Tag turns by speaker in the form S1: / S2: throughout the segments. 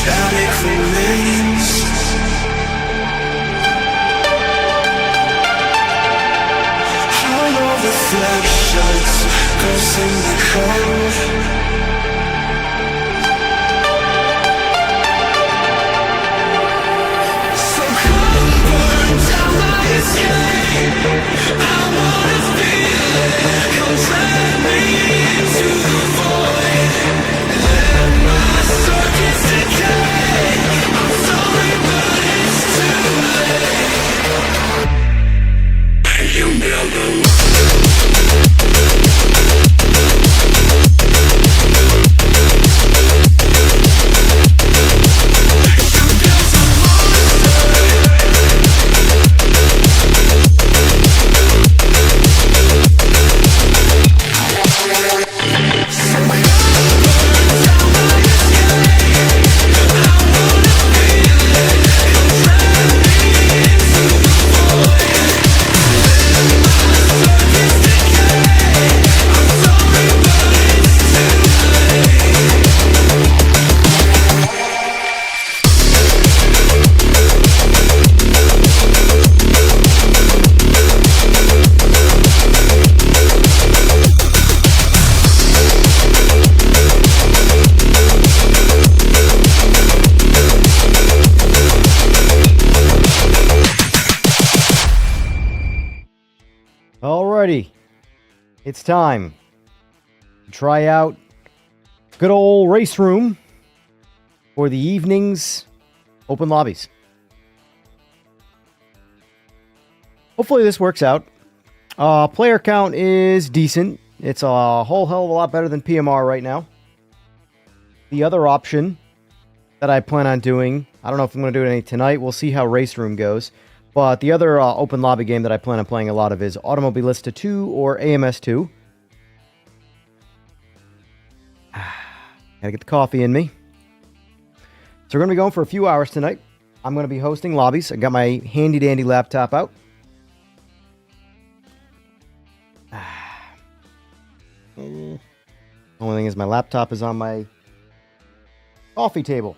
S1: static remains. Hollow reflections, ghosts in the cold.
S2: Alrighty, it's time to try out good old RaceRoom for the evening's open lobbies. Hopefully this works out. Player count is decent. It's a whole hell of a lot better than PMR right now. The other option that I plan on doing, I don't know if I'm going to do any tonight. We'll see how RaceRoom goes. But the other open lobby game that I plan on playing a lot of is Automobilista 2 or AMS 2. Gotta get the coffee in me. So we're going to be going for a few hours tonight. I'm going to be hosting lobbies. I got my handy-dandy laptop out. Only thing is my laptop is on my coffee table.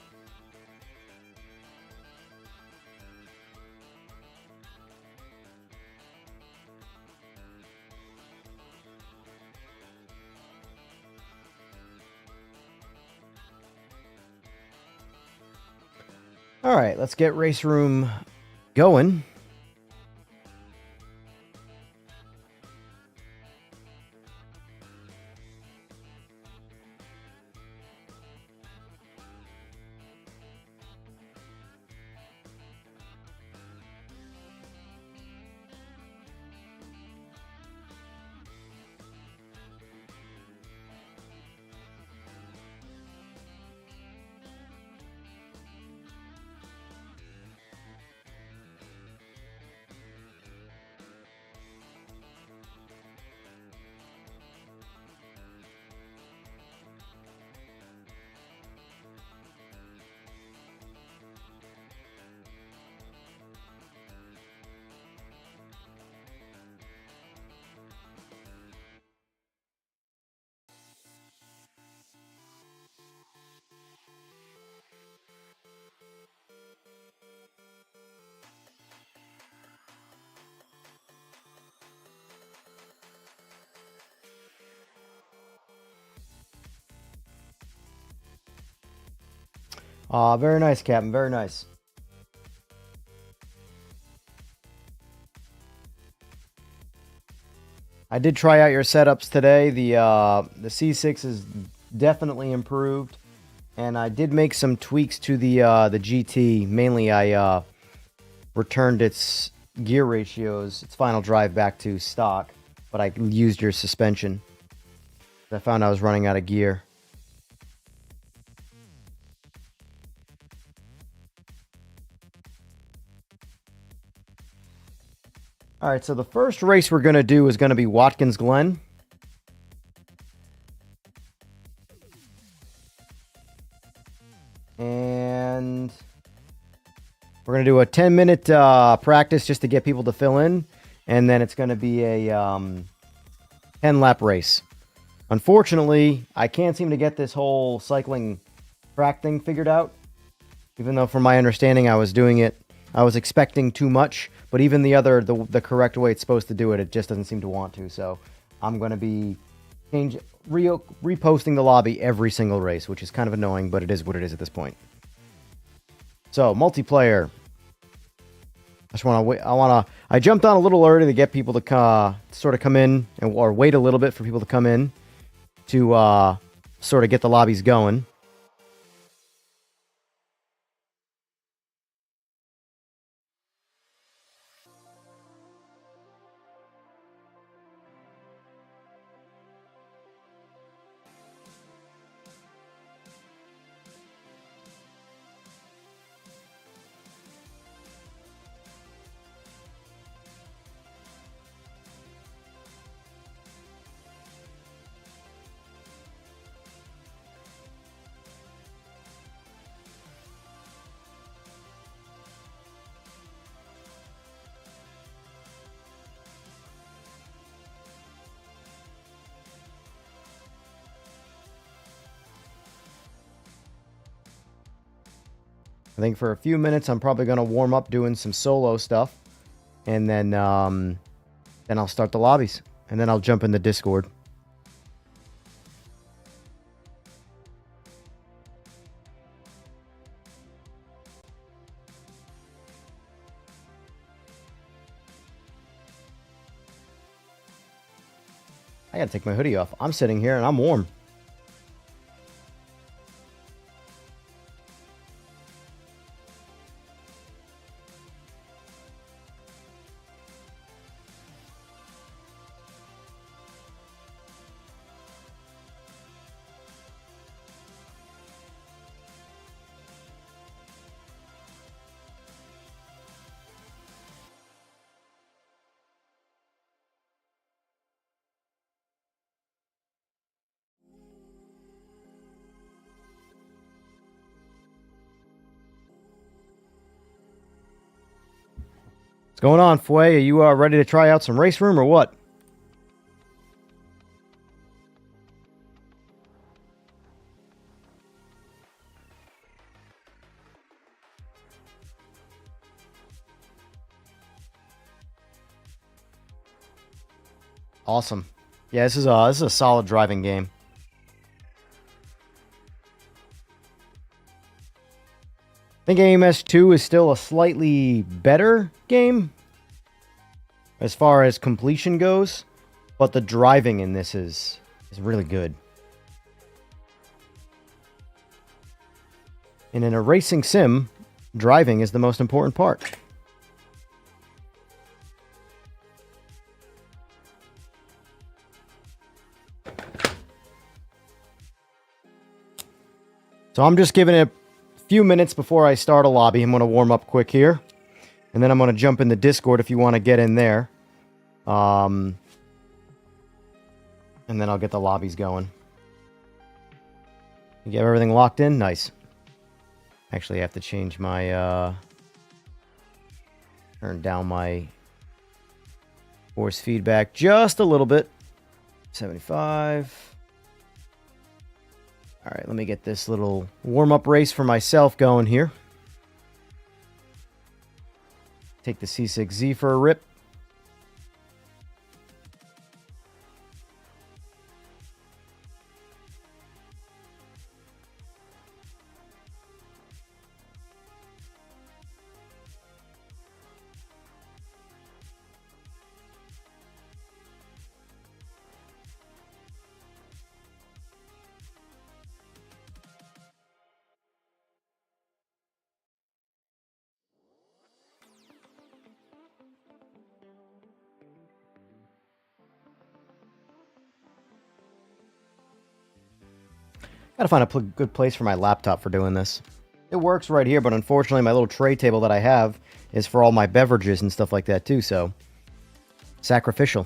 S2: All right, let's get RaceRoom going. Very nice, Captain. Very nice. I did try out your setups today. The C6 is definitely improved, and I did make some tweaks to the GT. Mainly, I returned its gear ratios, its final drive back to stock, but I used your suspension. I found I was running out of gear. All right, so the first race we're going to do is going to be Watkins Glen. And we're going to do a 10-minute practice just to get people to fill in. And then it's going to be a 10-lap race. Unfortunately, I can't seem to get this whole cycling track thing figured out. Even though from my understanding I was expecting too much, but even the correct way it's supposed to do it, it just doesn't seem to want to. So I'm going to be reposting the lobby every single race, which is kind of annoying, but it is what it is at this point. So multiplayer. I jumped on a little early to get people to sort of come in, or wait a little bit for people to come in to sort of get the lobbies going. I think for a few minutes, I'm probably going to warm up doing some solo stuff. And then I'll start the lobbies. And then I'll jump in the Discord. I got to take my hoodie off. I'm sitting here and I'm warm. What's going on, Fway? Are you ready to try out some RaceRoom or what? Awesome. Yeah, this is a solid driving game. I think AMS 2 is still a slightly better game as far as completion goes, but the driving in this is really good. And in a racing sim, driving is the most important part. So I'm just giving it a few minutes before I start a lobby. I'm going to warm up quick here. And then I'm going to jump in the Discord if you want to get in there. And then I'll get the lobbies going. You get everything locked in? Nice. Actually, I have to change my... turn down my force feedback just a little bit. 75... All right, let me get this little warm-up race for myself going here. Take the C6Z for a rip. Gotta find a good place for my laptop for doing this. It works right here, but unfortunately my little tray table that I have is for all my beverages and stuff like that too, so... sacrificial.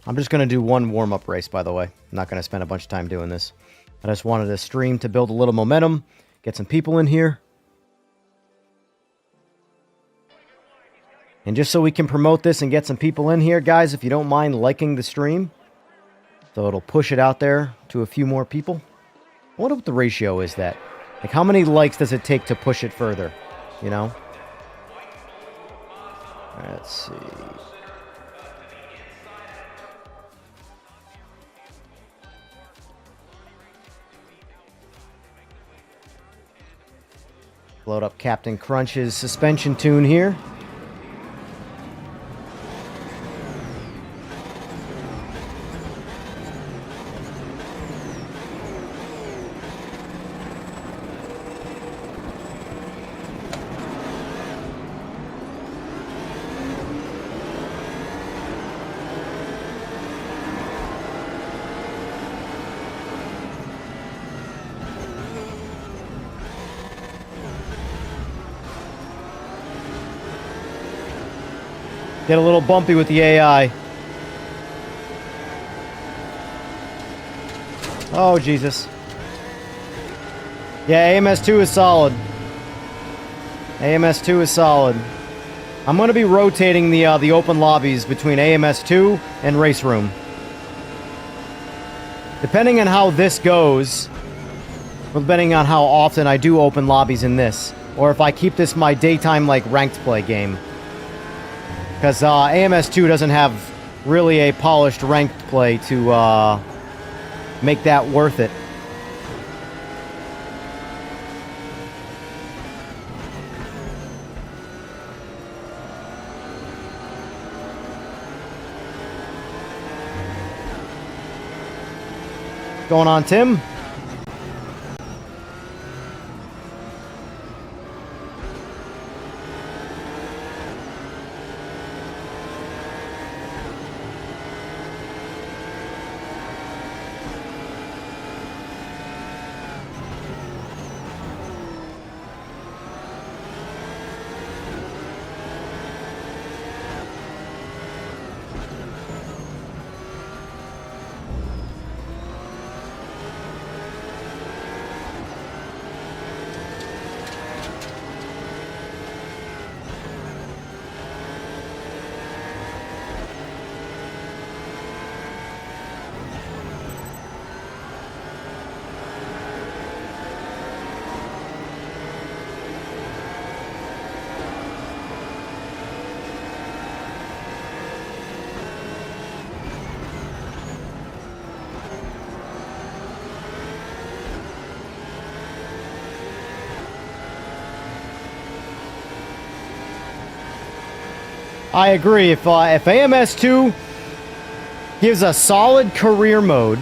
S2: I'm just going to do one warm-up race, by the way. I'm not going to spend a bunch of time doing this. I just wanted to stream to build a little momentum, get some people in here. And just so we can promote this and get some people in here, guys, if you don't mind liking the stream, so it'll push it out there to a few more people. I wonder what the ratio is that. Like, how many likes does it take to push it further? You know? Let's see. Load up Captain Crunch's suspension tune here. Get a little bumpy with the AI. Oh, Jesus. Yeah, AMS2 is solid. AMS2 is solid. I'm going to be rotating the open lobbies between AMS2 and RaceRoom. Depending on how this goes, depending on how often I do open lobbies in this, or if I keep this my daytime, like, ranked play game. Because AMS2 doesn't have really a polished ranked play to make that worth it. Going on, Tim? I agree. If AMS2 gives a solid career mode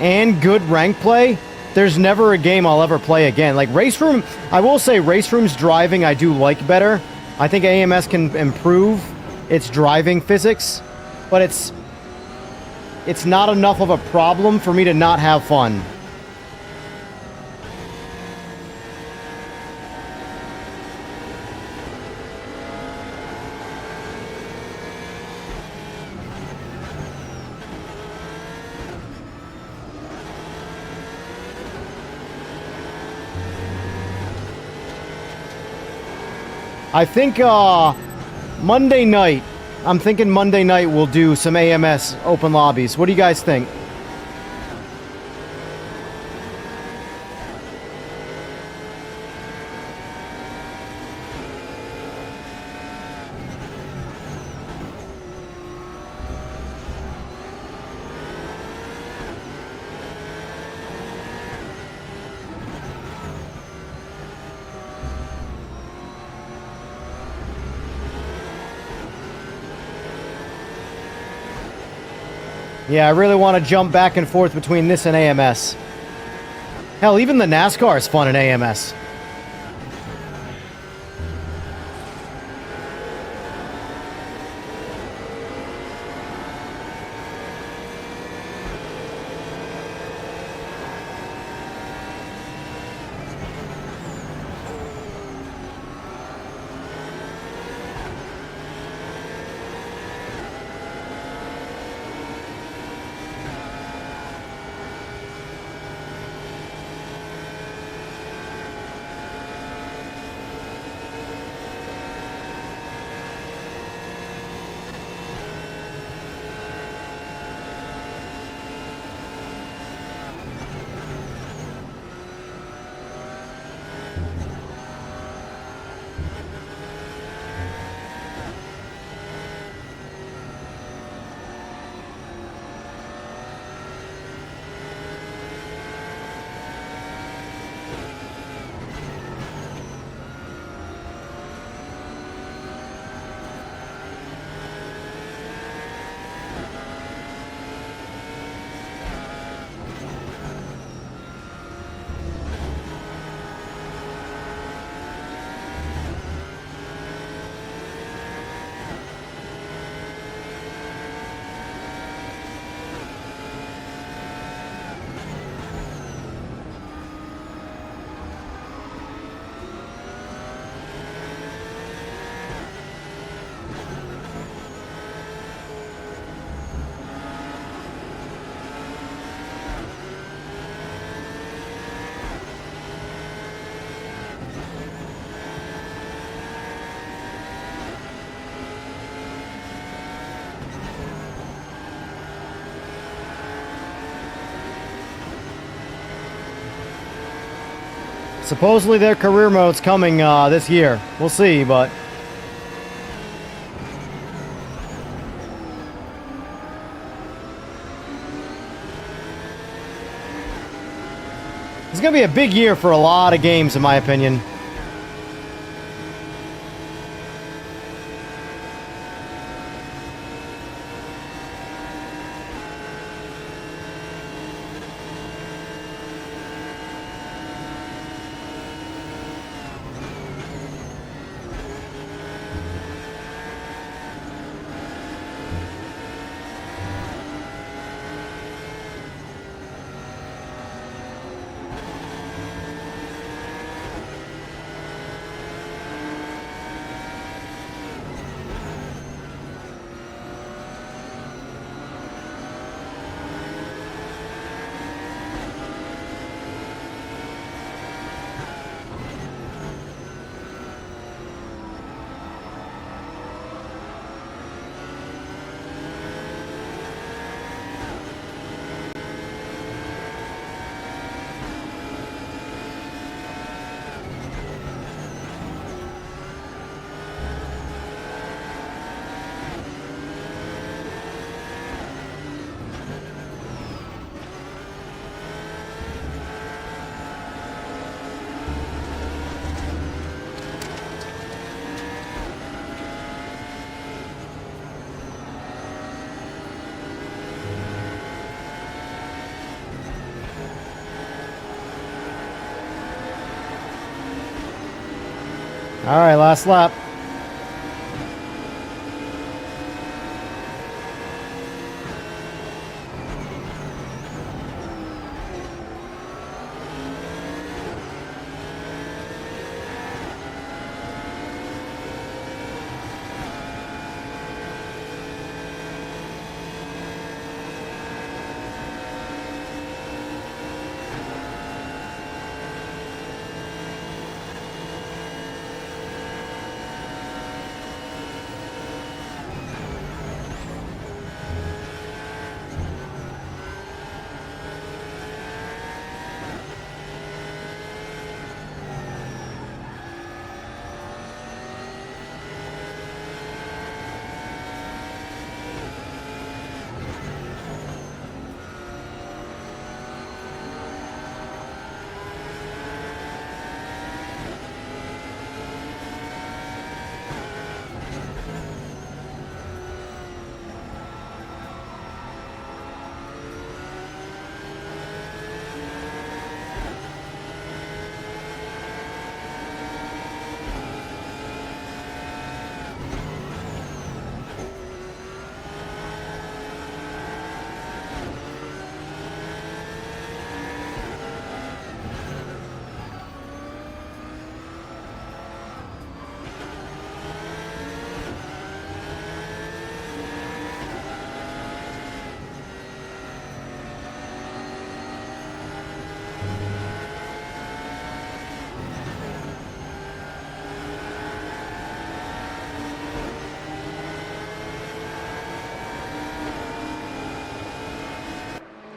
S2: and good rank play, there's never a game I'll ever play again. Like RaceRoom, I will say RaceRoom's driving I do like better. I think AMS can improve its driving physics, but it's not enough of a problem for me to not have fun. I think Monday night, I'm thinking Monday night we'll do some AMS open lobbies. What do you guys think? Yeah, I really want to jump back and forth between this and AMS. Hell, even the NASCAR is fun in AMS. Supposedly their career mode's coming this year. We'll see, but... It's going to be a big year for a lot of games, in my opinion. All right, last lap.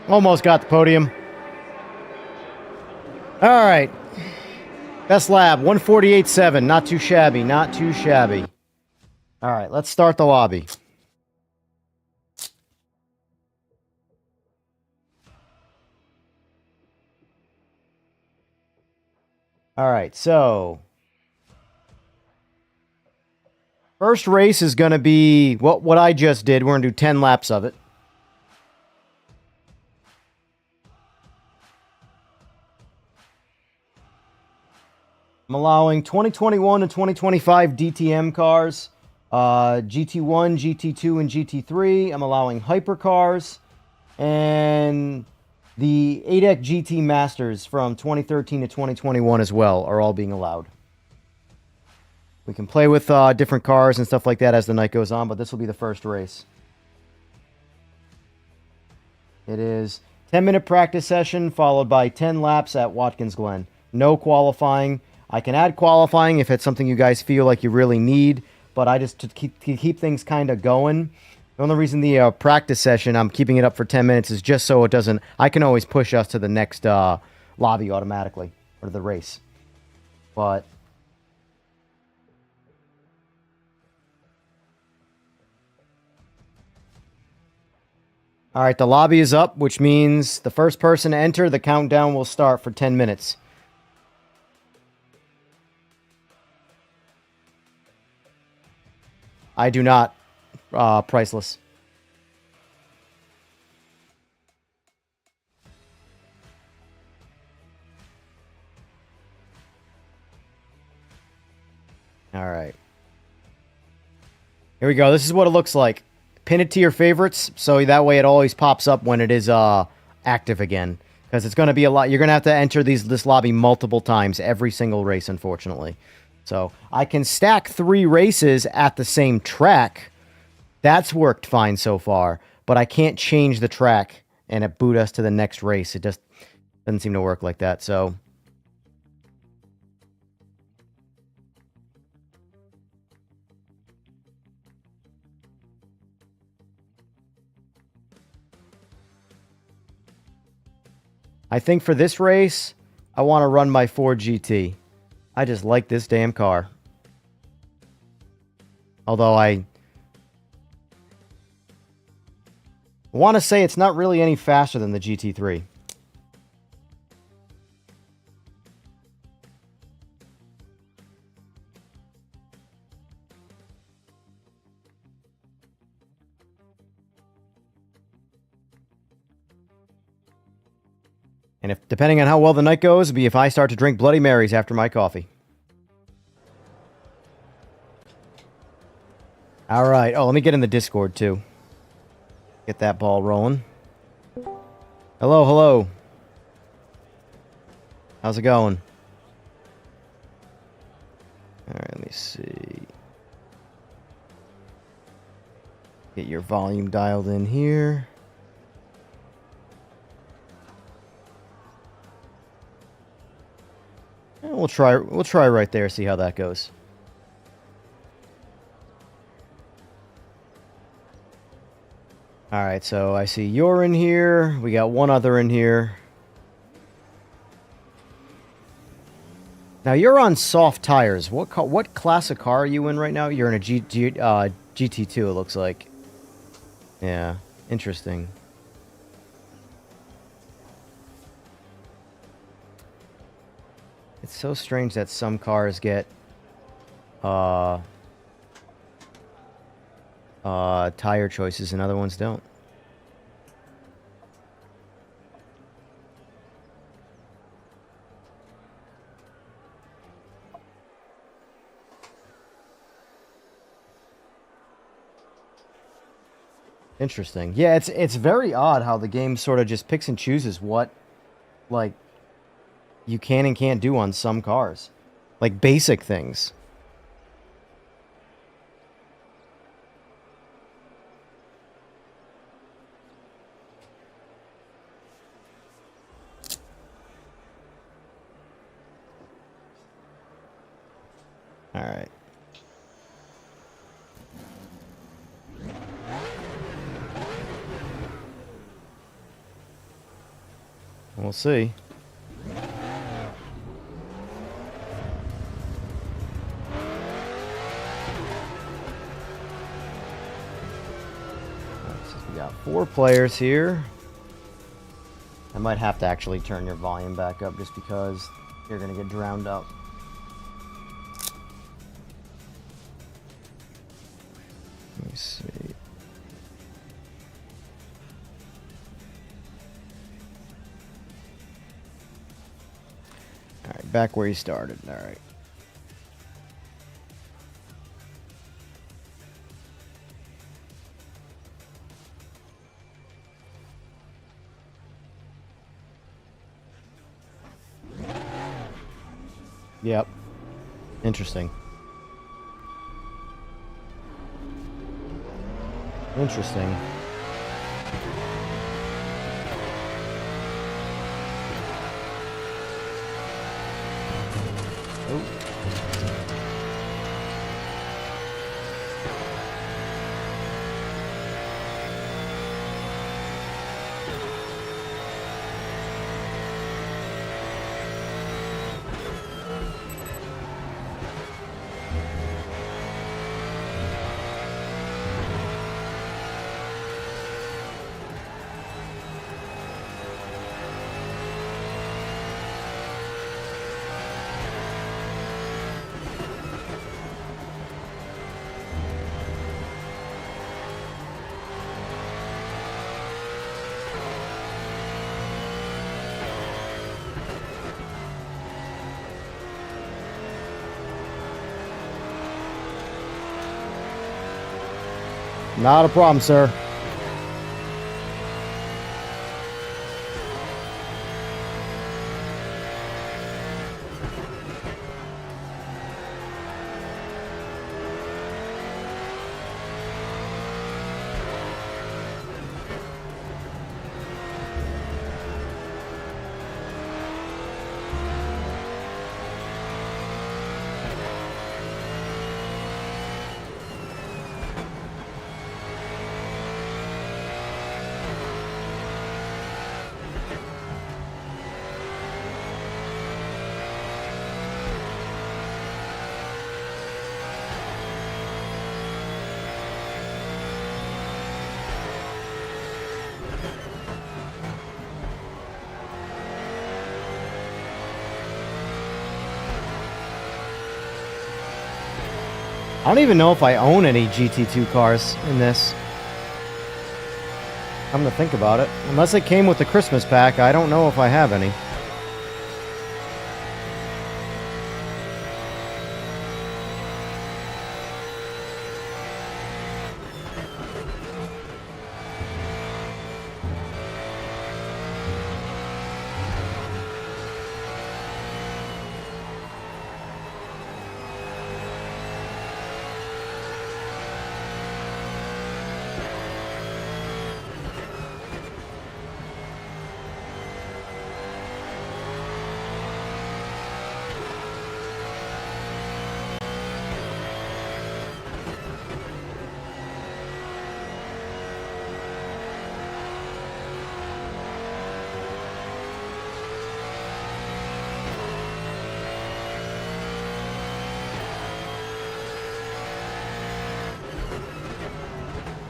S2: Almost got the podium. All right. Best lab, 148.7. Not too shabby, not too shabby. All right, let's start the lobby. All right, so first race is going to be what I just did. We're going to do 10 laps of it. I'm allowing 2021 and 2025 DTM cars, GT1, GT2, and GT3. I'm allowing hypercars, and the ADEC GT Masters from 2013 to 2021 as well are all being allowed. We can play with different cars and stuff like that as the night goes on, but this will be the first race. It is 10-minute practice session followed by 10 laps at Watkins Glen. No qualifying. I can add qualifying if it's something you guys feel like you really need, but I just to keep things kind of going. The only reason the practice session, I'm keeping it up for 10 minutes, is just so it doesn't... I can always push us to the next lobby automatically, or the race. but all right, the lobby is up, which means the first person to enter, the countdown will start for 10 minutes. I do not. Priceless. All right. Here we go. This is what it looks like. Pin it to your favorites, so that way it always pops up when it is active again. Because it's going to be a lot. You're going to have to enter this lobby multiple times, every single race, unfortunately. So I can stack 3 races at the same track. That's worked fine so far. But I can't change the track and it boot us to the next race. It just doesn't seem to work like that. So I think for this race, I want to run my Ford GT. I just like this damn car. Although I want to say it's not really any faster than the GT3. And if, depending on how well the night goes, it'll be if I start to drink Bloody Marys after my coffee. All right. Oh, let me get in the Discord, too. Get that ball rolling. Hello, hello. How's it going? All right, let me see. Get your volume dialed in here. And we'll try right there, see how that goes. All right, so I see you're in here. We got one other in here. Now you're on soft tires. What class of car are you in right now? You're in a GT2, it looks like. Yeah, interesting. It's so strange that some cars get tire choices and other ones don't. Interesting. Yeah, it's very odd how the game sort of just picks and chooses what, like, you can and can't do on some cars. Like, basic things. All right. We'll see. We got 4 players here. I might have to actually turn your volume back up just because you're going to get drowned out. Let me see. All right, back where you started. All right. Yep. Interesting. Interesting. Oh. Not a problem, sir. I don't even know if I own any GT2 cars in this. I'm gonna think about it. Unless it came with the Christmas pack, I don't know if I have any.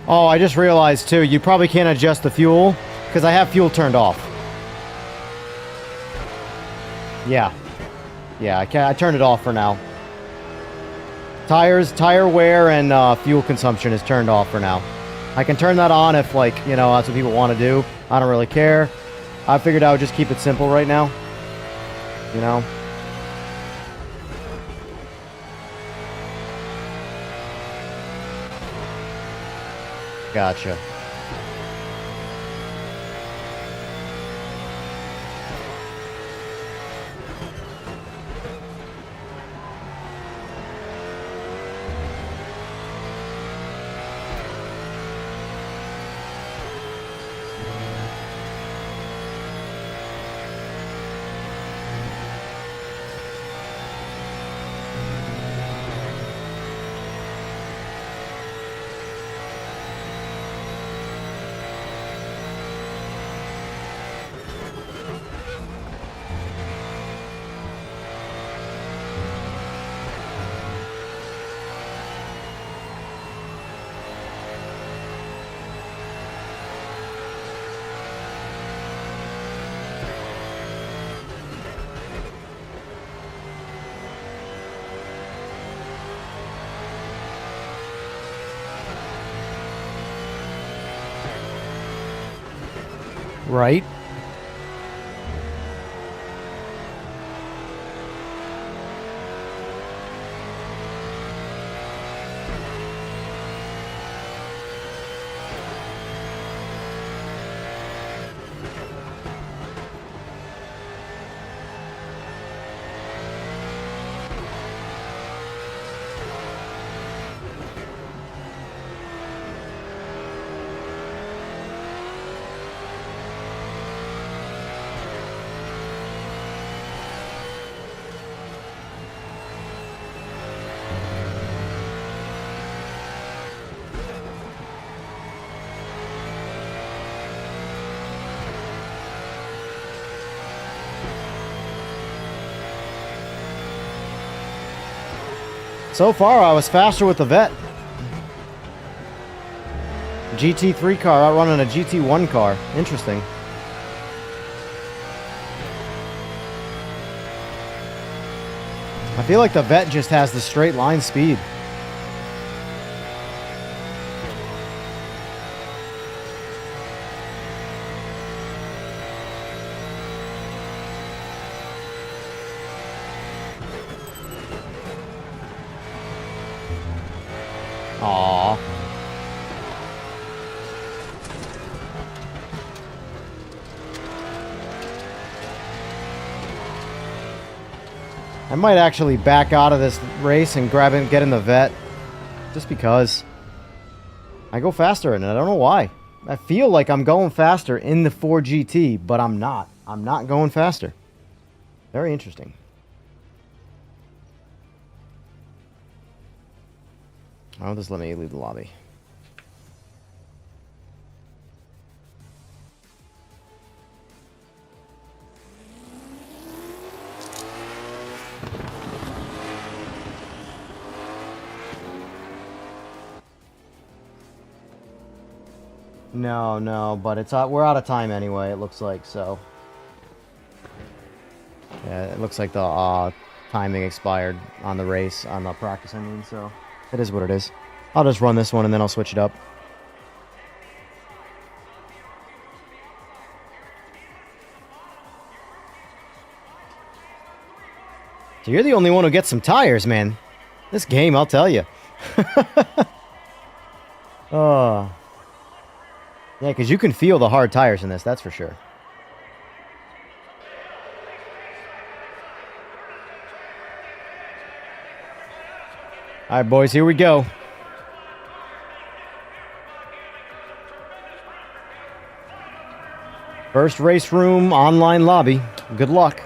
S2: Oh, I just realized too, you probably can't adjust the fuel because I have fuel turned off. Yeah. Yeah, I turned it off for now. Tire wear, and fuel consumption is turned off for now. I can turn that on if, like, you know, that's what people want to do. I don't really care. I figured I would just keep it simple right now. You know? Gotcha. Right? So far, I was faster with the Vet. GT3 car outrunning a GT1 car. Interesting. I feel like the Vet just has the straight line speed. Aww. I might actually back out of this race and grab it and get in the vet. Just because. I go faster in it. I don't know why. I feel like I'm going faster in the 4GT, but I'm not. I'm not going faster. Very interesting. Oh, just let me leave the lobby. No, but it's we're out of time anyway, it looks like, so. Yeah, it looks like the timing expired on the race, on the practice, I mean, so it is what it is. I'll just run this one and then I'll switch it up. So you're the only one who gets some tires, man. This game, I'll tell you. Oh. Yeah, because you can feel the hard tires in this, that's for sure. All right, boys, here we go. First RaceRoom online lobby. Good luck.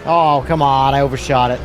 S2: Oh, come on, I overshot it.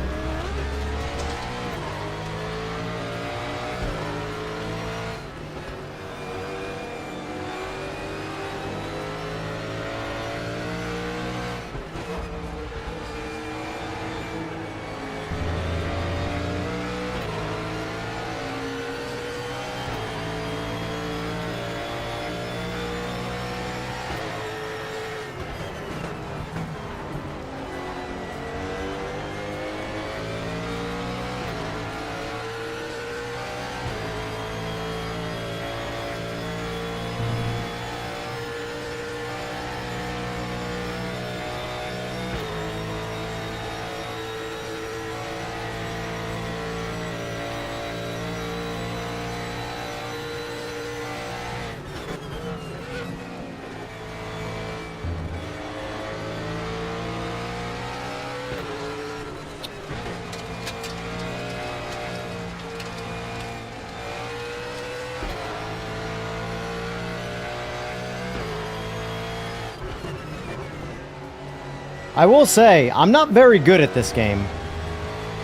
S2: I will say, I'm not very good at this game.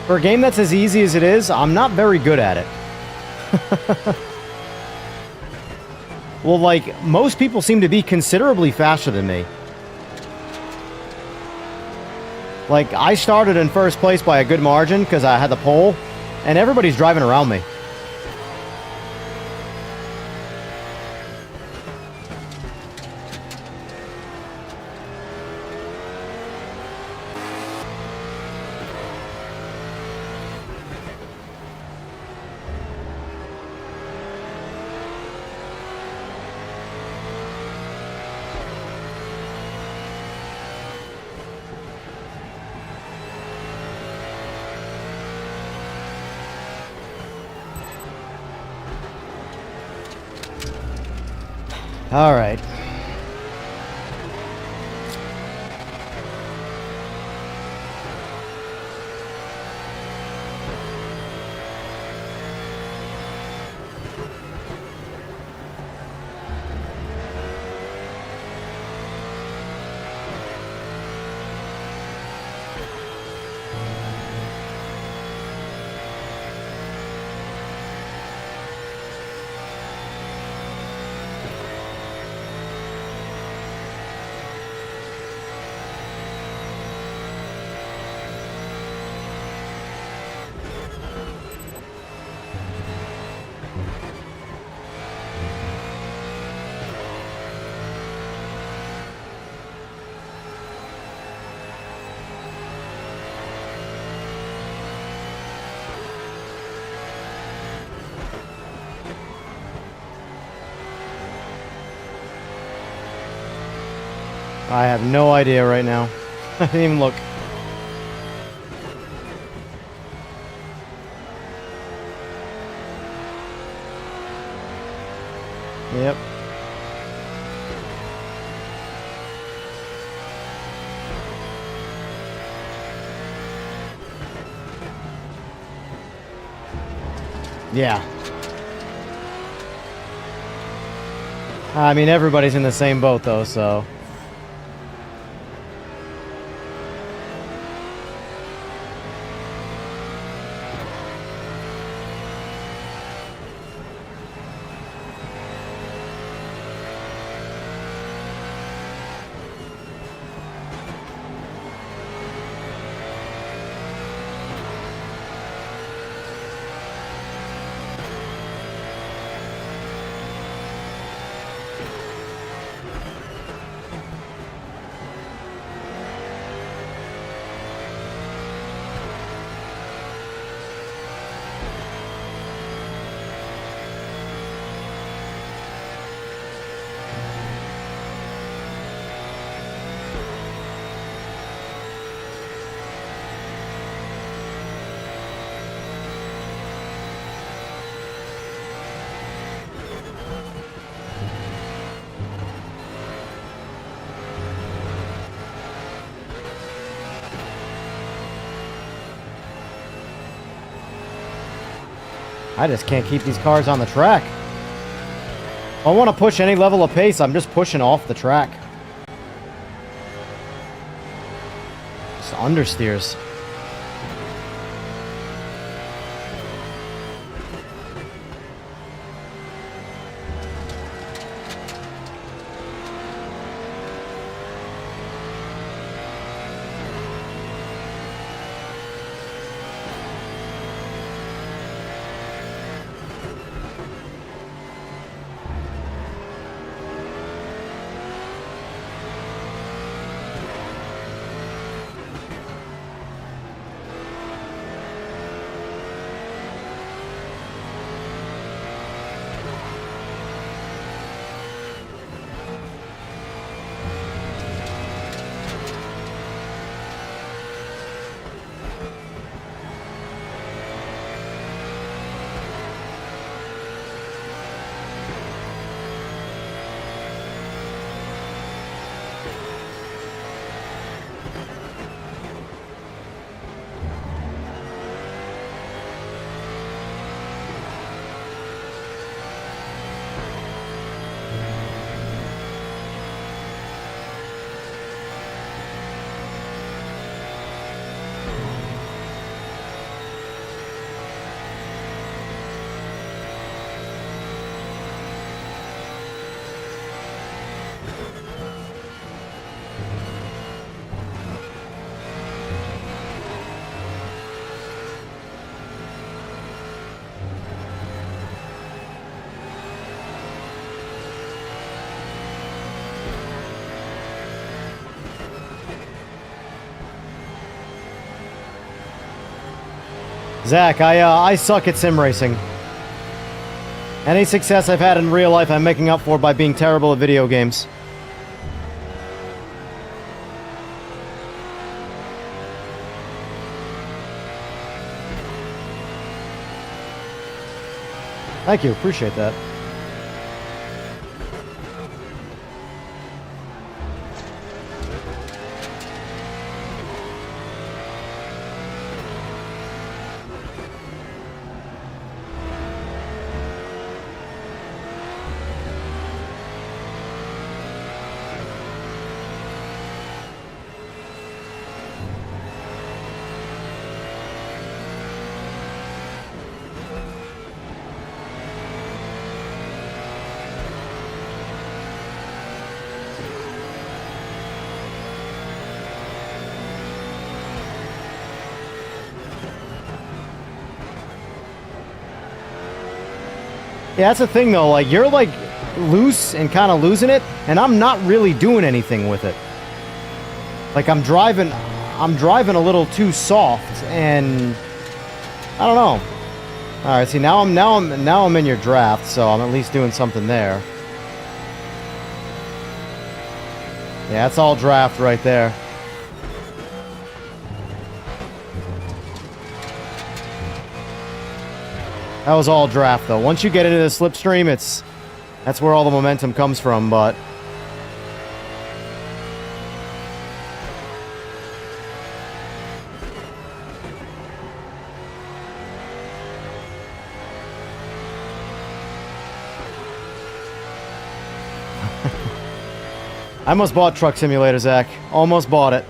S2: For a game that's as easy as it is, I'm not very good at it. Well, like, most people seem to be considerably faster than me. Like, I started in first place by a good margin because I had the pole, and everybody's driving around me. All right. I have no idea right now. I didn't even look. Yep. Yeah. I mean, everybody's in the same boat, though, so... I just can't keep these cars on the track. If I want to push any level of pace, I'm just pushing off the track. Just understeers. Zach, I suck at sim racing. Any success I've had in real life, I'm making up for by being terrible at video games. Thank you, appreciate that. Yeah, that's the thing though. Like you're like loose and kind of losing it, and I'm not really doing anything with it. Like I'm driving a little too soft, and I don't know. All right, see now I'm in your draft, so I'm at least doing something there. Yeah, it's all draft right there. That was all draft, though. Once you get into the slipstream, that's where all the momentum comes from, but... I almost bought Truck Simulator, Zach. Almost bought it.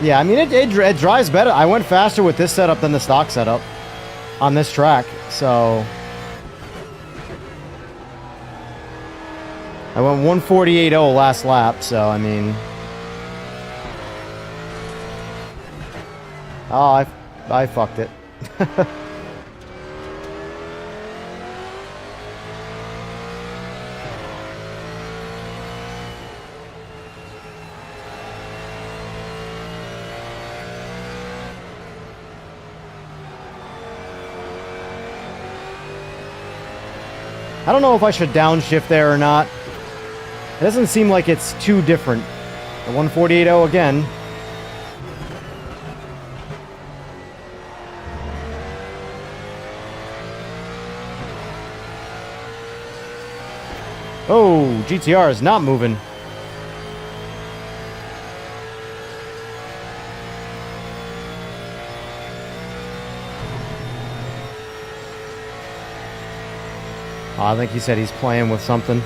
S2: Yeah, I mean, it drives better. I went faster with this setup than the stock setup on this track, so... I went 148.0 last lap, so, I mean... Oh, I fucked it. I don't know if I should downshift there or not. It doesn't seem like it's too different. The 148.0 again. Oh, GTR is not moving. Oh, I think he said he's playing with something.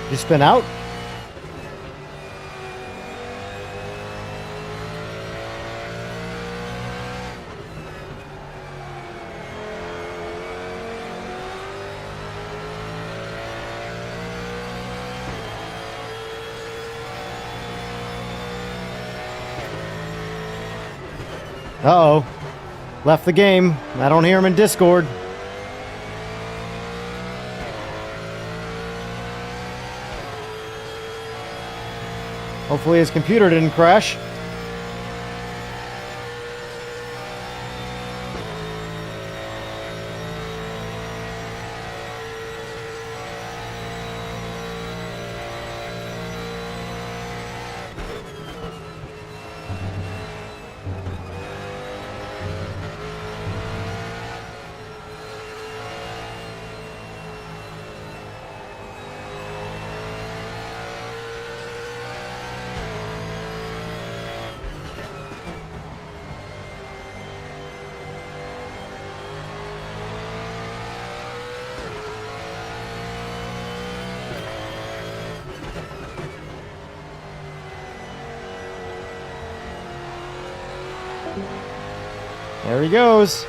S2: You spin out? Uh-oh. Left the game. I don't hear him in Discord. Hopefully his computer didn't crash. There he goes.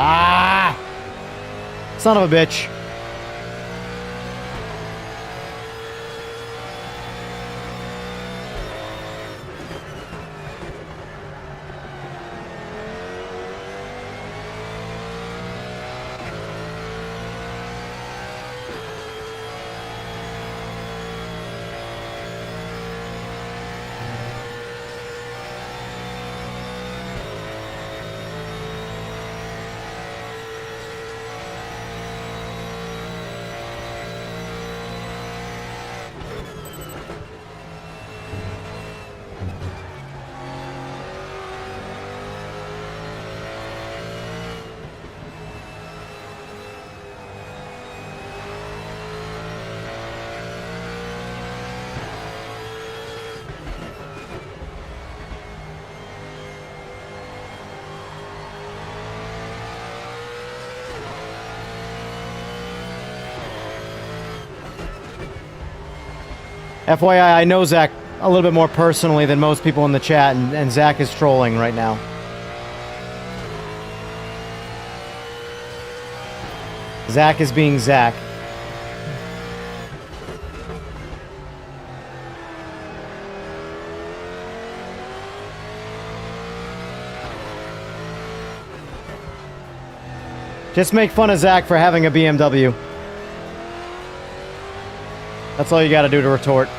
S2: Ah! Son of a bitch. FYI, I know Zach a little bit more personally than most people in the chat, and Zach is trolling right now. Zach is being Zach. Just make fun of Zach for having a BMW. That's all you gotta do to retort.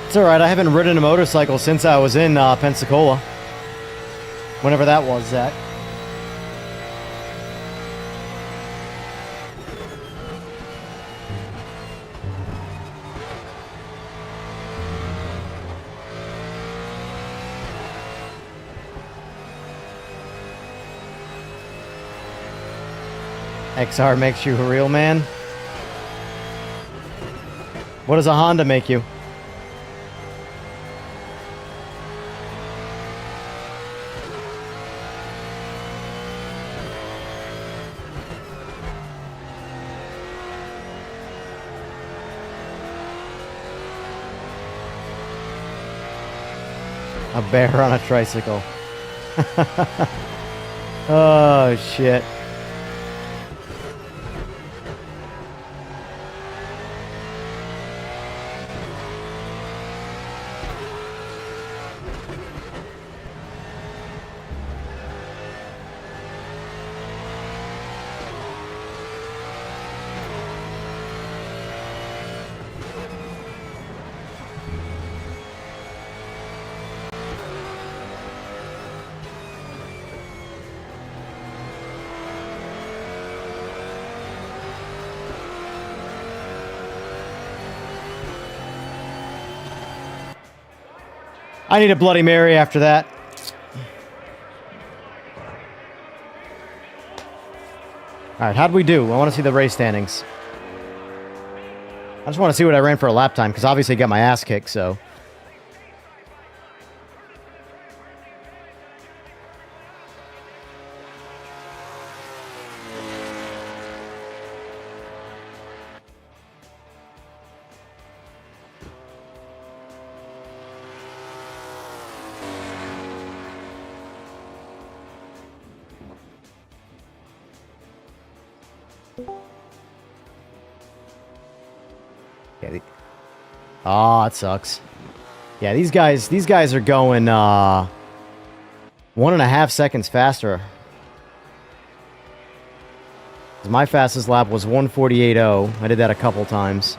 S2: It's alright, I haven't ridden a motorcycle since I was in Pensacola. Whenever that was, Zach. XR makes you a real man? What does a Honda make you? A bear on a tricycle. Oh, shit. I need a Bloody Mary after that. Alright, how'd we do? I want to see the race standings. I just want to see what I ran for a lap time, because obviously I got my ass kicked, so... Oh, it sucks. Yeah, these guys are going 1.5 seconds faster. My fastest lap was 1:48.0. I did that a couple times.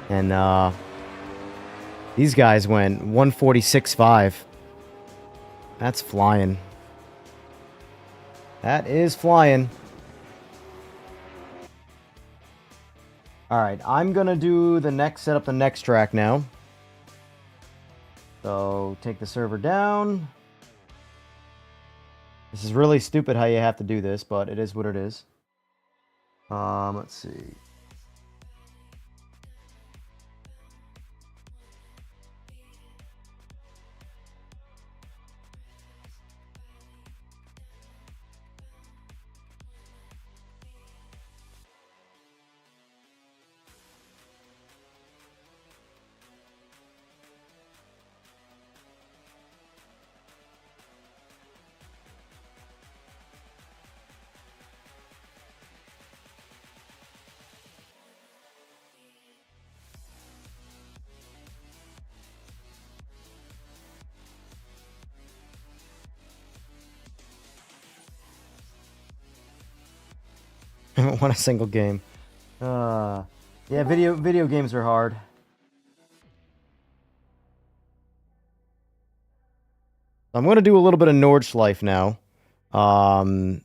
S2: And these guys went 1:46.5. That's flying. That is flying. All right, I'm gonna do the next, set up the next track now. So take the server down. This is really stupid how you have to do this, but it is what it is. Let's see. I haven't won a single game. Yeah, video games are hard. I'm going to do a little bit of Nordschleife now. And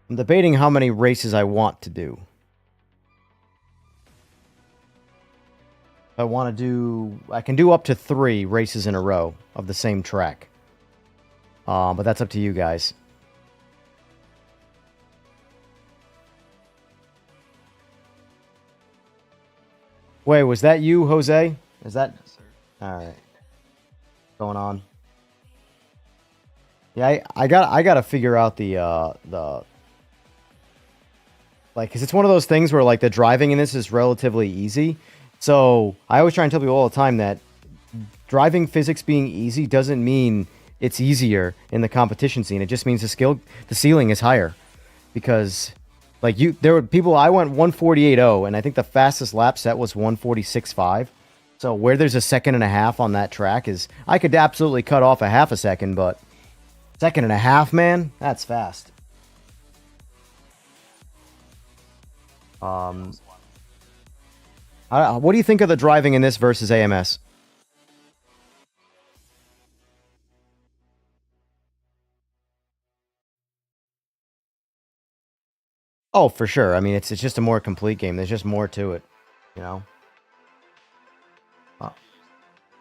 S2: I'm debating how many races I want to do. I can do up to 3 races in a row of the same track. But that's up to you guys. Wait, was that you, Jose? Is that?
S3: Yes, sir.
S2: All right. What's going on? Yeah, I gotta figure out the like, because it's one of those things where like the driving in this is relatively easy. So I always try and tell people all the time that driving physics being easy doesn't mean it's easier in the competition scene. It just means the ceiling is higher, because like there were people, I went 148.0 and I think the fastest lap set was 146.5. So where there's a second and a half on that track is, I could absolutely cut off a half a second, but second and a half, man, that's fast. What do you think of the driving in this versus AMS? Oh, for sure. I mean, it's just a more complete game. There's just more to it, you know?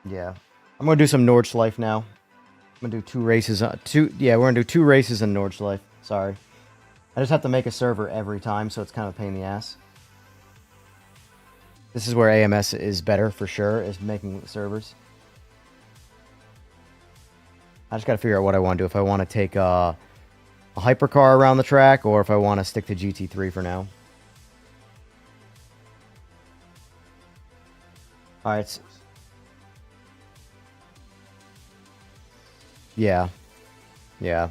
S2: Yeah. I'm going to do some Nordschleife now. I'm going to do 2 races. Yeah, we're going to do 2 races in Nordschleife. Sorry. I just have to make a server every time, so it's kind of a pain in the ass. This is where AMS is better, for sure, is making servers. I just got to figure out what I want to do. If I want to take a hypercar around the track, or if I want to stick to GT3 for now. Alright. Yeah. Yeah.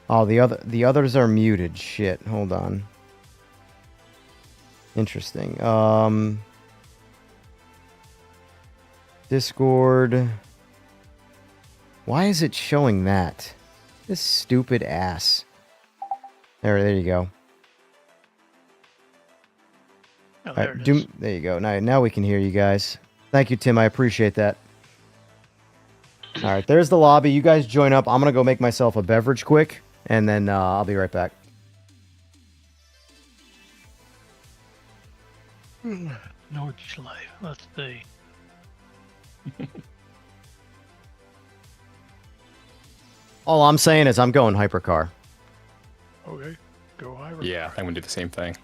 S2: Oh, the others are muted. Shit. Hold on. Interesting. Discord. Why is it showing that? This stupid ass. There you go.
S3: Oh, there
S2: Right,
S3: it is.
S2: there you go. Now we can hear you guys. Thank you, Tim. I appreciate that. All right, there's the lobby. You guys join up. I'm going to go make myself a beverage quick, and then I'll be right back.
S3: Nordschleife. Let's see.
S2: All I'm saying is I'm going hypercar.
S3: Okay. Go higher.
S4: Yeah, I'm gonna do the same thing.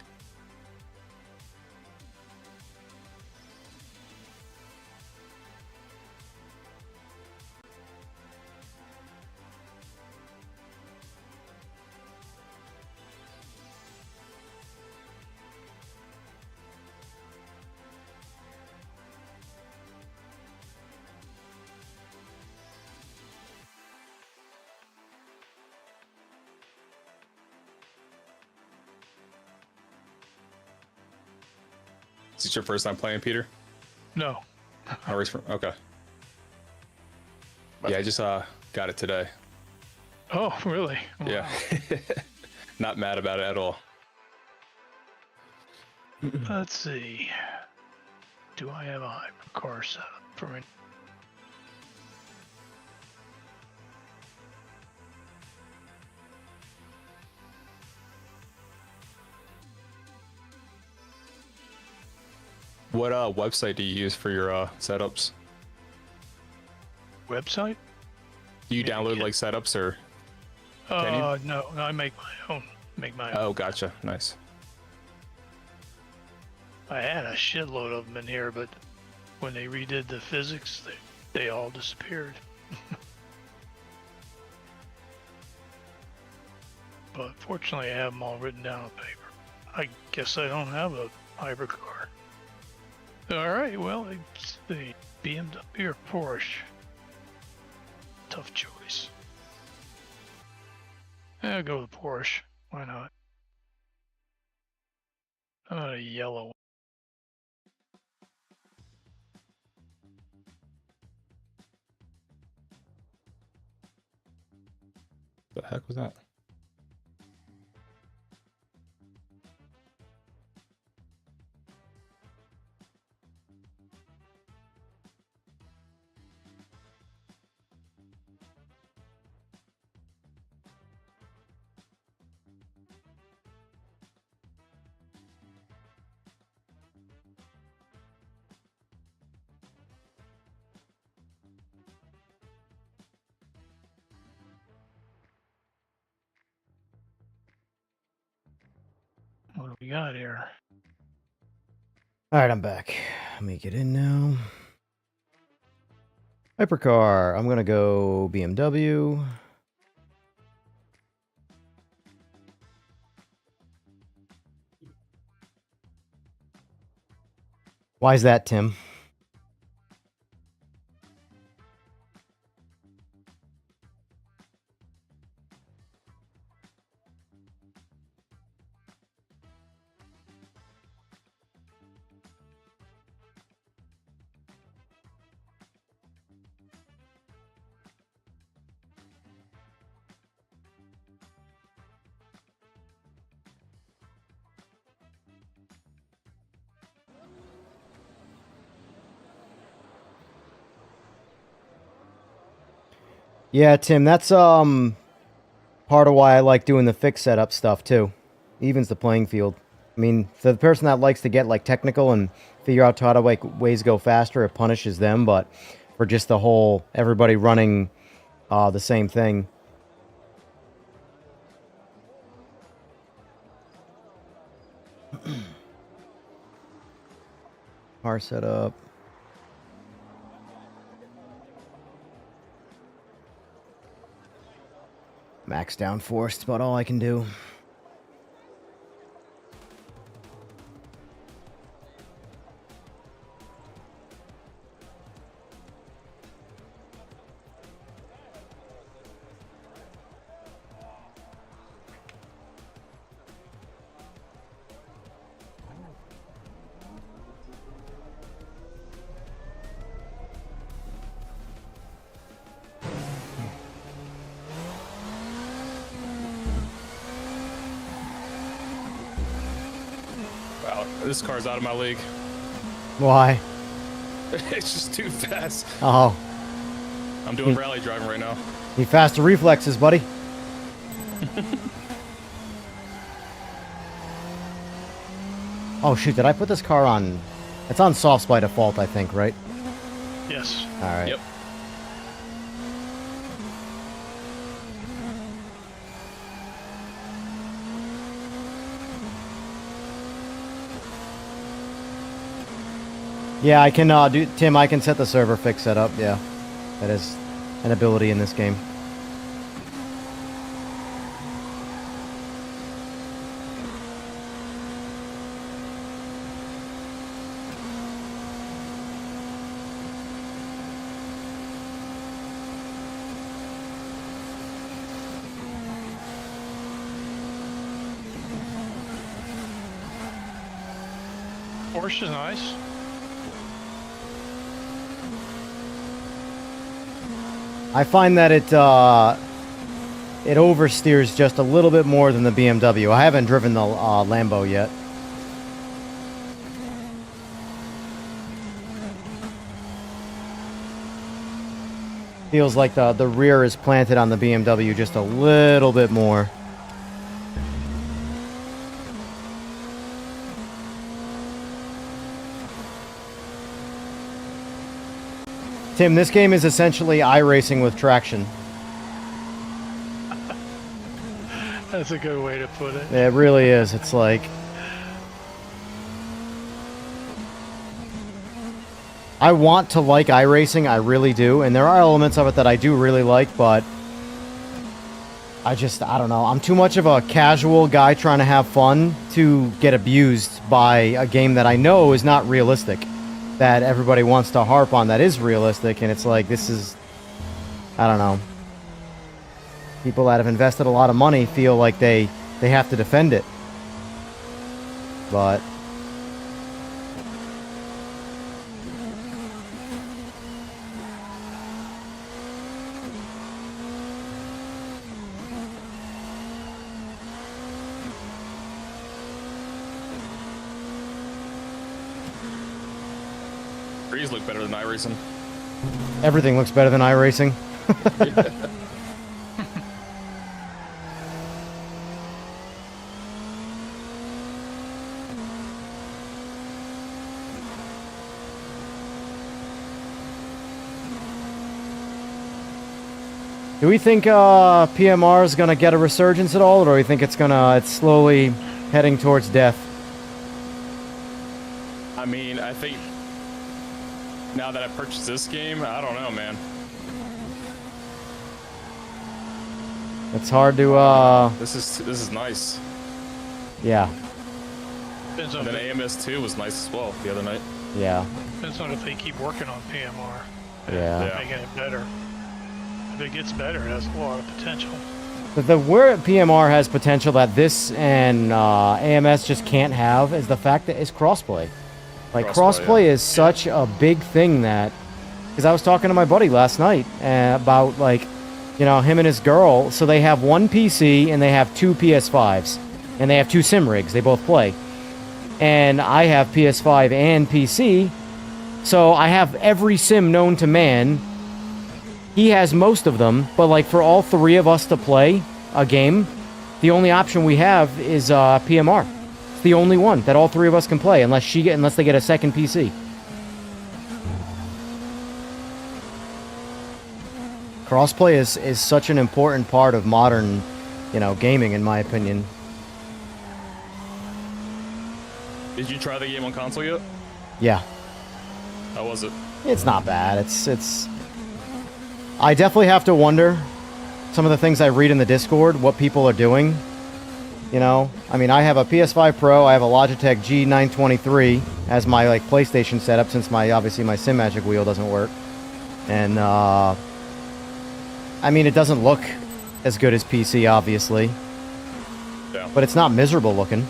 S4: Is this your first time playing, Peter?
S3: No.
S4: Okay. Yeah, I just got it today.
S3: Oh, really? Wow.
S4: Yeah. Not mad about it at all.
S3: Let's see. Do I have a hypercar set up for it?
S4: What website do you use for your setups?
S3: Website?
S4: Do you
S3: Maybe
S4: download
S3: kit.
S4: like setups or? Can you?
S3: No, I make my own. Make my own.
S4: Oh, gotcha. Nice.
S3: I had a shitload of them in here, but when they redid the physics, they all disappeared. But fortunately, I have them all written down on paper. I guess I don't have a hybrid car. All right, well, it's the BMW or Porsche. Tough choice. I'll go with Porsche. Why not? How about a yellow one?
S4: The heck was that?
S3: What do we got here?
S2: All right, I'm back. Let me get in now. Hypercar. I'm going to go BMW. Why is that, Tim? Yeah, Tim, that's part of why I like doing the fix setup stuff too. Evens the playing field. I mean, for the person that likes to get like technical and figure out how to like ways go faster, it punishes them. But for just the whole everybody running the same thing. Car setup. Max downforce, it's about all I can do.
S4: Wow, this car's out of my league.
S2: Why?
S4: It's just too fast.
S2: Oh,
S4: I'm doing rally driving right now.
S2: need faster reflexes, buddy. Oh shoot, did I put this car on? It's on softs by default, I think, right?
S3: Yes.
S2: All right.
S4: Yep.
S2: Yeah, I can do Tim, I can set the server fix setup, yeah. That is an ability in this game.
S3: Porsche is nice.
S2: I find that it oversteers just a little bit more than the BMW. I haven't driven the Lambo yet. Feels like the rear is planted on the BMW just a little bit more. Tim, this game is essentially iRacing with traction.
S3: That's a good way to put it.
S2: It really is. It's like... I want to like iRacing, I really do, and there are elements of it that I do really like, but I don't know. I'm too much of a casual guy trying to have fun to get abused by a game that I know is not realistic, that everybody wants to harp on that is realistic, and it's like, this is... I don't know. People that have invested a lot of money feel like they have to defend it. But...
S4: Trees look better than iRacing.
S2: everything looks better than iRacing. Do we think PMR is going to get a resurgence at all, or do we think it's slowly heading towards death?
S4: I mean, I think now that I purchased this game, I don't know, man.
S2: It's hard to
S4: This is nice.
S2: yeah.
S3: Depends
S4: And
S3: on,
S4: then AMS2 was nice as well the other night.
S2: Yeah.
S3: depends on if they keep working on PMR.
S2: Yeah.
S3: Making it better. If it gets better, it has a lot of potential.
S2: But where PMR has potential that this and AMS just can't have is the fact that it's crossplay. Like, crossplay is such a big thing that... Because I was talking to my buddy last night about, like, you know, him and his girl. So they have one PC and they have two PS5s. And they have two sim rigs. They both play. And I have PS5 and PC. So I have every sim known to man. He has most of them. But, like, for all three of us to play a game, the only option we have is PMR. It's the only one that all three of us can play, unless they get a second PC. Crossplay is such an important part of modern, you know, gaming, in my opinion.
S4: Did you try the game on console yet?
S2: Yeah.
S4: How was it?
S2: It's not bad. It's... I definitely have to wonder some of the things I read in the Discord, what people are doing. You know, I mean, I have a PS5 Pro, I have a Logitech G923 as my, like, PlayStation setup, since obviously my Simagic wheel doesn't work. And, I mean, it doesn't look as good as PC, obviously.
S4: Yeah.
S2: But it's not miserable looking.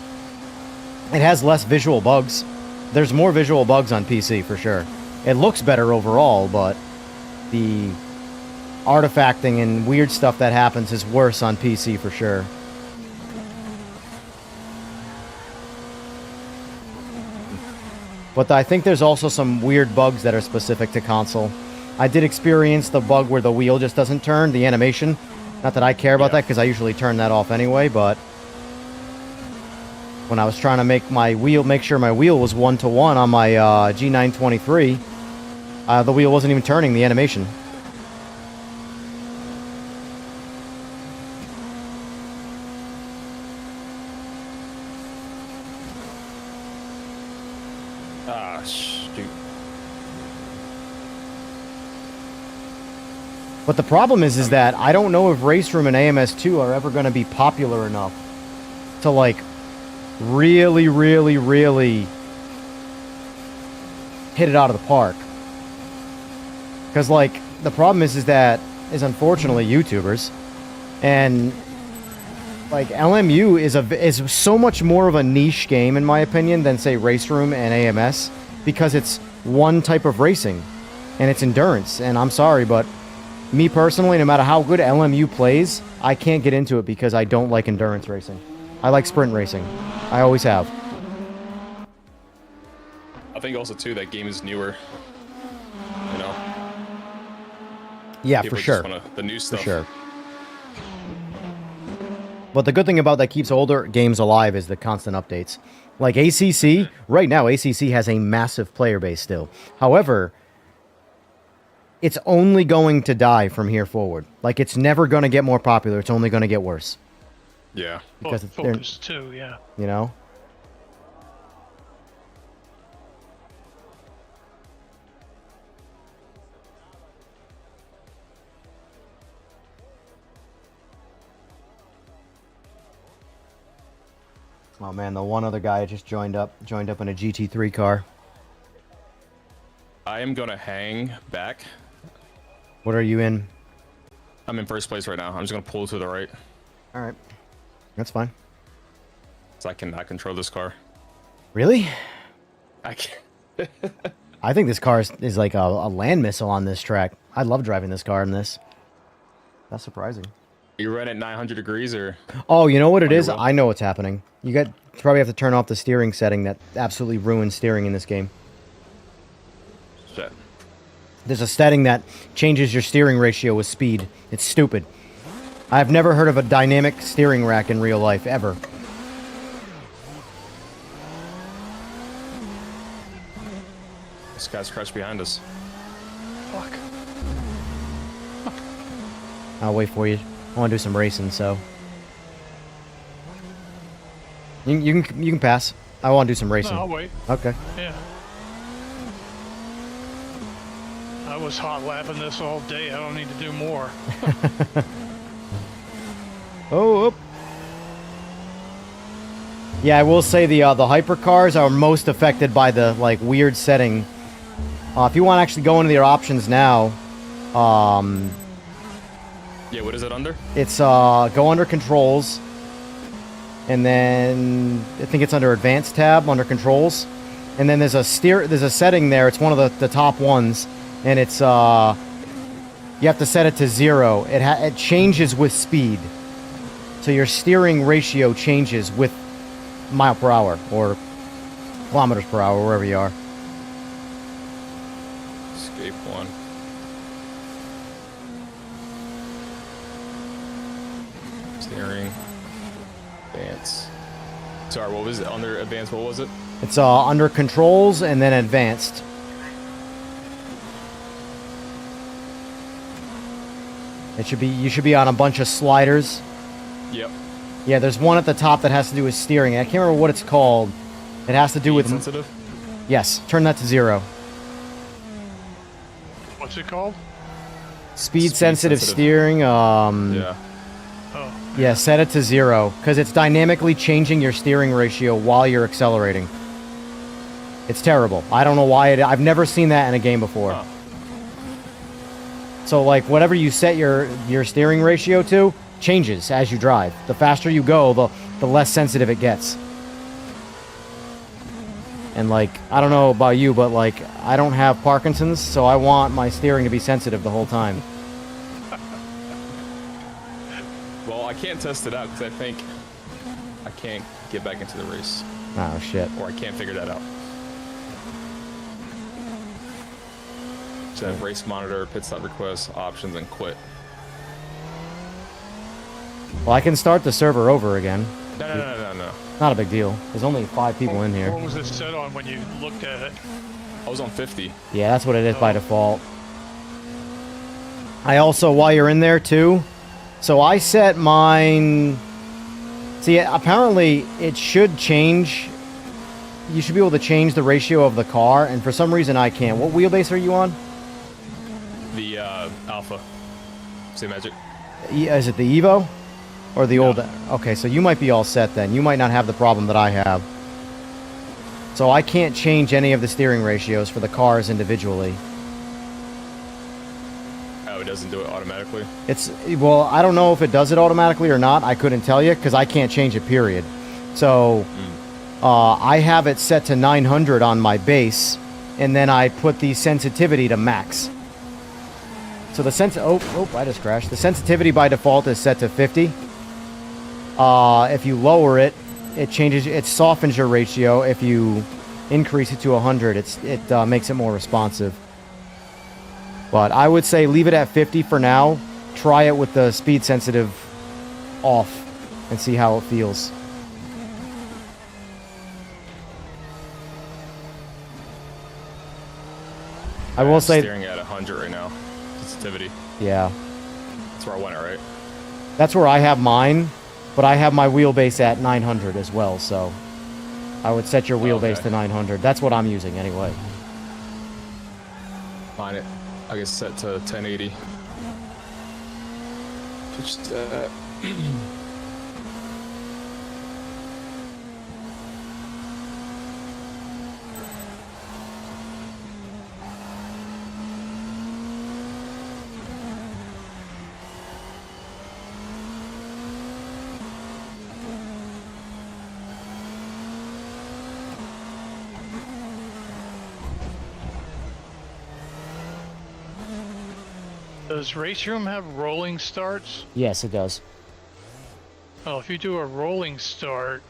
S2: It has less visual bugs. There's more visual bugs on PC, for sure. It looks better overall, but the artifacting and weird stuff that happens is worse on PC, for sure. But I think there's also some weird bugs that are specific to console. I did experience the bug where the wheel just doesn't turn, the animation. Not that I care about that, because I usually turn that off anyway, but when I was trying to make sure my wheel was 1-to-1 on my G923, the wheel wasn't even turning the animation.
S4: Ah, shoot.
S2: But the problem is that I don't know if RaceRoom and AMS2 are ever going to be popular enough to, like, really, really, really hit it out of the park. Because, like, the problem is unfortunately YouTubers, and, like, LMU is so much more of a niche game, in my opinion, than, say, RaceRoom and AMS, because it's one type of racing, and it's endurance. And I'm sorry, but me personally, no matter how good LMU plays, I can't get into it because I don't like endurance racing. I like sprint racing. I always have.
S4: I think also too that game is newer. You know.
S2: Yeah,
S4: People
S2: for sure.
S4: just wanna, the new stuff.
S2: For sure. But the good thing about that keeps older games alive is the constant updates. Like ACC, right now ACC has a massive player base still. However, it's only going to die from here forward. Like, it's never going to get more popular. It's only going to get worse.
S4: Yeah.
S2: Because
S3: Focus too, yeah.
S2: you know? Oh man, the one other guy just joined up in a GT3 car.
S4: I am gonna hang back.
S2: What are you in?
S4: I'm in first place right now. I'm just gonna pull to the right,
S2: All right. That's fine.
S4: so I cannot control this car.
S2: Really?
S4: I can't.
S2: I think this car is like a land missile on this track. I love driving this car in this. That's surprising.
S4: You run at 900 degrees or?
S2: Oh, you know what it is?
S4: Wheel?
S2: I know what's happening. You probably have to turn off the steering setting that absolutely ruins steering in this game.
S4: Shit.
S2: There's a setting that changes your steering ratio with speed. It's stupid. I've never heard of a dynamic steering rack in real life, ever.
S4: This guy's crashed behind us.
S3: Fuck.
S2: I'll wait for you. I want to do some racing, so... You can pass. I want to do some racing.
S3: No, I'll wait.
S2: Okay.
S3: Yeah. I was hot lapping this all day. I don't need to do more.
S2: Oh, up. Yeah, I will say the hypercars are most affected by the like weird setting. If you want to actually go into their options now,
S4: Yeah, what is it under?
S2: it's go under controls, and then I think it's under advanced tab under controls, and then there's a setting there. It's one of the top ones, and it's you have to set it to 0. It changes with speed, so your steering ratio changes with mile per hour or kilometers per hour, wherever you are.
S4: Escape one. Steering. Advance. Sorry, what was it? Under advanced, what was it?
S2: It's under controls and then advanced. You should be on a bunch of sliders.
S4: Yep.
S2: Yeah, there's one at the top that has to do with steering. I can't remember what it's called. It has to do with...
S4: sensitive?
S2: Yes, turn that to 0.
S3: What's it called?
S2: Speed sensitive steering.
S4: Yeah.
S3: Oh.
S2: Yeah, set it to 0, because it's dynamically changing your steering ratio while you're accelerating. It's terrible. I don't know why I've never seen that in a game before.
S4: Huh.
S2: So, like, whatever you set your steering ratio to changes as you drive. The faster you go, the less sensitive it gets. And, like, I don't know about you, but, like, I don't have Parkinson's, so I want my steering to be sensitive the whole time.
S4: Well, I can't test it out because I think I can't get back into the race.
S2: Oh, shit.
S4: Or I can't figure that out. So race monitor, pit stop request, options, and quit.
S2: Well, I can start the server over again.
S4: No.
S2: Not a big deal. There's only 5 people in here.
S3: What was it set on when you looked at it?
S4: I was on 50.
S2: Yeah, that's what it is by default. I also, while you're in there too, so I set mine... See, apparently it should change. You should be able to change the ratio of the car, and for some reason I can't. What wheelbase are you on?
S4: The Alpha. Simagic.
S2: Is it the Evo? Or the old... Okay, so you might be all set then. You might not have the problem that I have. So I can't change any of the steering ratios for the cars individually.
S4: Oh, it doesn't do it automatically?
S2: Well, I don't know if it does it automatically or not. I couldn't tell you because I can't change it, period. So I have it set to 900 on my base, and then I put the sensitivity to max. So the I just crashed. The sensitivity by default is set to 50. If you lower it, it softens your ratio. If you increase it to 100, it makes it more responsive. But I would say leave it at 50 for now. Try it with the speed sensitive off and see how it feels. I will say...
S4: Steering at 100 right now. sensitivity.
S2: Yeah.
S4: That's where I want it, right?
S2: That's where I have mine, but I have my wheelbase at 900 as well, so I would set your wheelbase
S4: Okay.
S2: to 900. That's what I'm using anyway.
S4: Mine it. I guess set to 1080. Just
S3: Does RaceRoom have rolling starts?
S2: Yes, it does.
S3: Well, if you do a rolling start,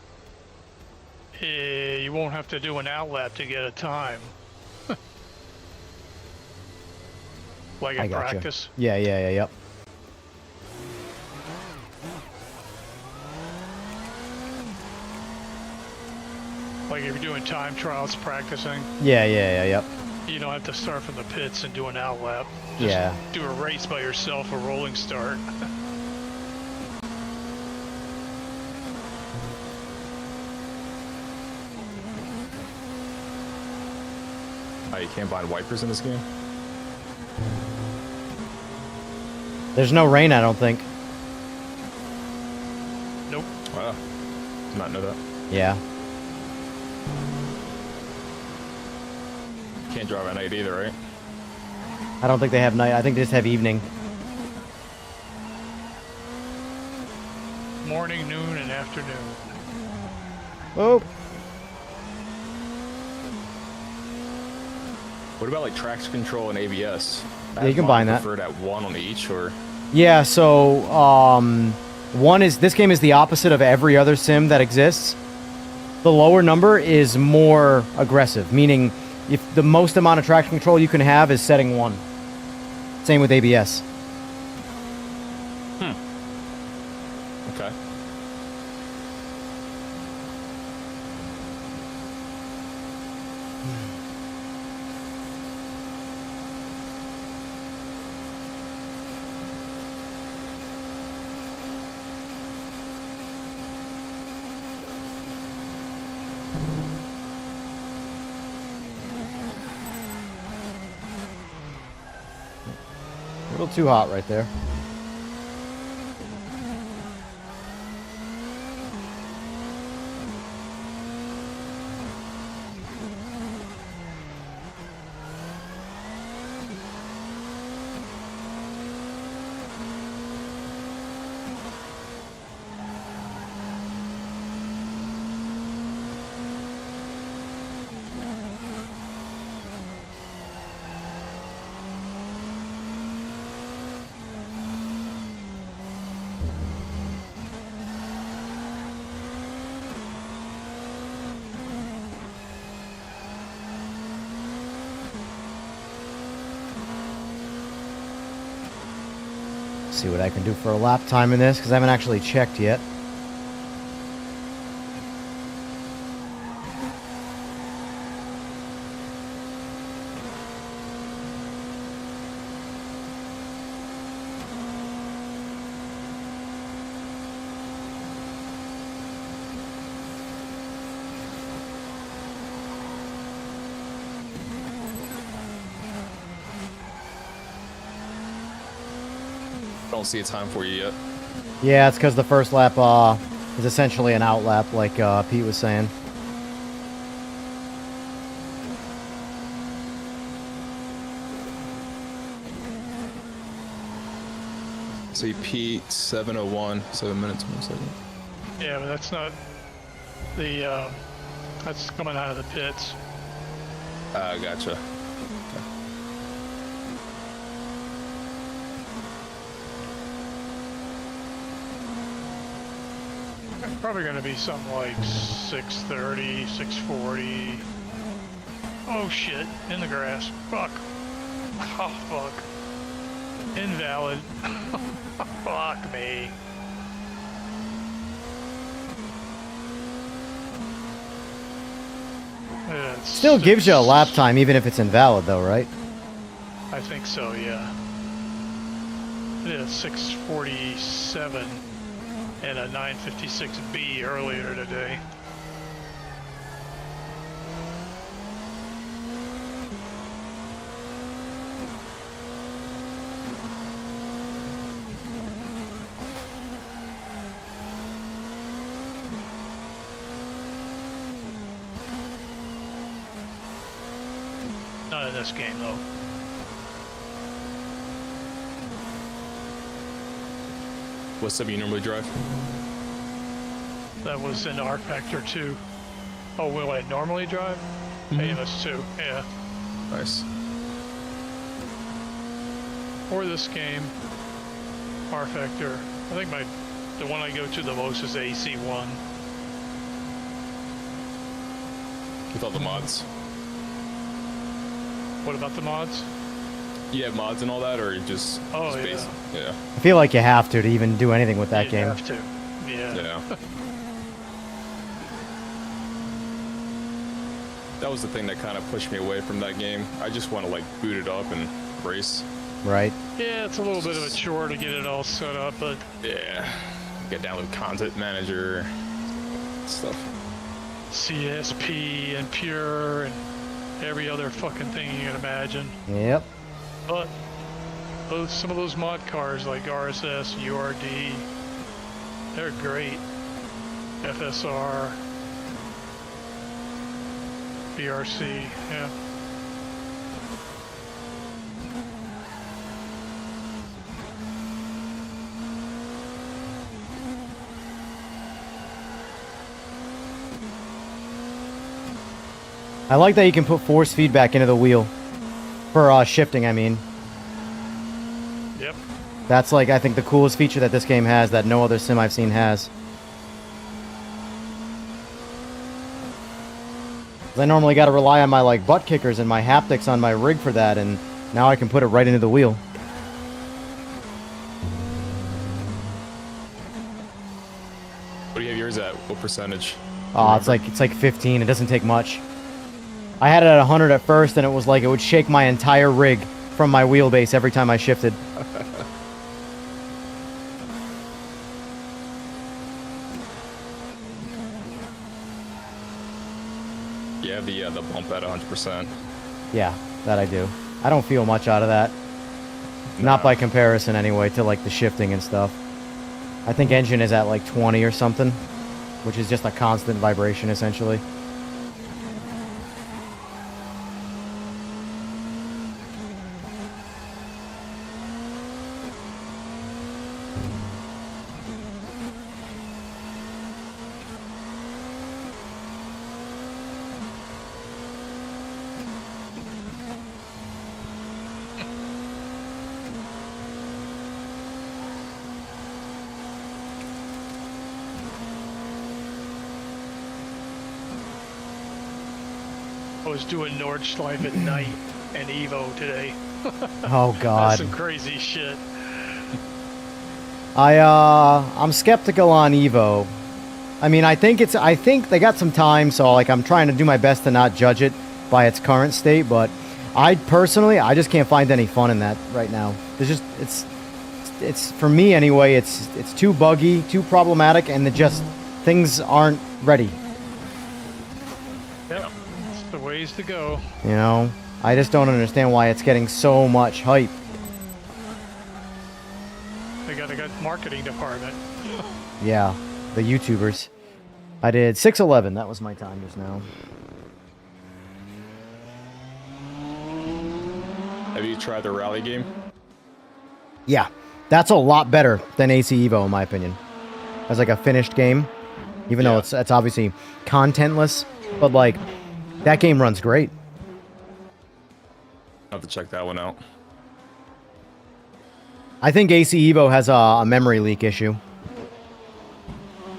S3: you won't have to do an outlap to get a time. Like
S2: I
S3: in
S2: gotcha.
S3: practice.
S2: Yeah, yep.
S3: Like if you're doing time trials practicing,
S2: Yeah, yep.
S3: you don't have to start from the pits and do an outlap. Just
S2: Yeah.
S3: do a race by yourself, a rolling start.
S4: oh, you can't bind wipers in this game?
S2: There's no rain, I don't think.
S3: Nope.
S4: Wow. Did not know that.
S2: Yeah.
S4: Can't drive at night either, right?
S2: I don't think they have night. I think they just have evening.
S3: Morning, noon, and afternoon.
S2: Oh.
S4: What about like traction control and ABS?
S2: Yeah, you can bind that.
S4: Preferred at one on each, or
S2: Yeah, so this game is the opposite of every other sim that exists. The lower number is more aggressive, meaning if the most amount of traction control you can have is setting 1. Same with ABS.
S4: okay.
S2: A little too hot right there. See what I can do for a lap time in this, because I haven't actually checked yet.
S4: Don't see a time for you yet.
S2: Yeah, it's because the first lap is essentially an out lap, like Pete was saying.
S4: See Pete 7:01, 7 minutes, 1 second.
S3: Yeah, but that's not the, that's coming out of the pits.
S4: Gotcha.
S3: It's probably going to be something like 6:30, 6:40. Oh shit, in the grass. Fuck. Oh fuck. Invalid. Fuck me. It's
S2: Still gives you a lap time, even if it's invalid, though, right?
S3: I think so, yeah. I did a 647 and a 956B earlier today. Not in this game though.
S4: What sub you normally drive?
S3: That was in R Factor 2. Oh, will I normally drive? AMS 2, yeah.
S4: Nice.
S3: For this game, R Factor. I think the one I go to the most is AC1.
S4: With all the mods.
S3: What about the mods?
S4: You have mods and all that, or you just,
S3: Oh,
S4: just
S3: yeah.
S4: basic? Yeah.
S2: I feel like you have to even do anything with that
S3: You
S2: game.
S3: have to. Yeah.
S4: Yeah. That was the thing that kind of pushed me away from that game. I just want to like boot it up and race.
S2: Right.
S3: Yeah, it's a little bit of a chore to get it all set up, but
S4: Yeah. Get download content manager stuff.
S3: CSP and Pure and every other fucking thing you can imagine.
S2: Yep.
S3: But some of those mod cars like RSS, URD, they're great. FSR, BRC, yeah.
S2: I like that you can put force feedback into the wheel. For shifting, I mean.
S3: Yep.
S2: That's like, I think, the coolest feature that this game has that no other sim I've seen has. 'Cause I normally got to rely on my like butt kickers and my haptics on my rig for that, and now I can put it right into the wheel.
S4: What do you have yours at? What percentage?
S2: Oh, it's like 15. It doesn't take much. I had it at 100 at first, and it was like it would shake my entire rig from my wheelbase every time I shifted.
S4: Yeah, the bump at 100%.
S2: Yeah, that I do. I don't feel much out of that. Not by comparison, anyway, to like the shifting and stuff. I think engine is at like 20 or something, which is just a constant vibration, essentially.
S3: I was doing Nordschleife at night and Evo today.
S2: Oh
S3: That's
S2: God.
S3: some crazy shit.
S2: I'm skeptical on Evo. I mean, I think they got some time, so like I'm trying to do my best to not judge it by its current state, but I personally just can't find any fun in that right now. There's just it's for me anyway, it's too buggy, too problematic, and things aren't ready.
S3: Yep. It's the ways to go.
S2: You know, I just don't understand why it's getting so much hype.
S3: They got a good marketing department.
S2: Yeah, the YouTubers. I did 6:11. That was my time just now.
S4: Have you tried the rally game?
S2: Yeah, that's a lot better than AC Evo in my opinion. As like a finished game, even though it's obviously contentless, but like that game runs great.
S4: I'll have to check that one out.
S2: I think AC Evo has a memory leak issue,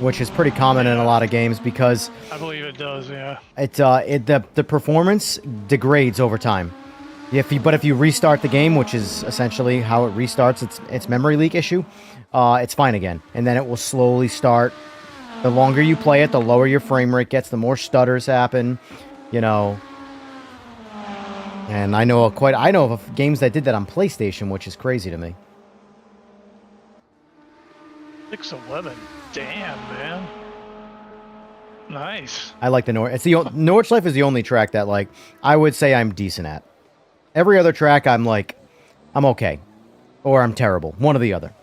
S2: which is pretty common in a lot of games because
S3: I believe it does, yeah.
S2: the performance degrades over time. But if you restart the game, which is essentially how it restarts, its memory leak issue, it's fine again, and then it will slowly start. The longer you play it, the lower your frame rate gets, the more stutters happen, you know. And I know of games that did that on PlayStation, which is crazy to me.
S3: 611. Damn, man. Nice.
S2: I like the Norwich. It's the Nordschleife is the only track that like I would say I'm decent at. Every other track I'm like I'm okay, or I'm terrible. One or the other.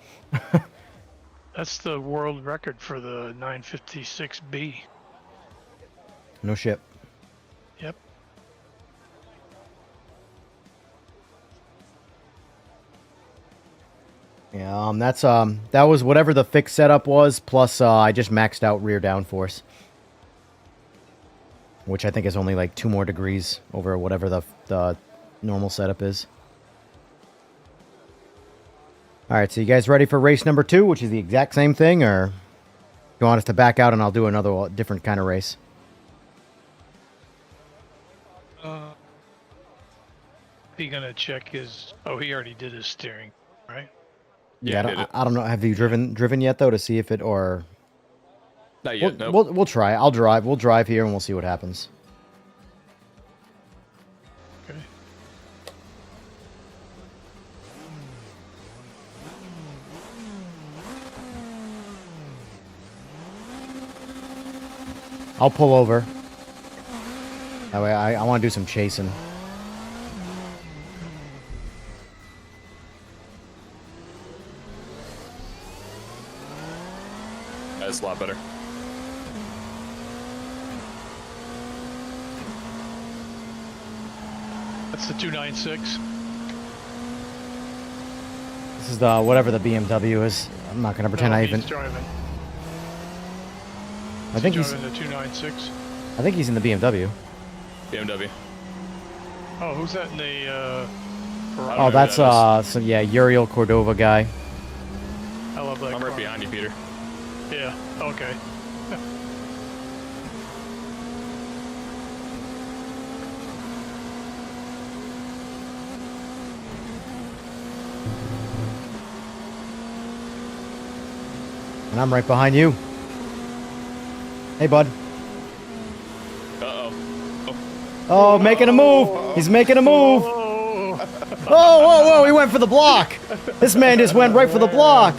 S3: That's the world record for the 956B.
S2: No shit.
S3: Yep.
S2: Yeah, that was whatever the fixed setup was. Plus, I just maxed out rear downforce, which I think is only like 2 more degrees over whatever the normal setup is. All right, so you guys ready for race number 2, which is the exact same thing, or you want us to back out and I'll do another different kind of race?
S3: He gonna check his? Oh, he already did his steering, right?
S2: Yeah, I don't know. Have you driven yet though to see if it or?
S4: Not yet.
S2: We'll try. I'll drive. We'll drive here and we'll see what happens.
S3: Okay.
S2: I'll pull over. That way, I want to do some chasing.
S4: That's a lot better.
S3: That's the 296.
S2: This is the whatever the BMW is. I'm not gonna pretend I even.
S3: He's driving.
S2: I think he's.
S3: Driving the 296.
S2: I think he's in the BMW.
S4: BMW.
S3: Oh, who's that in the? Ferrari?
S2: Oh, that's some Uriel Cordova guy.
S3: I love that.
S4: I'm
S3: car.
S4: right behind you, Peter.
S3: Yeah. Okay.
S2: And I'm right behind you. Hey, bud. Oh, making a move. He's making a move.
S3: Oh.
S2: Whoa. He went for the block. This man just went right for the block.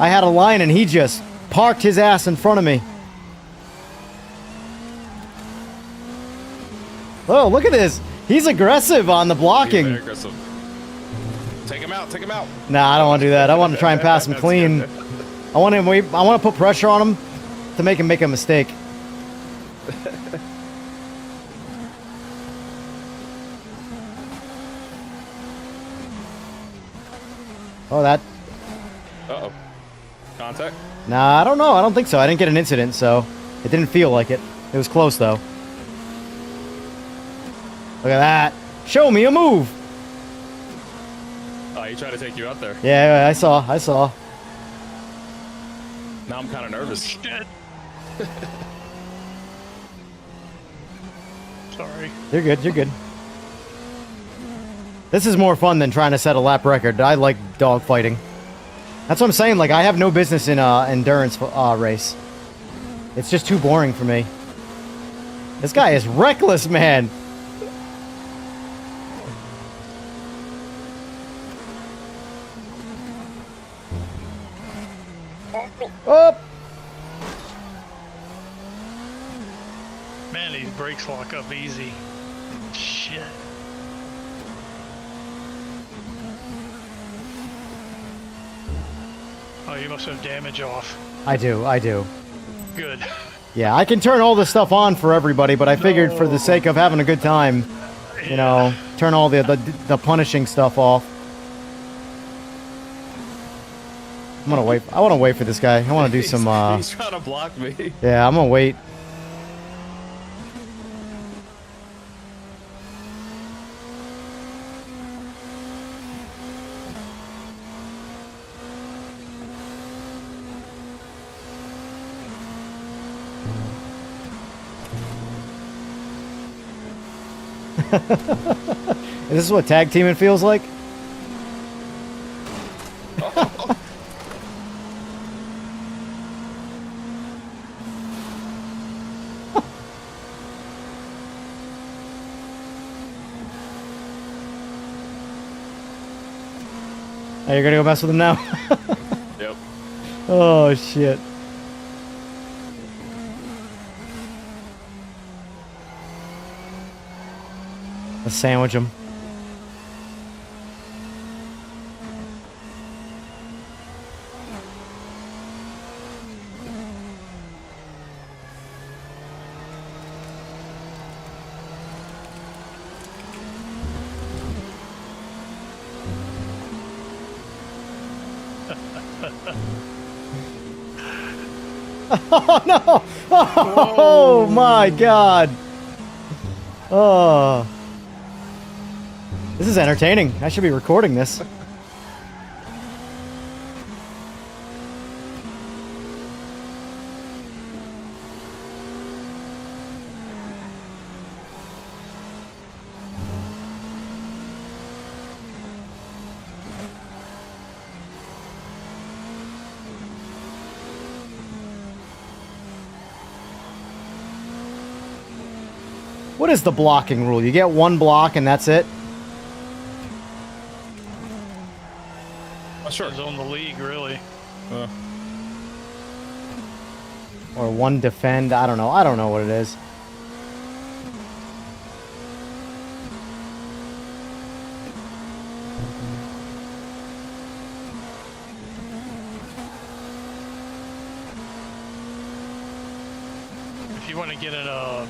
S2: I had a line and he just parked his ass in front of me. Oh, look at this. He's aggressive on the blocking.
S4: Very aggressive. Take him out. Take him out.
S2: Nah, I don't want to do that. I want to try and pass him clean. I want to put pressure on him to make a mistake. Oh, that.
S4: Uh-oh. Contact?
S2: Nah, I don't know. I don't think so. I didn't get an incident, so it didn't feel like it. It was close, though. Look at that. Show me a move.
S4: Oh, he tried to take you out there.
S2: Yeah, I saw.
S4: Now I'm kind of nervous.
S3: Shit. Sorry.
S2: You're good. This is more fun than trying to set a lap record. I like dogfighting. That's what I'm saying. Like, I have no business in endurance race. It's just too boring for me. This guy is reckless, man. Oh!
S3: Man, these brakes lock up easy. Shit. Oh, you must have damage off.
S2: I do.
S3: Good.
S2: Yeah, I can turn all this stuff on for everybody, but I figured for the sake of having a good time, you know, turn all the punishing stuff off. I'm gonna wait. I want to wait for this guy. I want to do some.
S4: He's trying to block me.
S2: Yeah, I'm gonna wait. Is this what tag teaming feels like? Oh, you're gonna go mess with him now?
S4: Yep.
S2: Oh, shit. Let's sandwich him. Oh no! Oh my god! Oh. This is entertaining. I should be recording this. What is the blocking rule? You get one block and that's it?
S4: Oh, sure.
S3: Depends on the league, really.
S2: Or one defend? I don't know. I don't know what it is.
S3: If you want to get in a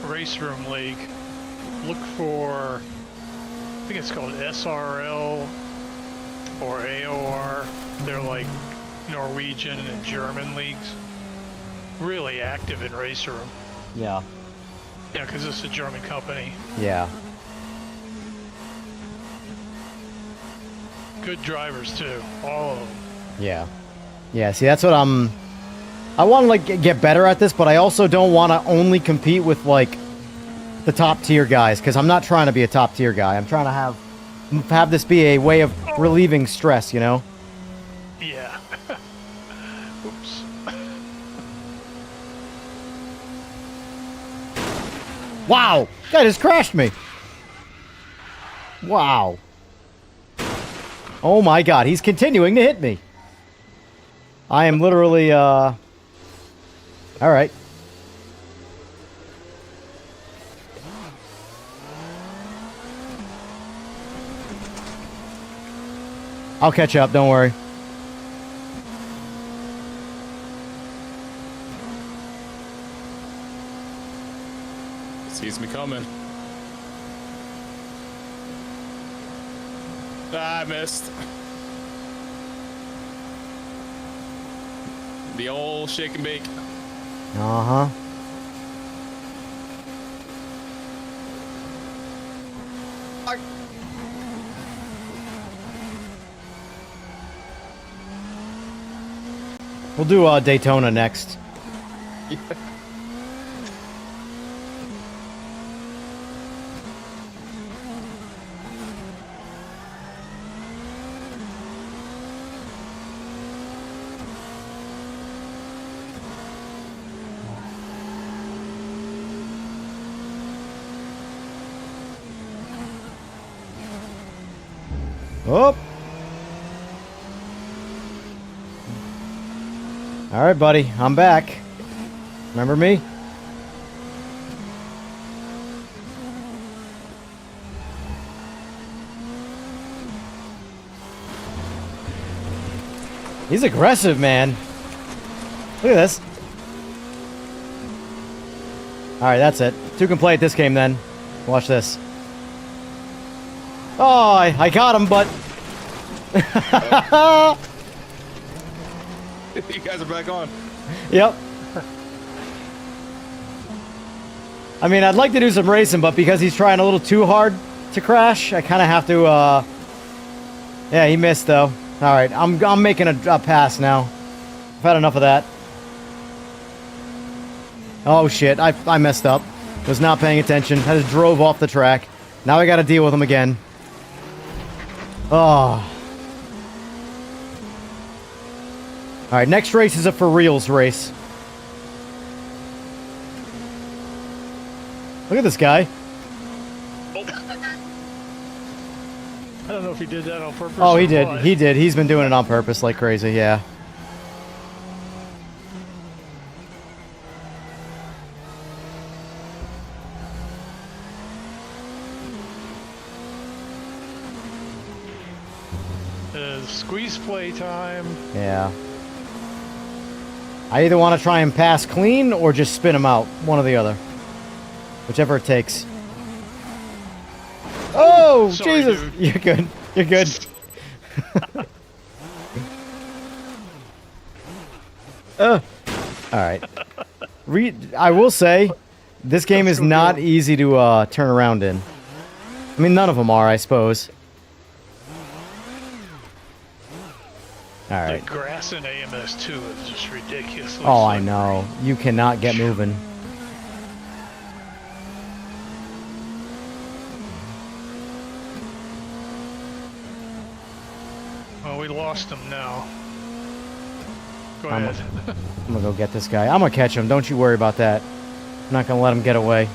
S3: RaceRoom league, look for, I think it's called SRL or AOR. They're like Norwegian and German leagues. Really active in RaceRoom.
S2: Yeah.
S3: Yeah, because it's a German company.
S2: Yeah.
S3: Good drivers too, all of them.
S2: Yeah. Yeah, see, that's what I want to, like, get better at this, but I also don't want to only compete with, like, the top-tier guys, because I'm not trying to be a top-tier guy. I'm trying to have this be a way of relieving stress, you know?
S3: Yeah. Oops.
S2: Wow! That just crashed me! Wow. Oh my god, he's continuing to hit me. I am literally, Alright. I'll catch up, don't worry.
S4: Sees me coming. Ah, I missed. The old shake and bake.
S2: Uh-huh. We'll do Daytona next.
S4: Yeah.
S2: Oh. All right, buddy. I'm back. Remember me? He's aggressive, man. Look at this. All right, that's it. Two can play at this game then. Watch this. Oh, I got him, but...
S4: You guys are back on.
S2: Yep. I mean, I'd like to do some racing, but because he's trying a little too hard to crash, I kind of have to, Yeah, he missed, though. All right, I'm making a pass now. I've had enough of that. Oh, shit. I messed up. Was not paying attention. I just drove off the track. Now I got to deal with him again. Oh. Alright, next race is a for reals race. Look at this guy.
S3: I don't know if he did that on purpose.
S2: Oh, he
S3: or
S2: did.
S3: what.
S2: He did. He's been doing it on purpose like crazy, yeah.
S3: Squeeze play time.
S2: Yeah. I either want to try and pass clean or just spin him out. One or the other. Whichever it takes. Oh,
S3: Sorry,
S2: Jesus.
S3: dude.
S2: You're good. You're good. All right. I will say, this game is not easy to turn around in. I mean, none of them are, I suppose. All right.
S3: The grass in AMS2 is just ridiculous.
S2: Oh, I know. You cannot get moving.
S3: Well, we lost him now. Go
S2: I'm
S3: ahead.
S2: I'm gonna go get this guy. I'm gonna catch him. Don't you worry about that. I'm not gonna let him get away.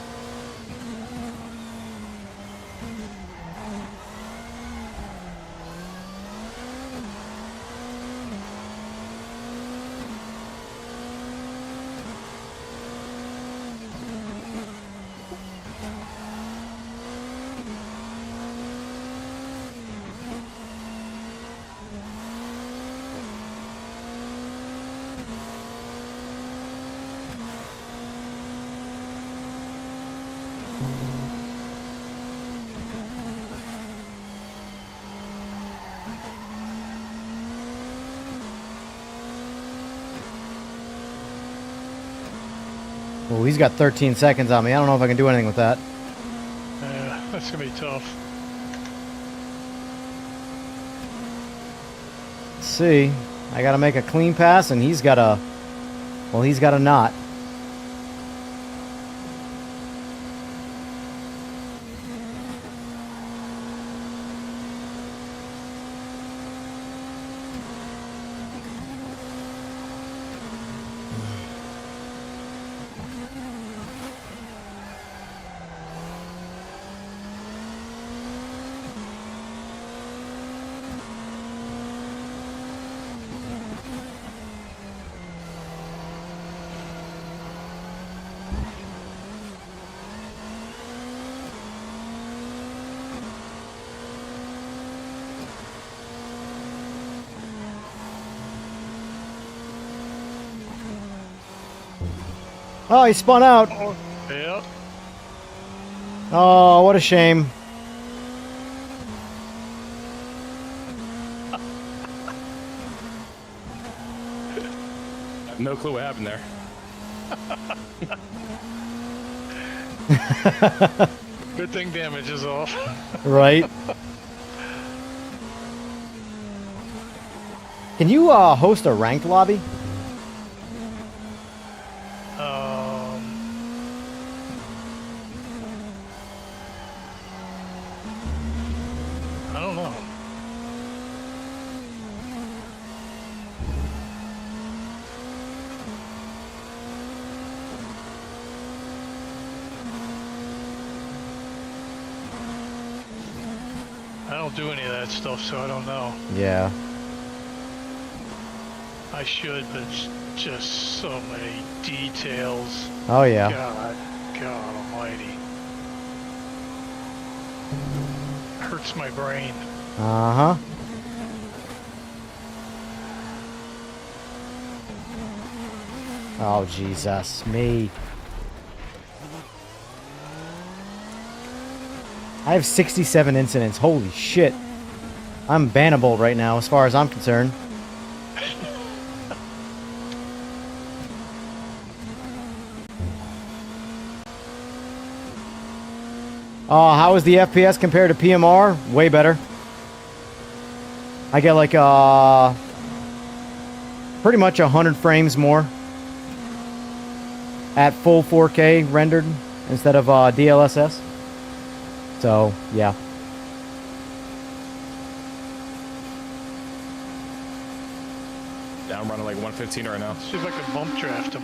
S2: Oh, he's got 13 seconds on me. I don't know if I can do anything with that.
S3: Yeah, that's gonna be tough.
S2: Let's see. I gotta make a clean pass, and he's got a... Well, he's got a knot. Oh, he spun out.
S3: Oh, yeah.
S2: Oh, what a shame.
S4: No clue what happened there.
S3: Good thing damage is off.
S2: Right? Can you host a ranked lobby?
S3: I don't know. I don't do any of that stuff, so I don't know.
S2: Yeah.
S3: I should, but it's just so many details.
S2: Oh, yeah.
S3: God almighty. Hurts my brain.
S2: Uh-huh. Oh, Jesus. Me. I have 67 incidents. Holy shit. I'm bannable right now as far as I'm concerned. How is the FPS compared to PMR? Way better. I get like pretty much 100 frames more at full 4K rendered instead of DLSS. So, yeah.
S4: Yeah, I'm running like 115 right now.
S3: See if I can bump draft him.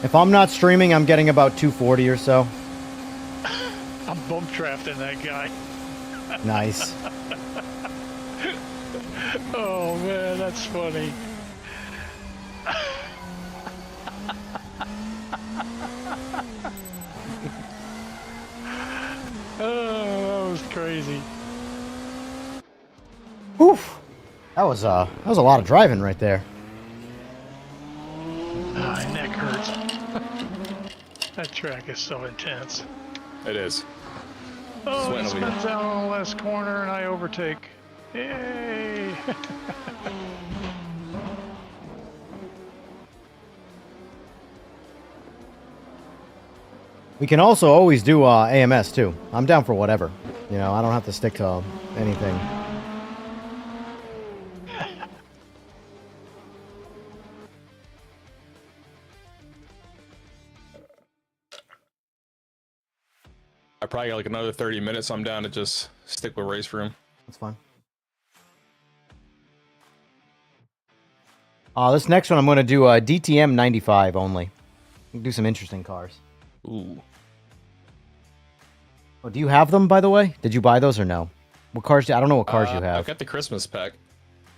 S2: If I'm not streaming, I'm getting about 240 or so.
S3: I'm bump drafting that guy.
S2: Nice.
S3: Oh man, that's funny. Oh, that was crazy.
S2: Oof. That was a lot of driving right there.
S3: Ah, my neck hurts. That track is so intense.
S4: It is.
S3: Oh,
S4: Sweating
S3: it
S4: over here.
S3: spins out on the last corner and I overtake. Yay!
S2: We can also always do AMS too. I'm down for whatever. You know, I don't have to stick to anything.
S4: I probably got like another 30 minutes. So I'm down to just stick with RaceRoom.
S2: That's fine. This next one I'm going to do a DTM 95 only. Do some interesting cars.
S4: Ooh.
S2: Oh, do you have them, by the way? Did you buy those or no? What cars? I don't know what cars you
S4: I've
S2: have.
S4: got the Christmas pack.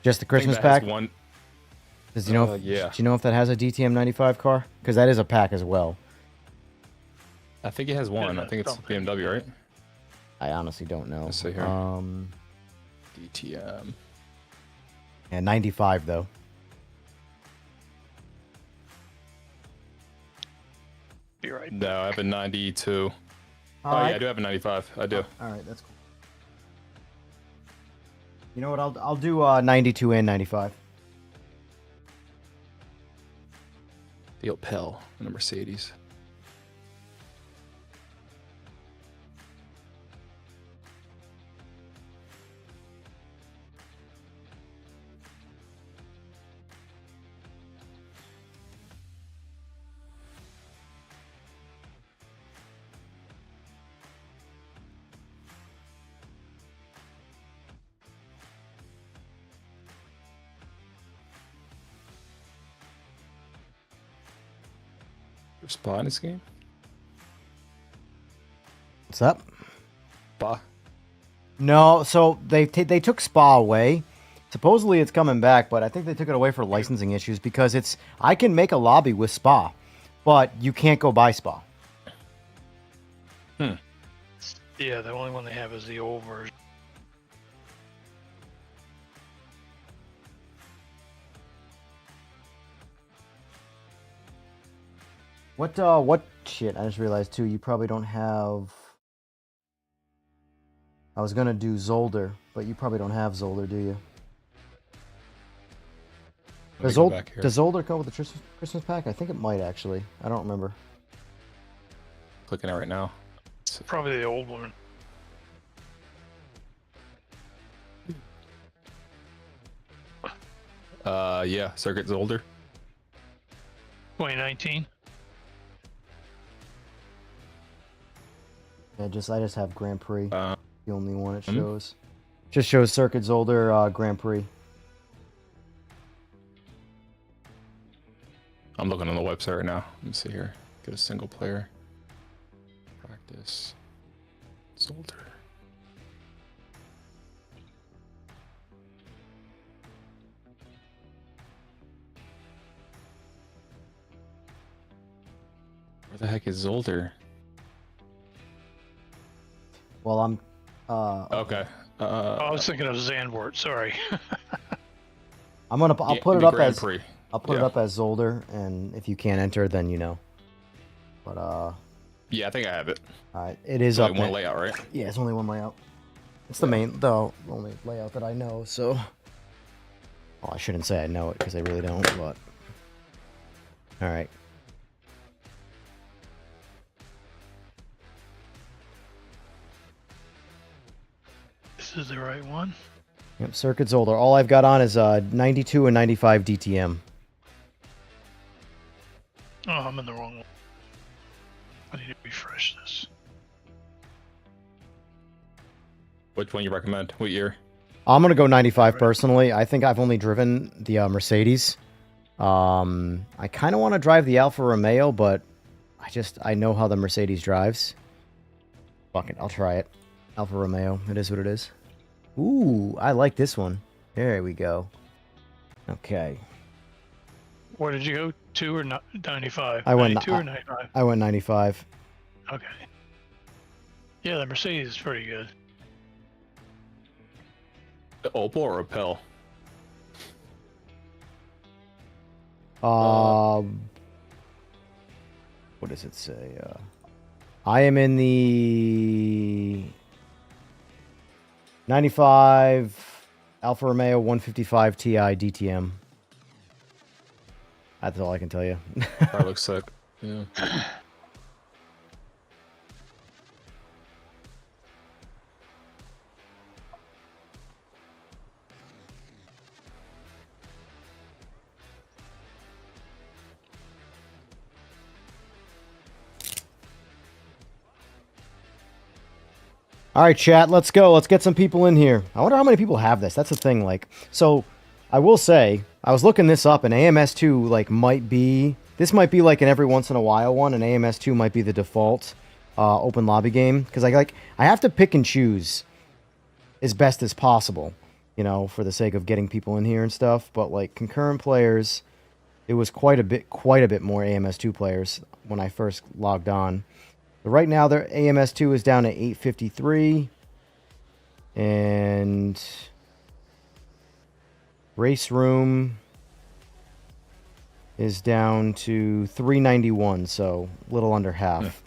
S2: Just the
S4: I think
S2: Christmas
S4: that has
S2: pack?
S4: one.
S2: Does you know? If,
S4: yeah.
S2: Do you know if that has a DTM 95 car? Because that is a pack as well.
S4: I think it has one.
S3: Yeah,
S4: I think it's
S3: something.
S4: BMW, right?
S2: I honestly don't know.
S4: Let's see here. DTM.
S2: Yeah, 95 though.
S3: Be right.
S4: No, I have a 92.
S2: All
S4: Oh
S2: right.
S4: yeah, I do have a 95. I do.
S2: All right, that's cool. You know what? I'll do 92 and 95.
S4: The Opel and a Mercedes. There's Spa in this game?
S2: What's up?
S4: Spa?
S2: No, so they took Spa away. Supposedly it's coming back, but I think they took it away for licensing issues because I can make a lobby with Spa, but you can't go buy Spa.
S3: Yeah, the only one they have is the old version.
S2: What shit, I just realized too, you probably don't have. I was gonna do Zolder, but you probably don't have Zolder, do you?
S4: Let me
S2: Does
S4: go back here.
S2: Zolder come with the Christmas pack? I think it might actually. I don't remember.
S4: Clicking it right now.
S3: Probably the old one.
S4: Yeah, Circuit's older.
S3: 2019.
S2: Yeah, I just have Grand Prix.
S4: Uh,
S2: The only one it shows. Just shows Circuit Zolder Grand Prix.
S4: I'm looking on the website right now. Let me see here. Get a single player. Practice. Solder. Where the heck is Zolder?
S2: Well, I'm.
S4: Okay.
S3: I was thinking of Zandvoort. Sorry.
S2: I'll
S4: Yeah,
S2: put it
S4: the
S2: up
S4: Grand
S2: as.
S4: Prix.
S2: I'll put it
S4: Yeah.
S2: up as Zolder, and if you can't enter, then you know. But
S4: Yeah, I think I have it.
S2: it is
S4: Only
S2: up
S4: one
S2: there.
S4: layout, right?
S2: Yeah, it's only one layout. It's the only layout that I know. So, well, I shouldn't say I know it because I really don't. But all right.
S3: This is the right one.
S2: Yep, Circuit Zolder. All I've got on is 92 and 95 DTM.
S3: Oh, I'm in the wrong one. I need to refresh this.
S4: Which one you recommend? What year?
S2: I'm gonna go 95 personally. I think I've only driven the Mercedes. I kind of want to drive the Alfa Romeo, but I know how the Mercedes drives. Fuck it, I'll try it. Alfa Romeo. It is what it is. Ooh, I like this one. There we go. Okay.
S3: Where did you go? 2 or 95?
S2: I went
S3: 92 or 95?
S2: I went 95.
S3: Okay. Yeah, the Mercedes is pretty good.
S4: The Opel or Repel?
S2: What does it say? I am in the 95 Alfa Romeo 155 Ti DTM. That's all I can tell you.
S4: Car looks sick. Yeah.
S2: All right, chat, let's go. Let's get some people in here. I wonder how many people have this. That's the thing. Like, so I will say, I was looking this up, and AMS2 like might be like an every once in a while one, and AMS2 might be the default open lobby game because I have to pick and choose as best as possible, you know, for the sake of getting people in here and stuff. But like concurrent players, it was quite a bit more AMS2 players when I first logged on. But right now, their AMS2 is down to 853, and RaceRoom is down to 391, so a little under half.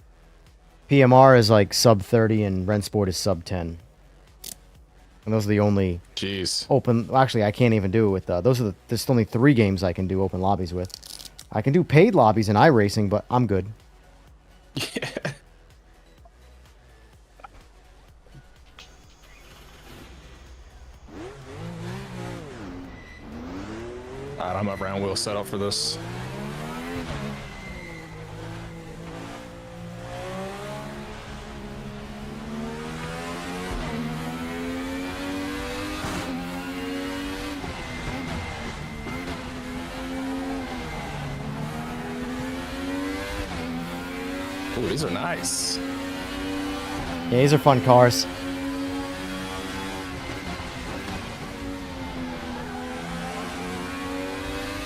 S2: Yeah. PMR is like sub 30, and Rennsport is sub 10. And those are the only open. Well, actually, I can't even do it with there's only 3 games I can do open lobbies with. I can do paid lobbies in iRacing, but I'm good.
S4: Yeah. I don't have a round wheel set up for this. Ooh, these are nice.
S2: Yeah, these are fun cars.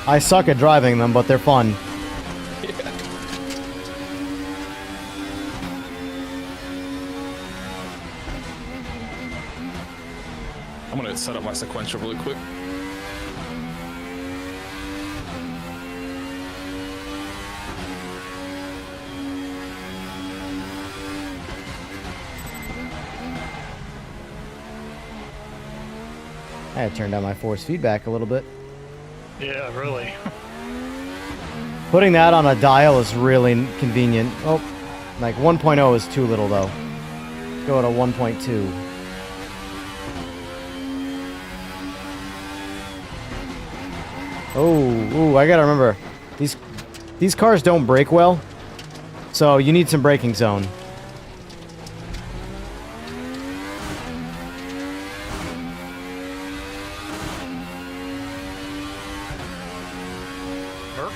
S2: I suck at driving them, but they're fun.
S4: Yeah. I'm gonna set up my sequential really quick.
S2: I had to turn down my force feedback a little bit.
S3: Yeah, really.
S2: Putting that on a dial is really convenient. Oh, like 1.0 is too little though. Go to 1.2. Oh, I gotta remember, these cars don't brake well, so you need some braking zone.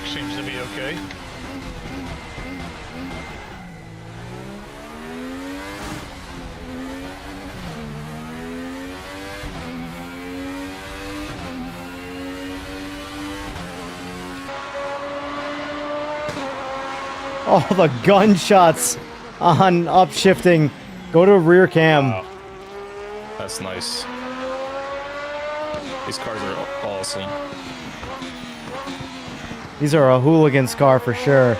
S3: Seems to be okay.
S2: Oh, the gunshots on upshifting. Go to rear cam.
S4: Wow. That's nice. These cars are awesome.
S2: These are a hooligan's car for sure.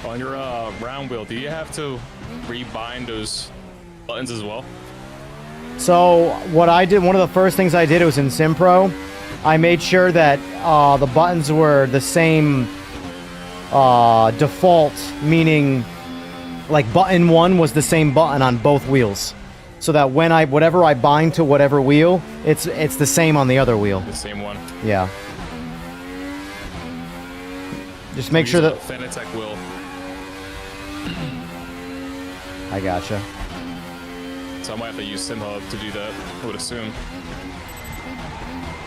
S4: On your round wheel, do you have to rebind those buttons as well?
S2: So what I did, one of the first things I did, it was in SimPro. I made sure that the buttons were the same default, meaning like button 1 was the same button on both wheels, so that when whatever I bind to whatever wheel, it's the same on the other wheel.
S4: The same one.
S2: Yeah. Just make sure that...
S4: Fanatec wheel.
S2: I gotcha.
S4: So I might have to use SimHub to do that, I would assume.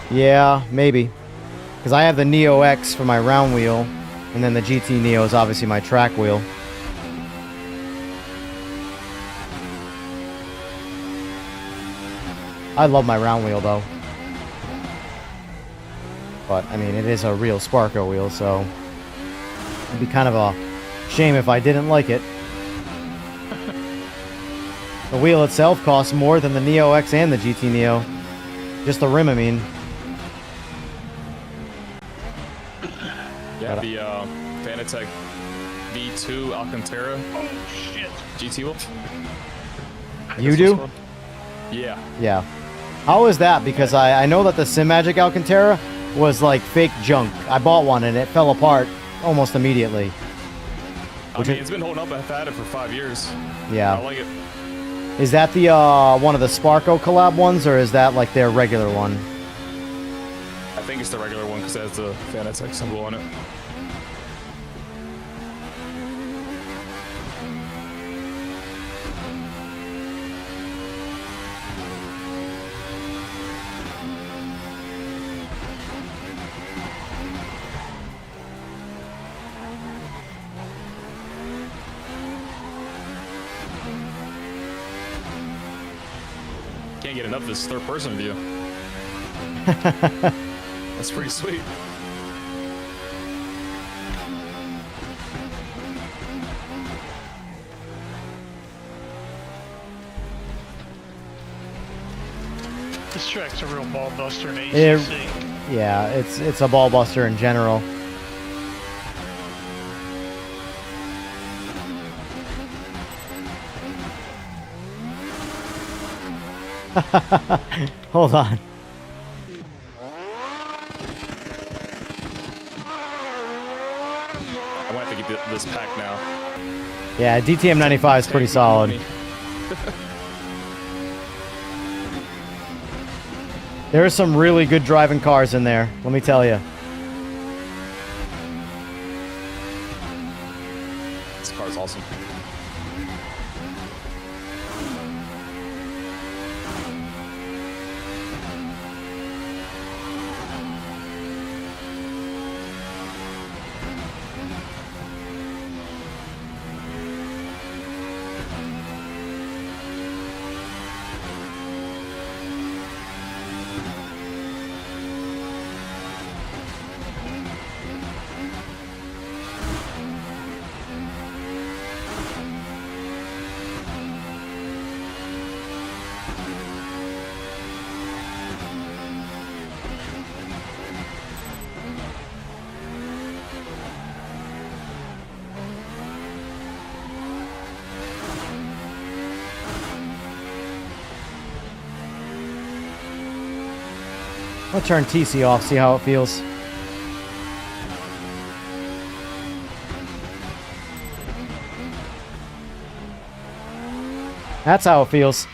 S2: Yeah, maybe. Because I have the Neo-X for my round wheel, and then the GT Neo is obviously my track wheel. I love my round wheel, though. But, I mean, it is a real Sparco wheel, so... it'd be kind of a shame if I didn't like it. The wheel itself costs more than the Neo-X and the GT Neo. Just the rim, I mean.
S4: Yeah, the Fanatec V2 Alcantara
S3: Oh shit!
S4: GT wheel.
S2: You do?
S4: Yeah.
S2: Yeah. How is that? Because I know that the Simagic Alcantara was like fake junk. I bought one and it fell apart almost immediately.
S4: I mean, it's been holding up. I've had it for 5 years.
S2: Yeah.
S4: I like it.
S2: Is that the one of the Sparco collab ones, or is that like their regular one?
S4: I think it's the regular one because it has the Fanatec symbol on it. Can't get enough of this third-person view. That's pretty sweet.
S3: This track's a real ball buster in
S2: It-
S3: ACC.
S2: Yeah, it's a ball buster in general. Hold on.
S4: I might have to get this pack now.
S2: Yeah, DTM 95 is pretty solid. There are some really good driving cars in there, let me tell you.
S4: This car's awesome.
S2: I'll turn TC off, see how it feels. That's how it feels.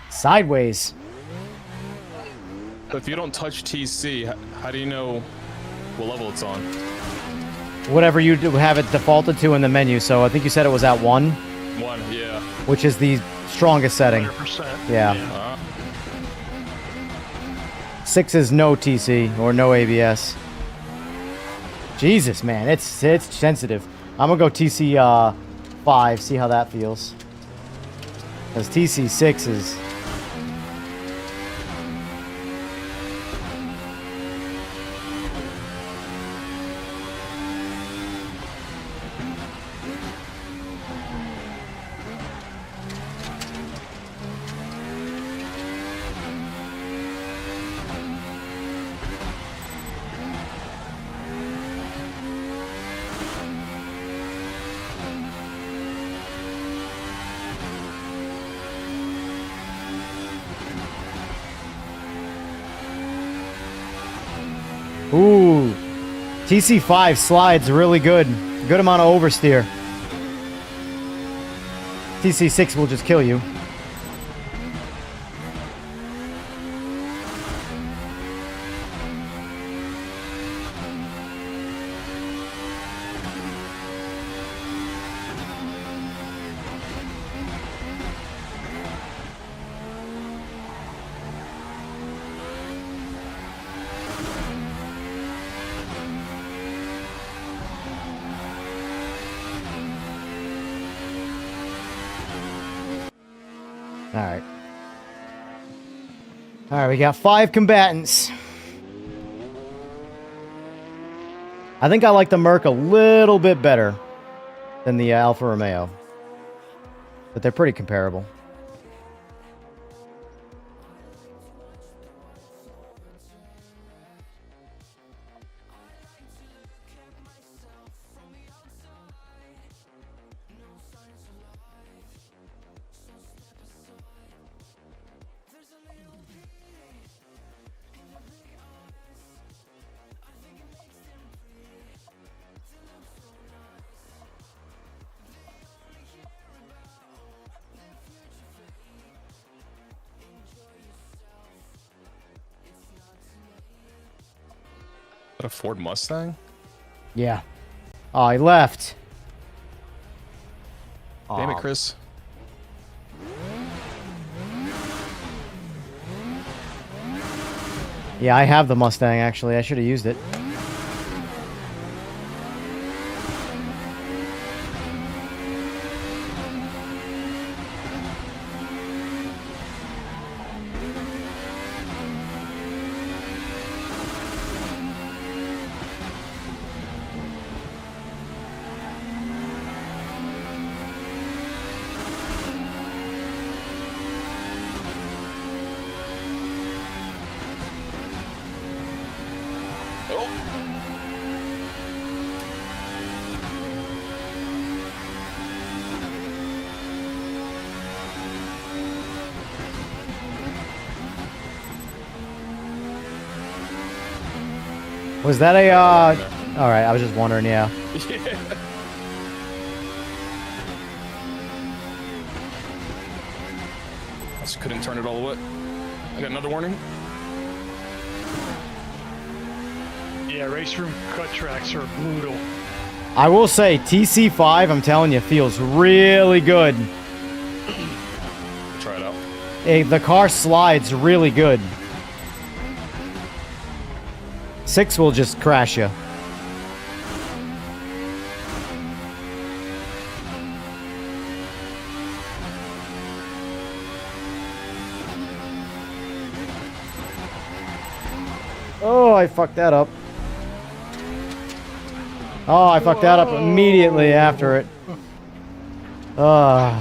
S2: Sideways.
S4: But if you don't touch TC, how do you know what level it's on?
S2: Whatever you do have it defaulted to in the menu, so I think you said it was at 1,
S4: 1, yeah.
S2: which is the strongest setting.
S3: 100%.
S2: Yeah. 6 is no TC or no ABS. Jesus, man, it's sensitive. I'm gonna go TC 5, see how that feels. Because TC 6 is... Ooh, TC5 slides really good. Good amount of oversteer. TC6 will just kill you. Alright. Alright, we got 5 combatants. I think I like the Merc a little bit better than the Alfa Romeo. But they're pretty comparable.
S4: That a Ford Mustang?
S2: Yeah. Oh, he left.
S4: Damn it,
S2: Aw.
S4: Chris.
S2: Yeah, I have the Mustang, actually. I should have used it. Was that a, Alright, I was just wondering, yeah.
S4: Yeah. I just couldn't turn it all the way. I got another warning.
S3: Yeah, RaceRoom cut tracks are brutal.
S2: I will say, TC5, I'm telling you, feels really good.
S4: Try it out.
S2: Hey, the car slides really good. 6 will just crash you. Oh, I fucked that up. Oh, I fucked that up immediately after it. Ah.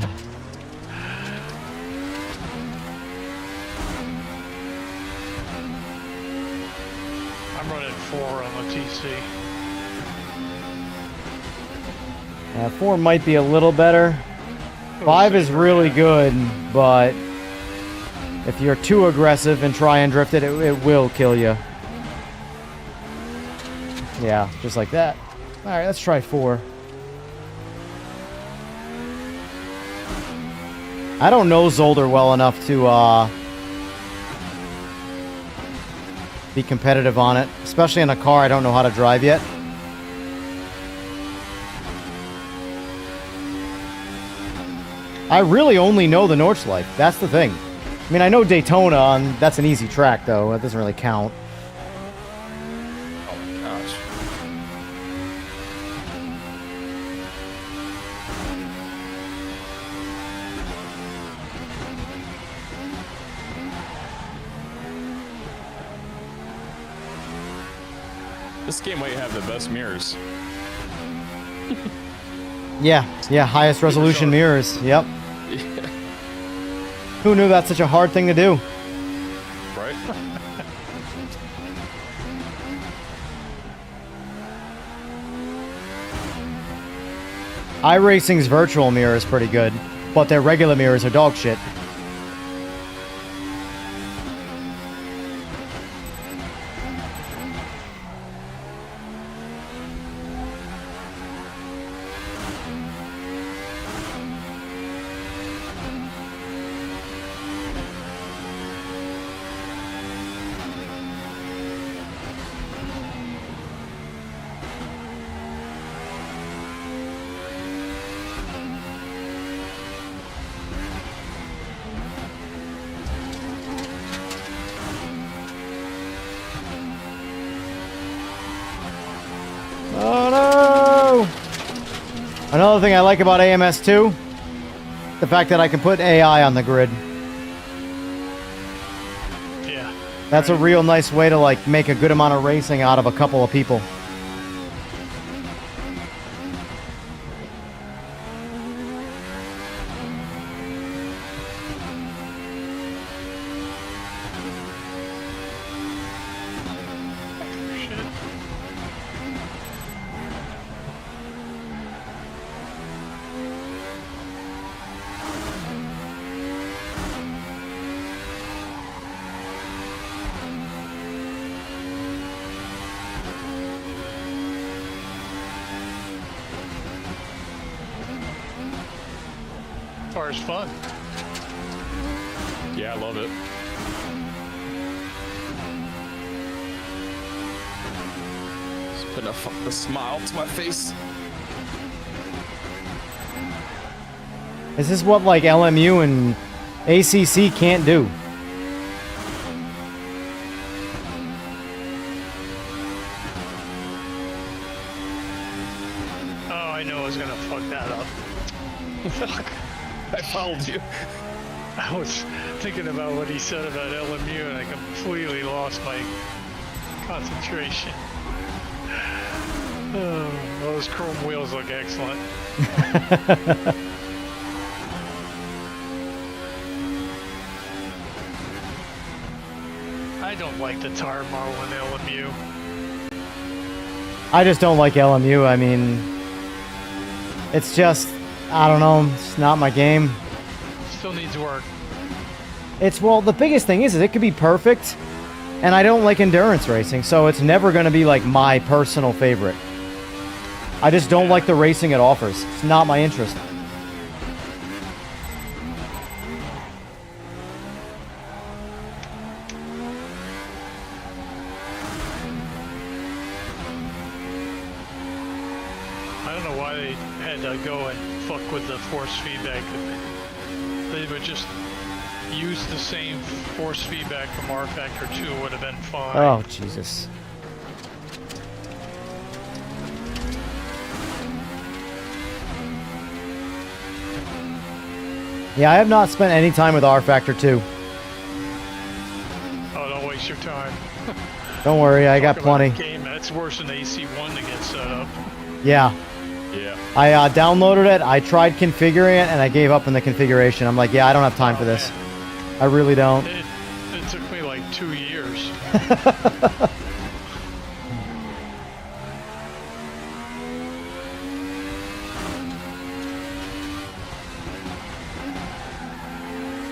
S3: I'm running 4 on the TC.
S2: 4 might be a little better. 5 is really good, but if you're too aggressive and try and drift it, it will kill you. Yeah, just like that. Alright, let's try 4. I don't know Zolder well enough to be competitive on it, especially in a car I don't know how to drive yet. I really only know the Nordschleife. That's the thing. I mean, I know Daytona, and that's an easy track, though. That doesn't really count.
S4: Oh my gosh. This game might have the best mirrors.
S2: Yeah, highest resolution mirrors. Yep.
S4: Yeah.
S2: Who knew that's such a hard thing to do?
S4: Right?
S2: iRacing's virtual mirror is pretty good, but their regular mirrors are dog shit. Oh no! Another thing I like about AMS2, the fact that I can put AI on the grid. That's a real nice way to like make a good amount of racing out of a couple of people.
S3: Shit. Car's fun.
S4: Yeah, I love it. Just putting a smile to my face.
S2: This is what like LMU and ACC can't do.
S3: Oh, I knew I was gonna fuck that up. Fuck.
S4: I followed you.
S3: I was thinking about what he said about LMU and I completely lost my concentration. Oh, those chrome wheels look excellent. I don't like the tire model in LMU.
S2: I just don't like LMU. I mean, it's just, I don't know, it's not my game.
S3: Still needs work.
S2: It's, well, the biggest thing is it could be perfect, and I don't like endurance racing, so it's never going to be like my personal favorite. I just don't like the racing it offers. It's not my interest.
S3: I don't know why they had to go and fuck with the force feedback. They would just use the same force feedback from R Factor 2 would have been fine.
S2: Oh, Jesus. Yeah, I have not spent any time with R Factor 2.
S3: Oh, don't waste your time.
S2: Don't worry, I got
S3: Talk about
S2: plenty.
S3: a game that's worse than AC1 to get set up.
S2: Yeah.
S4: Yeah.
S2: I downloaded it, I tried configuring it, and I gave up in the configuration. I'm like, yeah, I don't have time for this. I really don't.
S3: It took me like 2 years.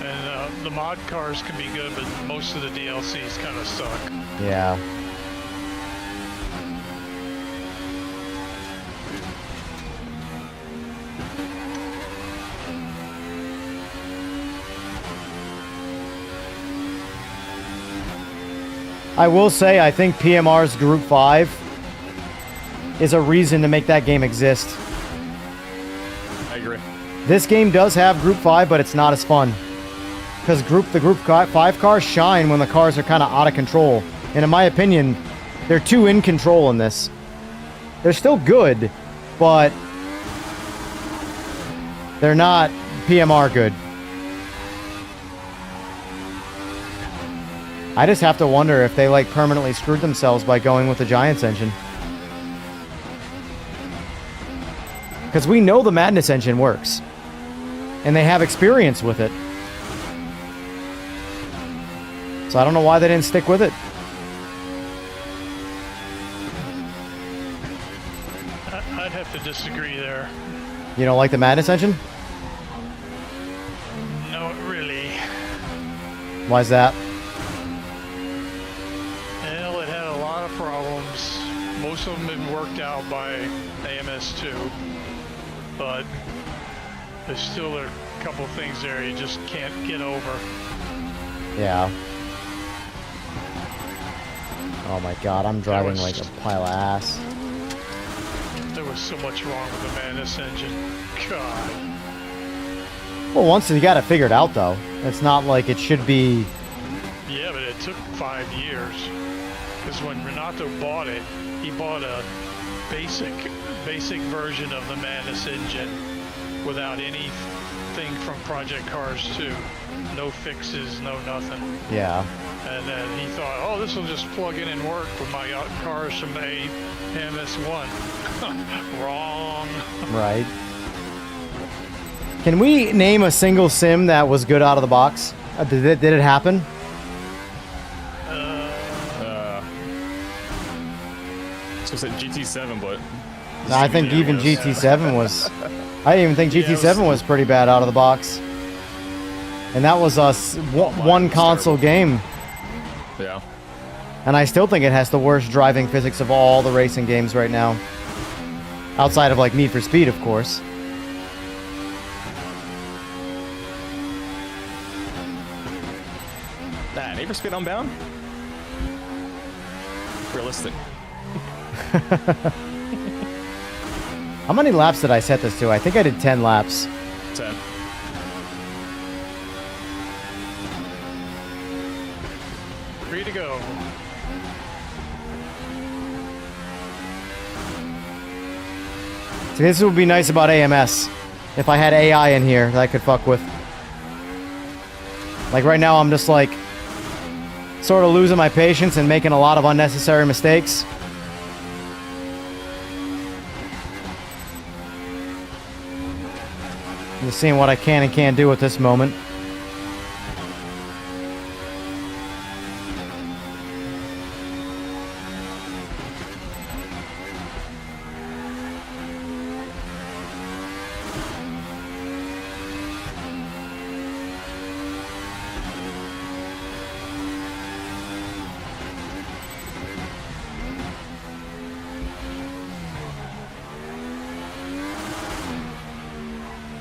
S3: And the mod cars can be good, but most of the DLCs kind of suck.
S2: Yeah. I will say, I think PMR's Group 5 is a reason to make that game exist.
S4: I agree.
S2: This game does have Group 5, but it's not as fun. Because the Group 5 cars shine when the cars are kind of out of control. And in my opinion, they're too in control in this. They're still good, but they're not PMR good. I just have to wonder if they like permanently screwed themselves by going with the Giants engine. Because we know the Madness engine works. And they have experience with it. So I don't know why they didn't stick with it.
S3: I'd have to disagree there.
S2: You don't like the Madness engine?
S3: No, really.
S2: Why's that?
S3: Well, it had a lot of problems. Most of them have been worked out by AMS2, but there's still a couple things there you just can't get over.
S2: Yeah. Oh my god, I'm driving like a pile of ass.
S3: There was so much wrong with the Madness engine. God.
S2: Well, once you got it figured out, though, it's not like it should be.
S3: Yeah, but it took 5 years. Because when Renato bought it, he bought a basic version of the Madness engine without anything from Project Cars 2. No fixes, no nothing.
S2: Yeah.
S3: And then he thought, oh, this will just plug in and work with my cars from AMS1. Wrong.
S2: Right. Can we name a single sim that was good out of the box? Did it happen?
S4: So said GT7, but
S2: I think even GT7 was... I didn't even think GT7 was pretty bad out of the box. And that was a one console game.
S4: Yeah.
S2: And I still think it has the worst driving physics of all the racing games right now. Outside of, like, Need for Speed, of course.
S4: Nah, Need for Speed Unbound? Realistic.
S2: How many laps did I set this to? I think I did 10 laps.
S4: 10.
S3: Free to go.
S2: See, this would be nice about AMS. If I had AI in here that I could fuck with. Like right now I'm just like sort of losing my patience and making a lot of unnecessary mistakes. Just seeing what I can and can't do at this moment.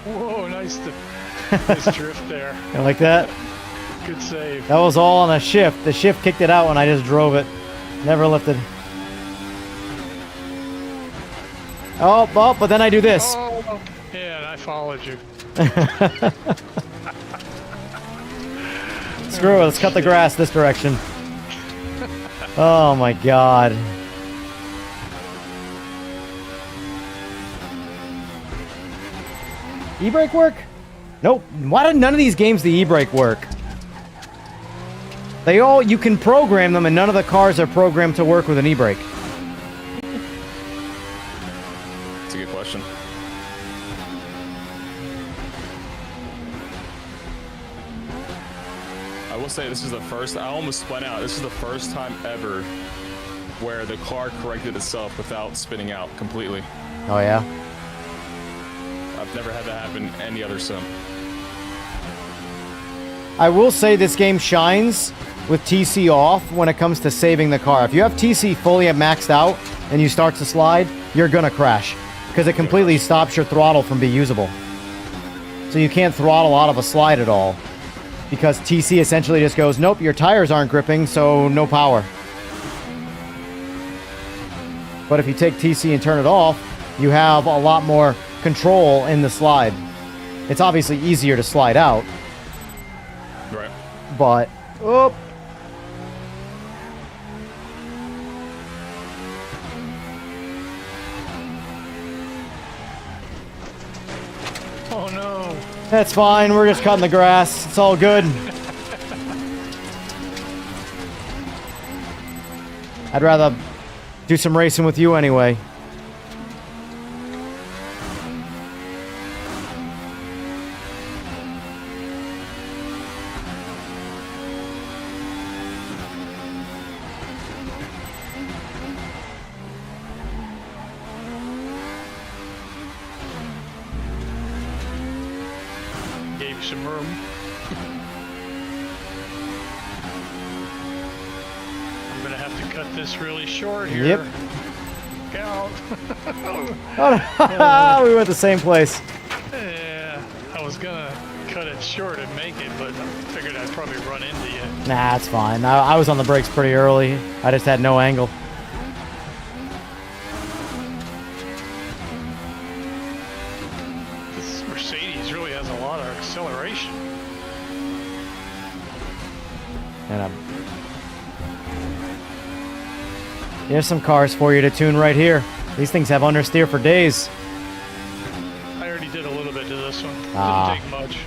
S3: Whoa, nice drift there.
S2: You like that?
S3: Good save.
S2: That was all on a shift. The shift kicked it out when I just drove it. Never lifted. Oh, but then I do this.
S3: Oh, yeah, and I followed you.
S2: Screw it, let's cut the grass this direction. Oh my god. E-brake work? Nope. Why did none of these games the e-brake work? They all, you can program them and none of the cars are programmed to work with an e-brake.
S4: That's a good question. I will say this is the first, I almost spun out. This is the first time ever where the car corrected itself without spinning out completely.
S2: Oh yeah?
S4: I've never had that happen in any other sim.
S2: I will say this game shines with TC off when it comes to saving the car. If you have TC fully maxed out and you start to slide, you're gonna crash. Because it completely stops your throttle from being usable. So you can't throttle out of a slide at all. Because TC essentially just goes, nope, your tires aren't gripping, so no power. But if you take TC and turn it off, you have a lot more control in the slide. It's obviously easier to slide out.
S4: Right.
S2: But, oh.
S3: Oh no.
S2: That's fine, we're just cutting the grass. It's all good. I'd rather do some racing with you anyway.
S3: Gave you some room. I'm gonna have to cut this really short here.
S2: Yep.
S3: Look out.
S2: Oh, no. We went the same place.
S3: Yeah, I was gonna cut it short and make it, but I figured I'd probably run into you.
S2: Nah, it's fine. I was on the brakes pretty early. I just had no angle.
S3: This Mercedes really has a lot of acceleration.
S2: And here's some cars for you to tune right here. These things have understeer for days.
S3: I already did a little bit to this one.
S2: Ah.
S3: Didn't take much.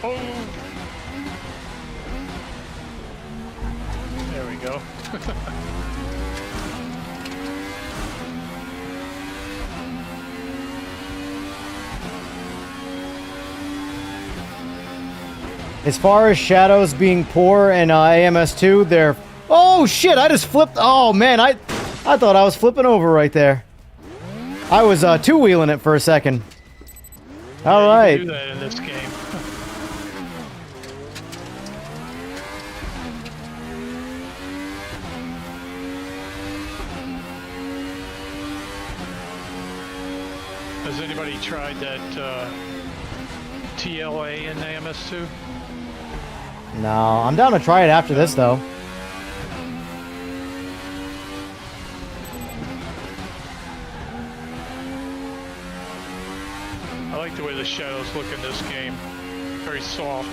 S3: Oh! There we go.
S2: As far as shadows being poor in AMS2, they're... Oh, shit! I just flipped... Oh, man, I thought I was flipping over right there. I was two-wheeling it for a second. All right.
S3: You can do that in this game. Has anybody tried that TLA in AMS2?
S2: No, I'm down to try it after this, though.
S3: I like the way the shadows look in this game. Very soft.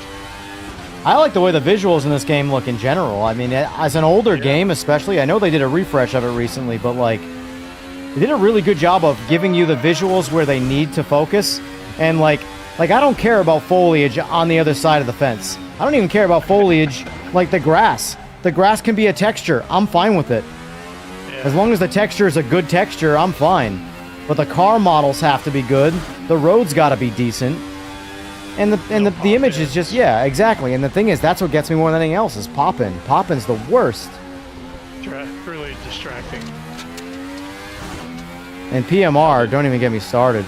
S2: I like the way the visuals in this game look in general. I mean, as an older game especially, I know they did a refresh of it recently, but like, they did a really good job of giving you the visuals where they need to focus. And like I don't care about foliage on the other side of the fence. I don't even care about foliage like the grass. The grass can be a texture. I'm fine with it.
S3: Yeah.
S2: As long as the texture is a good texture, I'm fine. But the car models have to be good. The road's got to be decent. And the image is just, yeah, exactly. And the thing is, that's what gets me more than anything else is poppin'. Poppin's the worst.
S3: Really distracting.
S2: And PMR, don't even get me started.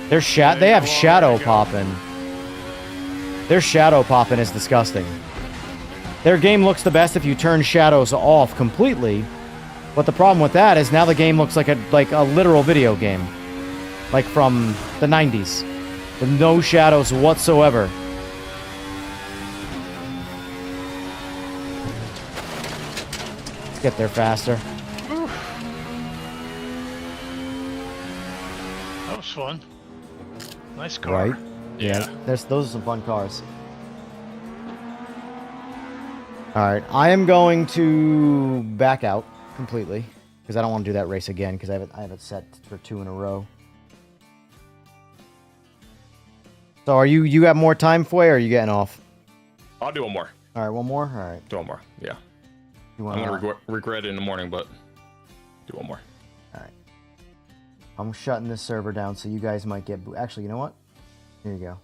S2: They have shadow poppin'. Their shadow poppin' is disgusting. Their game looks the best if you turn shadows off completely. But the problem with that is now the game looks like a literal video game. Like from the 90s. With no shadows whatsoever. Let's get there faster.
S3: That was fun. Nice car.
S2: Right?
S4: Yeah.
S2: Those are some fun cars. Alright, I am going to back out completely. Because I don't want to do that race again, because I have it set for 2 in a row. So are you got more time, Foy, or are you getting off?
S4: I'll do one more.
S2: Alright, one more? Alright.
S4: Do one more. Yeah.
S2: I'm
S4: I'm gonna regret it in the morning, but do one more.
S2: Alright. I'm shutting this server down, so you guys might get... Actually, you know what? Here you go.
S4: How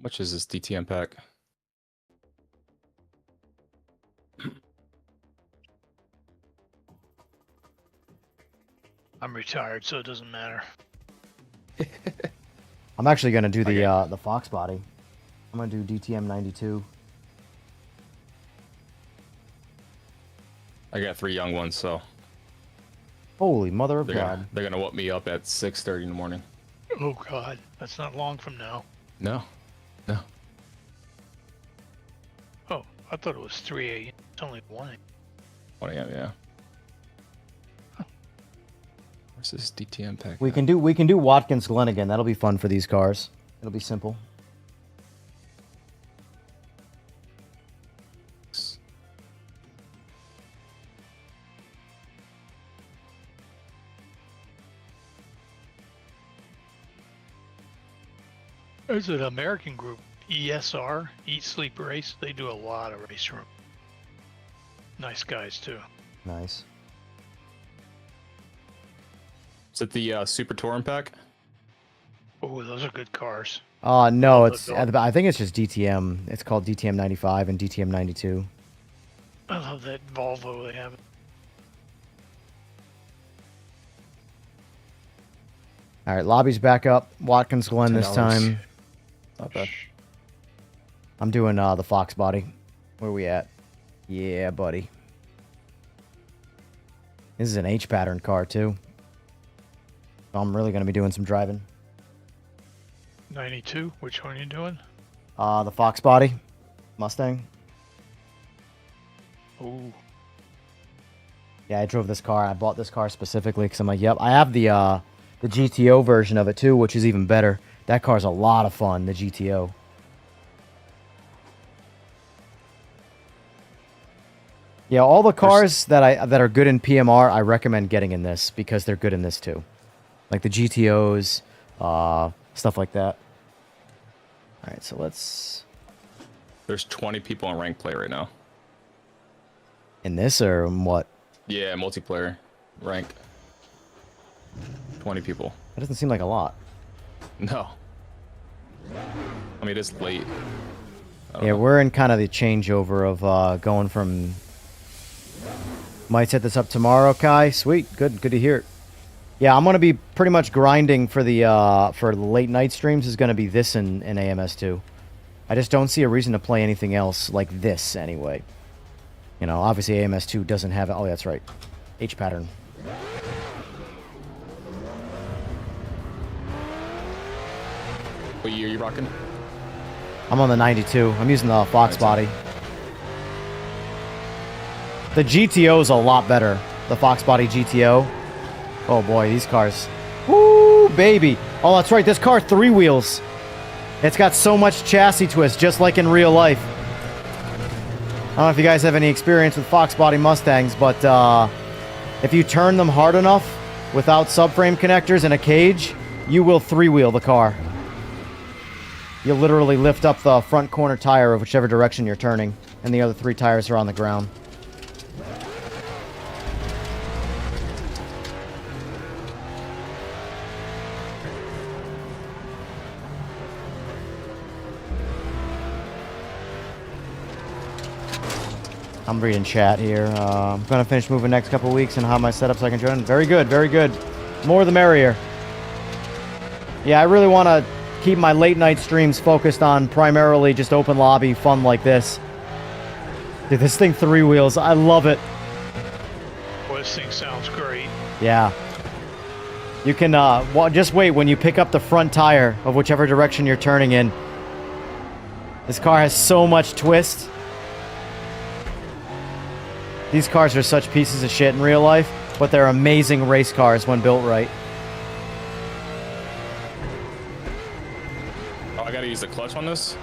S4: much is this DTM pack?
S3: I'm retired, so it doesn't matter.
S2: I'm actually going to do the Fox body. I'm going to do DTM 92.
S4: I got 3 young ones, so
S2: Holy mother of God.
S4: they're gonna whoop me up at 6:30 in the morning.
S3: Oh God, that's not long from now.
S4: No.
S3: Oh, I thought it was 3 a.m. It's only 1 a.m.
S4: 1 a.m. Yeah. Where's this DTM pack?
S2: We can do Watkins Glen again. That'll be fun for these cars. It'll be simple.
S3: There's an American group, ESR, Eat Sleep Race. They do a lot of RaceRoom. Nice guys too.
S2: Nice.
S4: Is it the Super Touring pack?
S3: Oh, those are good cars.
S2: No, I think it's just DTM. It's called DTM 95 and DTM 92.
S3: I love that Volvo they have.
S2: All right, Lobbies back up. Watkins Glen this
S4: $10.
S2: time.
S4: Not bad.
S2: I'm doing the Fox body. Where we at? Yeah, buddy. This is an H pattern car too. So I'm really gonna be doing some driving.
S3: 92. Which one are you doing?
S2: The Fox body, Mustang.
S3: Oh,
S2: Yeah, I drove this car. I bought this car specifically because I'm like, yep. I have the GTO version of it too, which is even better. That car's a lot of fun. The GTO. Yeah, all the cars that are good in PMR, I recommend getting in this because they're good in this too. Like the GTOs, stuff like that. All right, so let's...
S4: There's 20 people in rank play right now.
S2: In this or what?
S4: Yeah, multiplayer rank. 20 people.
S2: That doesn't seem like a lot.
S4: No. I mean, it's late.
S2: Yeah, we're in kind of the changeover of going from... Might set this up tomorrow, Kai. Sweet, good to hear it. Yeah, I'm gonna be pretty much grinding for the late night streams. Is gonna be this in AMS2. I just don't see a reason to play anything else like this anyway. You know, obviously AMS2 doesn't have it. Oh, that's right, H pattern.
S4: What year are you rocking?
S2: I'm on the 92. I'm using the Fox body. The GTO is a lot better. The Fox body GTO. Oh boy, these cars. Woo, baby. Oh, that's right. This car 3 wheels. It's got so much chassis twist, just like in real life. I don't know if you guys have any experience with Fox body Mustangs, but if you turn them hard enough without subframe connectors and a cage, you will 3-wheel the car. You'll literally lift up the front corner tire of whichever direction you're turning, and the other 3 tires are on the ground. I'm reading chat here. I'm going to finish moving next couple weeks and have my setup so I can join. Very good, very good. More the merrier. Yeah, I really want to keep my late night streams focused on primarily just open lobby fun like this. Dude, this thing 3 wheels. I love it.
S3: Boy, this thing sounds great.
S2: Yeah. You can, just wait when you pick up the front tire of whichever direction you're turning in. This car has so much twist. These cars are such pieces of shit in real life, but they're amazing race cars when built right.
S4: Oh, I gotta use the clutch on this?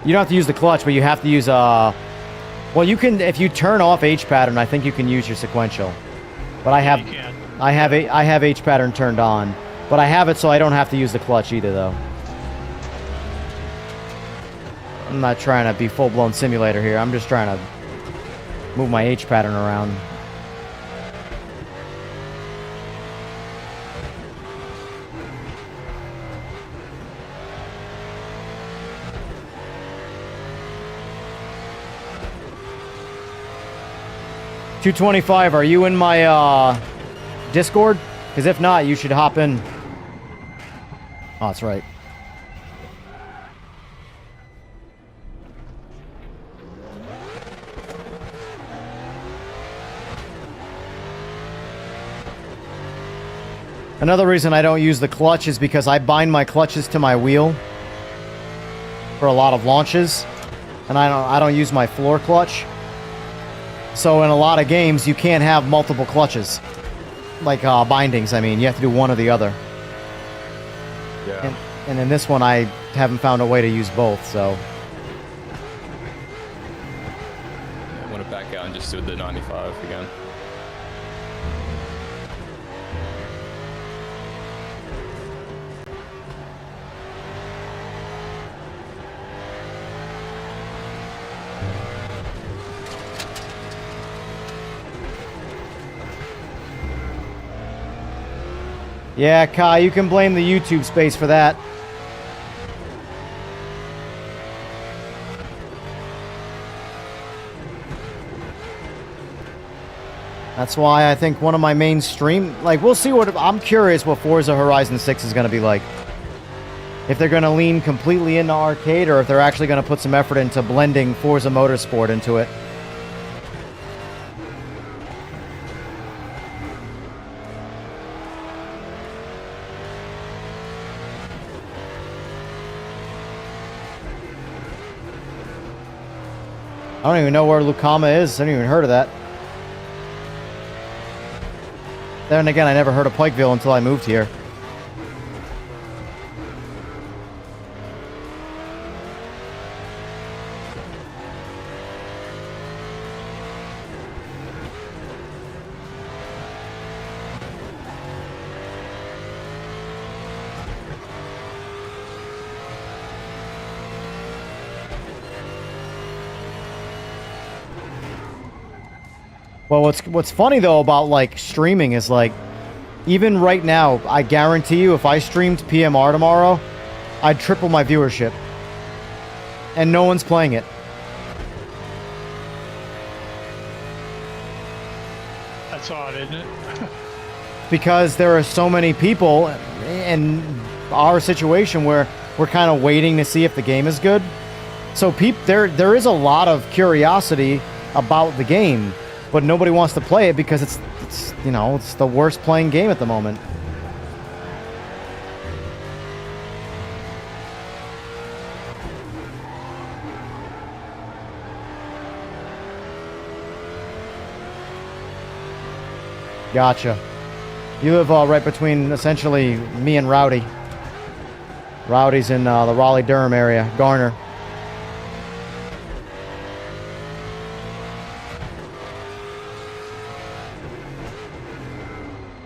S2: You don't have to use the clutch, but you have to use, well, you can, if you turn off H pattern, I think you can use your sequential. But I have, I have H pattern turned on, but I have it so I don't have to use the clutch either, though. I'm not trying to be full-blown simulator here. I'm just trying to move my H pattern around. $225, are you in my Discord? Because if not, you should hop in. Oh, that's right. Another reason I don't use the clutch is because I bind my clutches to my wheel for a lot of launches, and I don't use my floor clutch. So in a lot of games, you can't have multiple clutches, like bindings. I mean, you have to do one or the other.
S4: Yeah.
S2: And in this one, I haven't found a way to use both. So
S4: I'm gonna back out and just do the 95 again.
S2: yeah, Kai, you can blame the YouTube space for that. That's why I think one of my main stream... Like, we'll see what... I'm curious what Forza Horizon 6 is going to be like. If they're going to lean completely into arcade, or if they're actually going to put some effort into blending Forza Motorsport into it. I don't even know where Lucama is. I haven't even heard of that. Then again, I never heard of Pikeville until I moved here. Well, what's funny though about like streaming is like, even right now, I guarantee you, if I streamed PMR tomorrow, I'd triple my viewership, and no one's playing it.
S3: That's odd, isn't it?
S2: Because there are so many people in our situation where we're kind of waiting to see if the game is good. So there is a lot of curiosity about the game, but nobody wants to play it because it's you know, it's the worst playing game at the moment. Gotcha. You live right between, essentially, me and Rowdy. Rowdy's in the Raleigh-Durham area. Garner.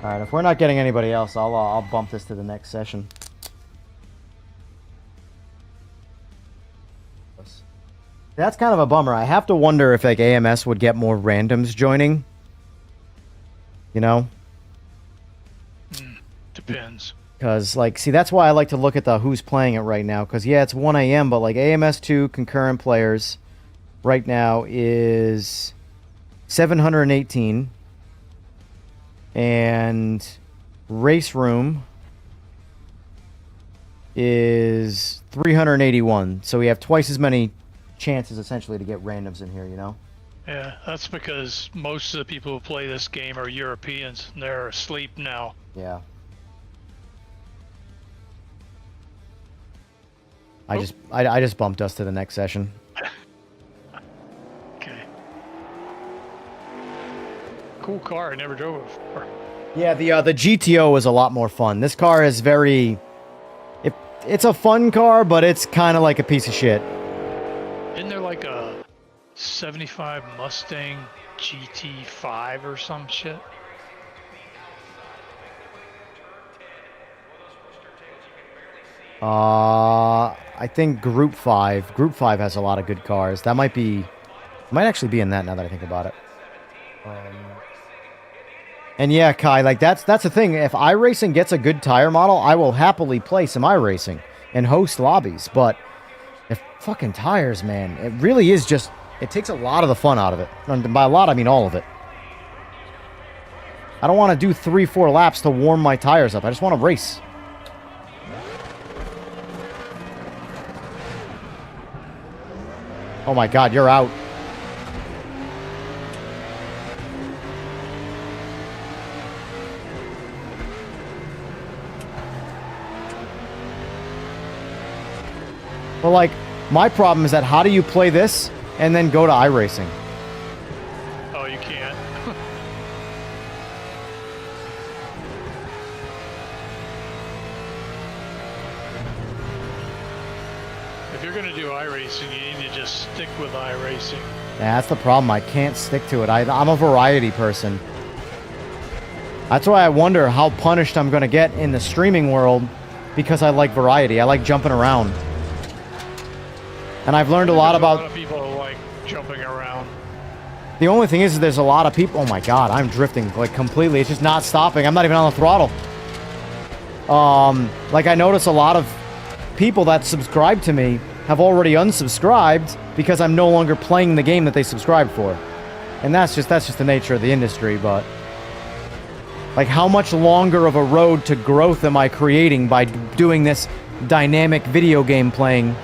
S2: Alright, if we're not getting anybody else, I'll bump this to the next session. That's kind of a bummer. I have to wonder if, like, AMS would get more randoms joining. You know?
S3: Depends.
S2: Because, like, see, that's why I like to look at the who's playing it right now. Because, yeah, it's 1 a.m., but, like, AMS2 concurrent players right now is 718. And RaceRoom is 381. So we have twice as many chances, essentially, to get randoms in here, you know?
S3: Yeah, that's because most of the people who play this game are Europeans, and they're asleep now.
S2: Yeah. I just bumped us to the next session.
S3: Okay. Cool car. I never drove it before.
S2: Yeah, the GTO is a lot more fun. This car is very... It's a fun car, but it's kind of like a piece of shit.
S3: Isn't there like a 75 Mustang GT5 or some shit?
S2: I think Group 5. Group 5 has a lot of good cars. That might actually be in that now that I think about it. And yeah, Kai, like that's the thing. If iRacing gets a good tire model, I will happily play some iRacing and host lobbies. But if fucking tires, man, it really is just, it takes a lot of the fun out of it. And by a lot, I mean all of it. I don't want to do 3-4 laps to warm my tires up. I just want to race. Oh my god, you're out. But like, my problem is that how do you play this and then go to iRacing?
S3: Oh, you can't. If you're going to do iRacing, you need to just stick with iRacing.
S2: Yeah, that's the problem. I can't stick to it. I'm a variety person. That's why I wonder how punished I'm going to get in the streaming world, because I like variety. I like jumping around. And I've learned a lot about...
S3: A lot of people like jumping around.
S2: The only thing is there's a lot of people... Oh my god, I'm drifting like completely. It's just not stopping. I'm not even on the throttle. Like I notice a lot of people that subscribe to me have already unsubscribed because I'm no longer playing the game that they subscribed for. And that's just the nature of the industry, but... Like, how much longer of a road to growth am I creating by doing this dynamic video game playing?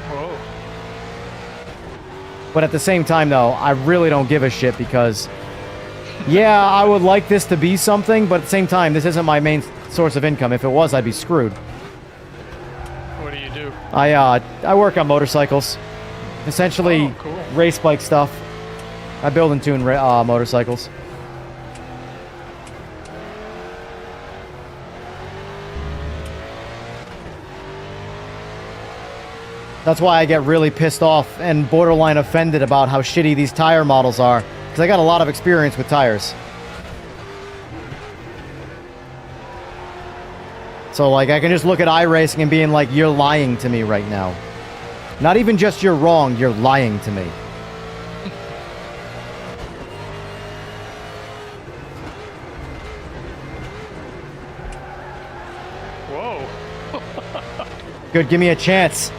S3: Whoa.
S2: But at the same time, though, I really don't give a shit because... Yeah, I would like this to be something, but at the same time, this isn't my main source of income. If it was, I'd be screwed.
S3: What do you do?
S2: I work on motorcycles. Essentially,
S3: cool.
S2: Race bike stuff. I build and tune motorcycles. That's why I get really pissed off and borderline offended about how shitty these tire models are. Because I got a lot of experience with tires. So, like, I can just look at iRacing and being like, you're lying to me right now. Not even just you're wrong, you're lying to me. Good, give me a chance.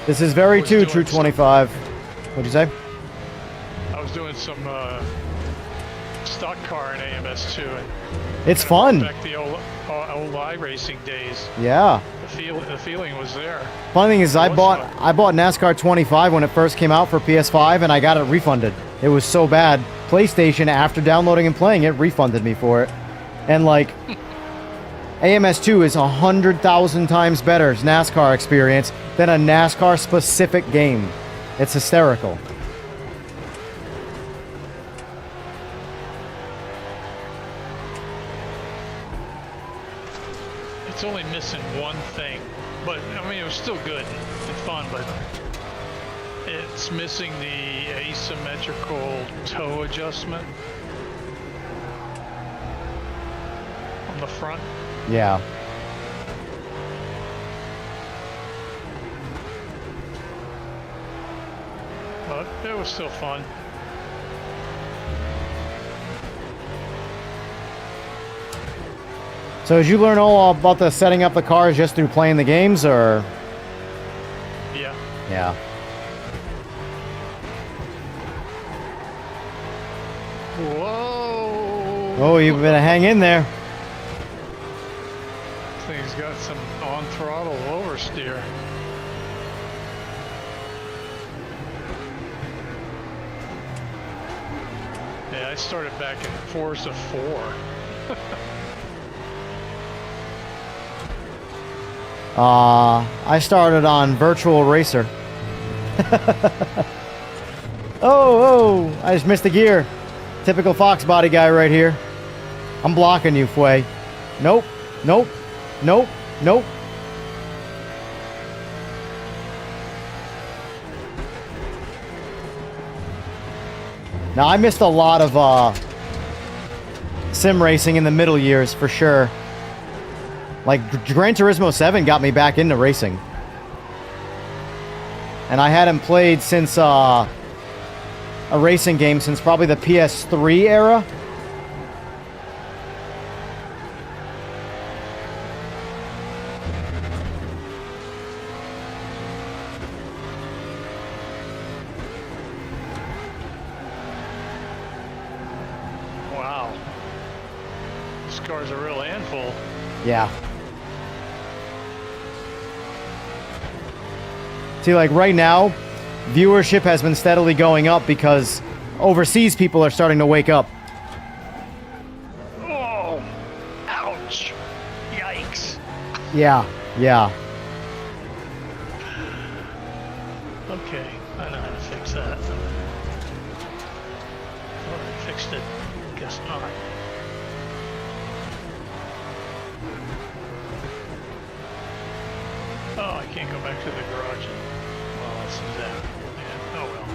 S2: This is very true, True 25. What'd you say?
S3: I was doing some stock car in AMS2. And
S2: It's fun.
S3: back the old iRacing days.
S2: Yeah.
S3: The feeling was there.
S2: Funny thing is, I
S3: was
S2: bought
S3: fun.
S2: NASCAR 25 when it first came out for PS5, and I got it refunded. It was so bad. PlayStation, after downloading and playing it, refunded me for it. And like, AMS2 is 100,000 times better NASCAR experience than a NASCAR specific game. It's hysterical.
S3: It's only missing one thing, but I mean it was still good and fun, but it's missing the asymmetrical toe adjustment on the front.
S2: Yeah.
S3: But it was still fun.
S2: So did you learn all about the setting up the cars just through playing the games, or?
S3: Yeah.
S2: Yeah.
S3: Whoa!
S2: Oh, you better hang in there.
S3: Thing's got some on throttle oversteer. Yeah, I started back in Forza 4.
S2: I started on Virtual Racer. Oh, I just missed the gear. Typical Fox body guy right here. I'm blocking you, Fway. Nope, nope, nope, nope. Now, I missed a lot of sim racing in the middle years, for sure. Like, Gran Turismo 7 got me back into racing. And I hadn't played since a racing game since probably the PS3 era.
S3: Wow. This car's a real handful.
S2: Yeah. See, like right now, viewership has been steadily going up because overseas people are starting to wake up.
S3: Oh! Ouch! Yikes!
S2: Yeah, yeah.
S3: Okay, I know how to fix that. Thought I fixed it. Guess not. Oh, I can't go back to the garage. Well, let's do that. Yeah, oh well.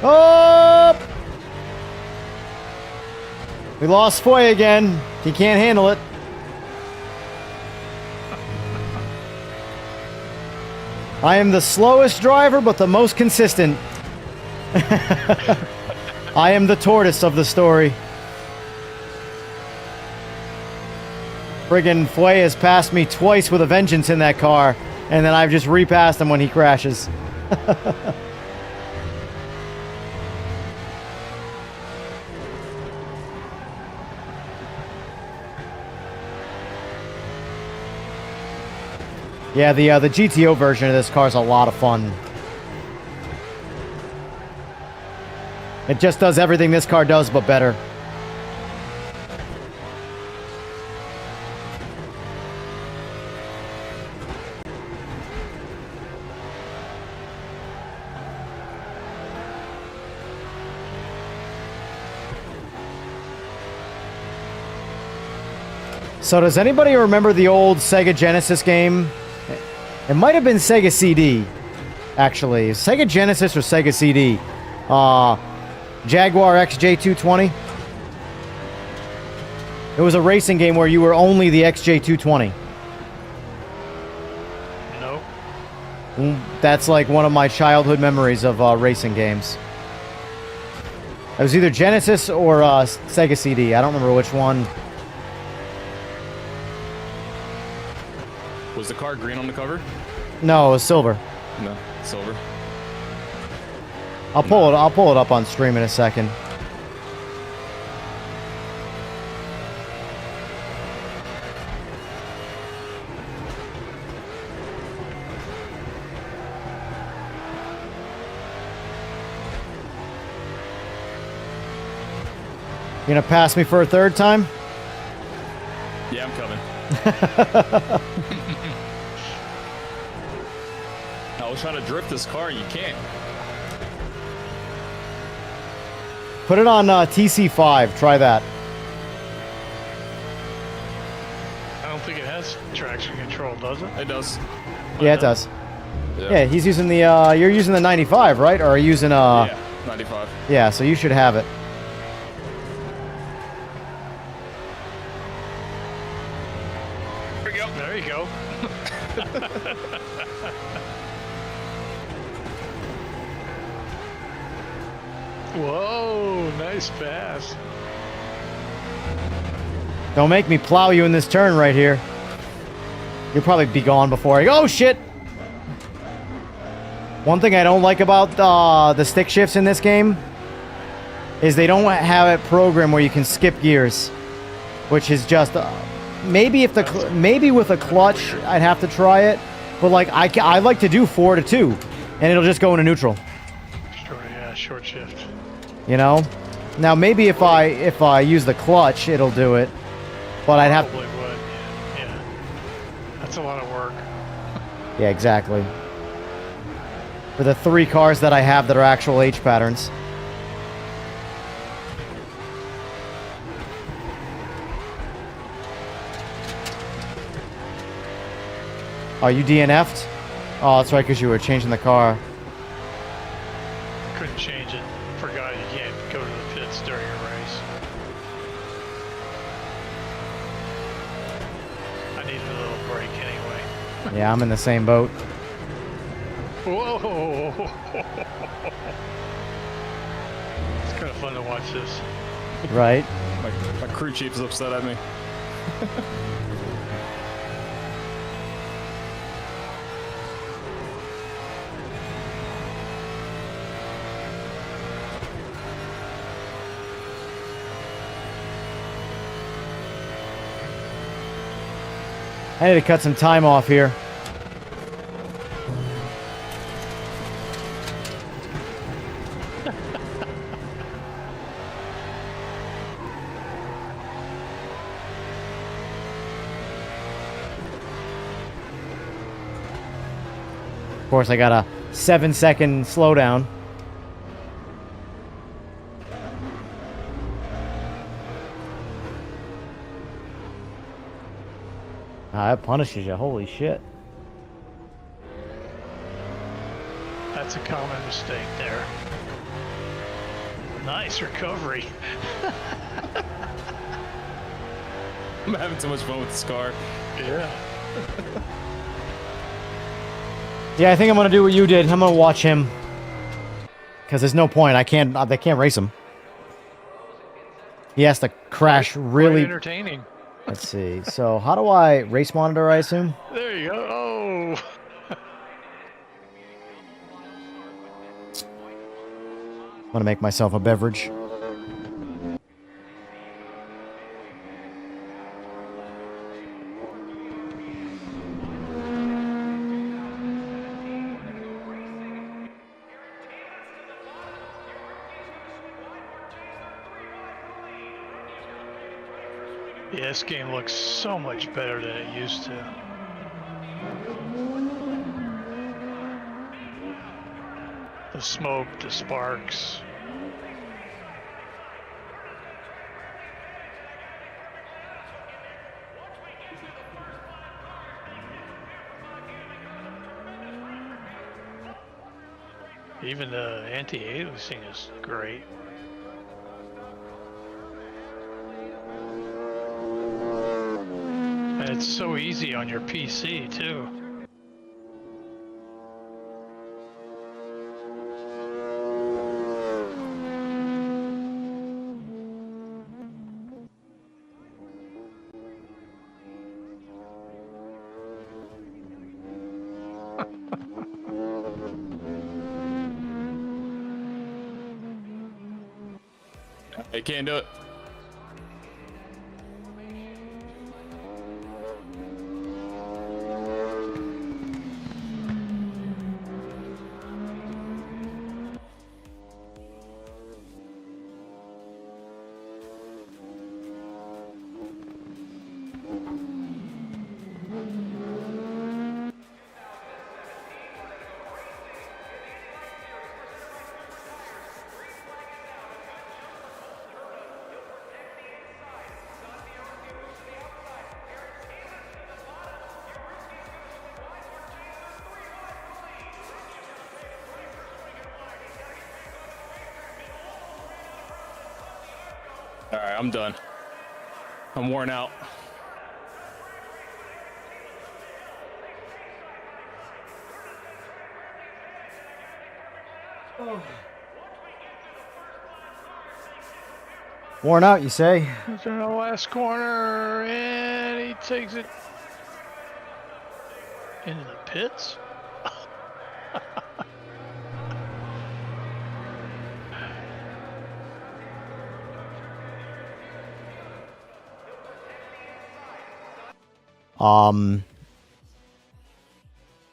S2: Oh! We lost Foy again. He can't handle it. I am the slowest driver, but the most consistent. I am the tortoise of the story. Friggin' Foy has passed me twice with a vengeance in that car, and then I've just repassed him when he crashes. Yeah, the GTO version of this car is a lot of fun. It just does everything this car does, but better. So does anybody remember the old Sega Genesis game? It might have been Sega CD, actually. Sega Genesis or Sega CD. Jaguar XJ220. It was a racing game where you were only the XJ220.
S3: Nope.
S2: That's like one of my childhood memories of racing games. It was either Genesis or Sega CD. I don't remember which one.
S4: Was the car green on the cover?
S2: No, it was silver.
S4: No, silver.
S2: I'll pull it up on stream in a second. You gonna pass me for a third time?
S4: Yeah, I'm coming. I was trying to drift this car and you can't.
S2: Put it on TC5. Try that.
S3: I don't think it has traction control, does it?
S4: It does.
S2: Yeah, it does. Yeah, he's using the, you're using the 95, right? Or are you using,
S4: Yeah, 95.
S2: Yeah, so you should have it.
S3: There you go. Whoa, nice pass.
S2: Don't make me plow you in this turn right here. You'll probably be gone before I... Oh, shit! One thing I don't like about the stick shifts in this game is they don't have it programmed where you can skip gears, which is just... maybe if the maybe with a clutch I'd have to try it, but like I like to do 4 to 2, and it'll just go into neutral.
S3: Sure, yeah, short shift.
S2: You know, now maybe if I use the clutch, it'll do it, but I'd have.
S3: Probably would. Yeah, that's a lot of work.
S2: Yeah, exactly. For the 3 cars that I have that are actual H patterns. Oh, you DNF'd? Oh, that's right, because you were changing the car.
S3: Couldn't change it. Forgot you can't go to the pits during a race. I needed a little break anyway.
S2: Yeah, I'm in the same boat.
S3: Whoa! It's kind of fun to watch this.
S2: Right?
S4: My crew chief is upset at me.
S2: I need to cut some time off here. Of course, I got a 7-second slowdown. That punishes you. Holy shit.
S3: That's a common mistake there. Nice recovery.
S4: I'm having too much fun with this car.
S3: Yeah.
S2: Yeah, I think I'm gonna do what you did. I'm gonna watch him. Because there's no point. They can't race him. He has to crash really...
S3: Quite entertaining.
S2: Let's see. So, how do I race monitor, I assume?
S3: There you go. Oh.
S2: I'm gonna make myself a beverage.
S3: Yeah, this game looks so much better than it used to. The smoke, the sparks. Even the anti-aliasing is great. And it's so easy on your PC too.
S4: I can't do it. All right, I'm done. I'm worn out.
S2: Worn out, you say?
S3: He's in the last corner, and he takes it into the pits.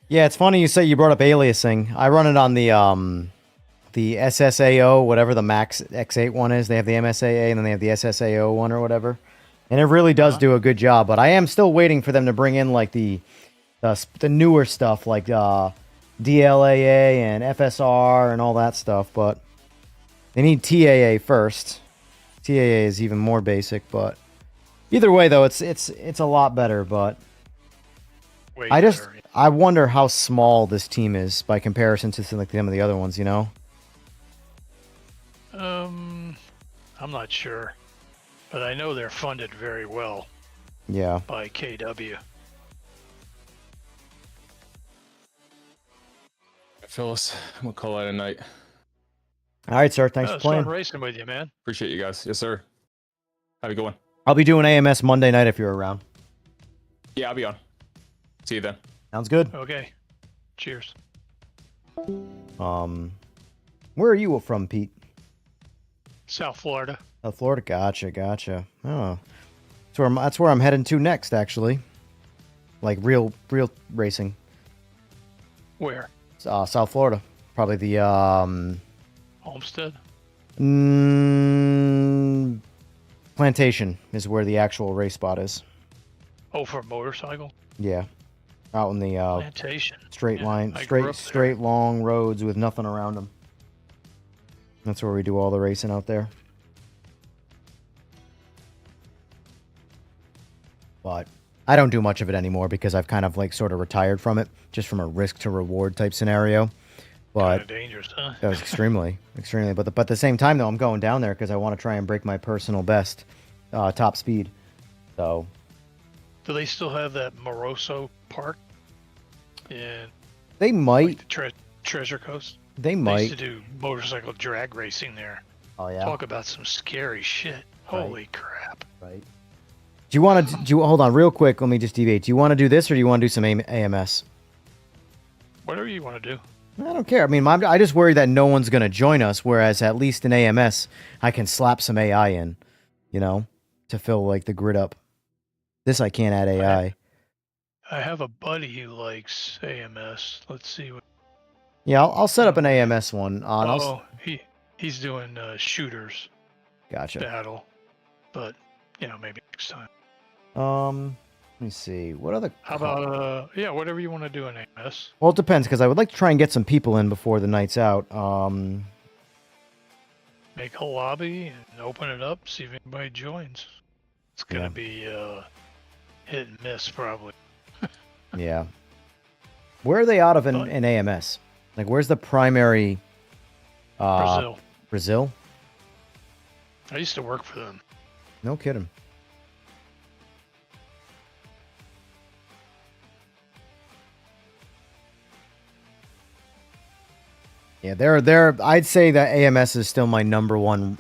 S2: Yeah, it's funny you say you brought up aliasing. I run it on the SSAO, whatever the Max X8 one is. They have the MSAA and then they have the SSAO one or whatever. And it really does do a good job, but I am still waiting for them to bring in like the newer stuff like DLAA and FSR and all that stuff, but they need TAA first. TAA is even more basic, but either way though, it's a lot better, but
S3: Way
S2: I just
S3: better.
S2: I wonder how small this team is by comparison to like some of the other ones, you know?
S3: I'm not sure, but I know they're funded very well
S2: Yeah.
S3: by KW.
S4: Phyllis, I'm gonna call that a night.
S2: All right, sir. Thanks for
S3: It's fun
S2: playing.
S3: racing with you, man.
S4: Appreciate you guys. Yes, sir. Have a good one.
S2: I'll be doing AMS Monday night if you're around.
S4: Yeah, I'll be on. See you then.
S2: Sounds good.
S3: Okay. Cheers.
S2: Where are you from, Pete?
S3: South Florida.
S2: South Florida. Gotcha. Oh, that's where I'm heading to next, actually. Like real racing.
S3: Where?
S2: South Florida. Probably the
S3: Homestead?
S2: Plantation is where the actual race spot is.
S3: Oh, for a motorcycle?
S2: Yeah, out in the
S3: Plantation.
S2: straight
S3: Yeah,
S2: line,
S3: I grew up
S2: straight long roads with nothing around them. That's where we do all the racing out there. But I don't do much of it anymore because I've kind of like sort of retired from it, just from a risk to reward type scenario. But
S3: Kind of dangerous, huh?
S2: that was extremely. But at the same time, though, I'm going down there because I want to try and break my personal best top speed. So
S3: Do they still have that Moroso Park in
S2: they might.
S3: like, the Treasure Coast?
S2: They
S3: They used
S2: might.
S3: to do motorcycle drag racing there.
S2: Oh yeah.
S3: Talk about some scary shit. Holy crap.
S2: Right. Do you want to hold on real quick? Let me just deviate. Do you want to do this or do you want to do some AMS?
S3: Whatever you want to do.
S2: I don't care. I mean, I just worry that no one's going to join us, whereas at least in AMS, I can slap some AI in, you know, to fill, like, the grid up. This I can't add AI.
S3: I have a buddy who likes AMS. Let's see what.
S2: Yeah, I'll set up an AMS one.
S3: He's doing shooters
S2: Gotcha.
S3: battle, but maybe next time.
S2: Let me see. What other...
S3: How about whatever you want to do in AMS.
S2: Well, it depends, because I would like to try and get some people in before the night's out.
S3: Make a lobby and open it up, see if anybody joins. It's gonna
S2: Yeah.
S3: be hit and miss probably.
S2: Yeah. Where are they out of in AMS? Like, where's the primary
S3: Brazil.
S2: Brazil?
S3: I used to work for them.
S2: No kidding. Yeah, they're. I'd say that AMS is still my number one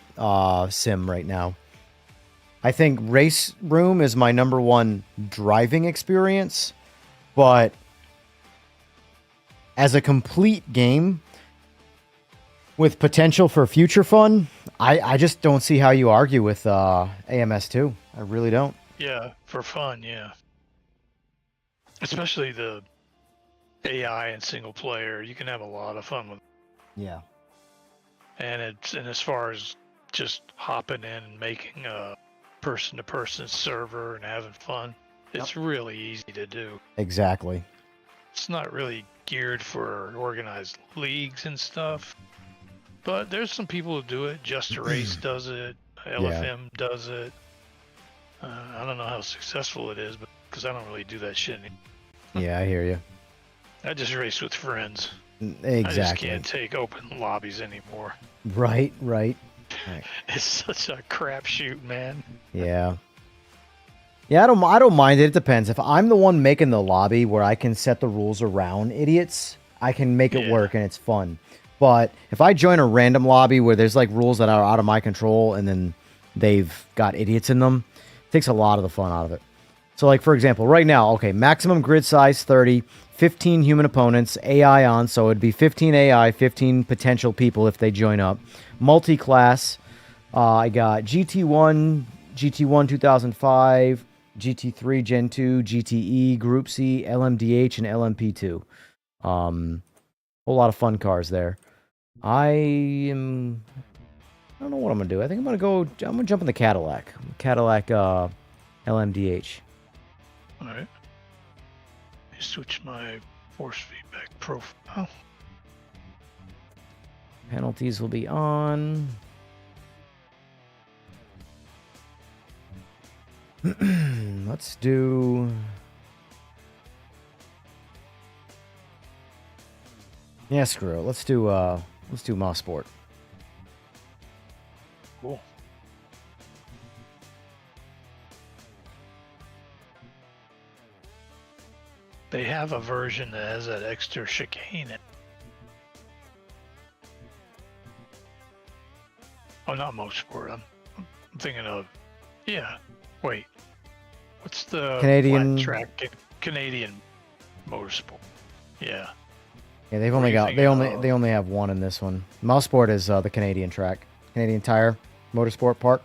S2: sim right now. I think RaceRoom is my number one driving experience, but as a complete game with potential for future fun, I just don't see how you argue with AMS2. I really don't.
S3: Yeah, for fun, yeah. Especially the AI and single player, you can have a lot of fun with it.
S2: Yeah.
S3: And as far as just hopping in and making a person-to-person server and having fun, it's really easy to do.
S2: Exactly.
S3: It's not really geared for organized leagues and stuff, but there's some people who do it. Just a Race does it. LFM does it. I don't know how successful it is, but because I don't really do that shit anymore.
S2: Yeah, I hear you.
S3: I just race with friends.
S2: Exactly.
S3: I just can't take open lobbies anymore.
S2: Right.
S3: It's such a crapshoot, man.
S2: Yeah. Yeah, I don't mind it. It depends. If I'm the one making the lobby where I can set the rules around idiots, I can make it work and it's fun. But if I join a random lobby where there's like rules that are out of my control and then they've got idiots in them, it takes a lot of the fun out of it. So like, for example, right now, okay, maximum grid size 30, 15 human opponents, AI on, so it'd be 15 AI, 15 potential people if they join up. Multi-class, I got GT1, GT1 2005, GT3 Gen 2, GTE, Group C, LMDH, and LMP2. Whole lot of fun cars there. I don't know what I'm going to do. I think I'm going to jump in the Cadillac. Cadillac LMDH.
S3: All right. Let me switch my force feedback profile.
S2: Penalties will be on. Let's do... Yeah, screw it. Let's do Mouse Sport.
S3: Cool. They have a version that has that extra chicane in it. Oh, not Motorsport. I'm thinking of... Yeah. Wait. What's the
S2: Canadian
S3: flat track Canadian Motorsport? Yeah.
S2: Yeah, they've only got they only have one in this one. Mouse Sport is the Canadian track, Canadian Tire Motorsport Park.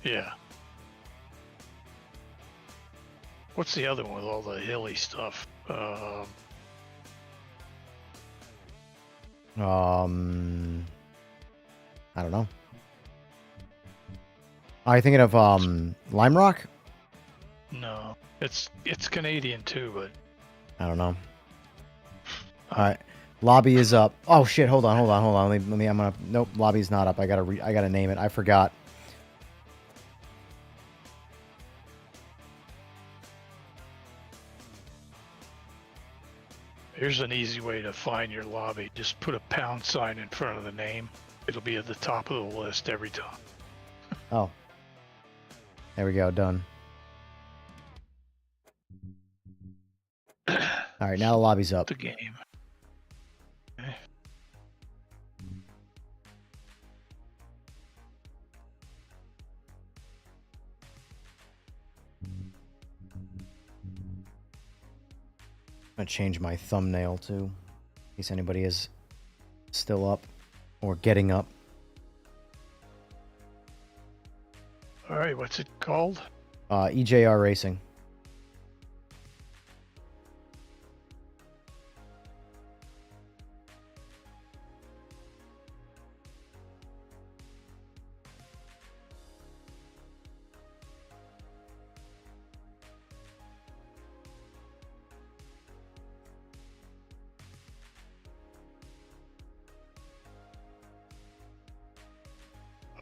S3: Yeah. What's the other one with all the hilly stuff?
S2: I don't know. Are you thinking of Lime Rock?
S3: No, it's Canadian too, but
S2: I don't know. All right, lobby is up. Oh shit! Hold on. Let me. I'm gonna. Nope, lobby's not up. I gotta name it. I forgot.
S3: here's an easy way to find your lobby. Just put a pound sign in front of the name. It'll be at the top of the list every time.
S2: Oh. There we go. Done. All right, now the lobby's up.
S3: The game. Okay.
S2: I'm gonna change my thumbnail too, in case anybody is still up or getting up.
S3: All right, what's it called?
S2: EJR Racing.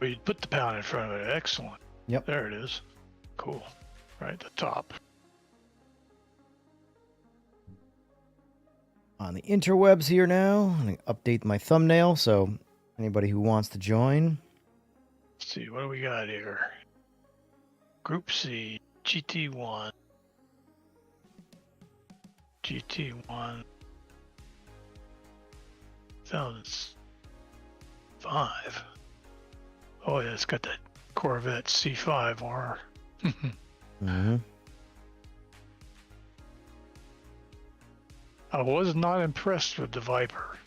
S3: Oh, you put the pound in front of it. Excellent.
S2: Yep.
S3: There it is. Cool. Right at the top.
S2: On the interwebs here now. I'm going to update my thumbnail so Anybody who wants to join.
S3: Let's see, what do we got here? Group C, GT1. GT1. 2005. Oh yeah, it's got that Corvette C5R.
S2: Mm-hmm.
S3: I was not impressed with the Viper.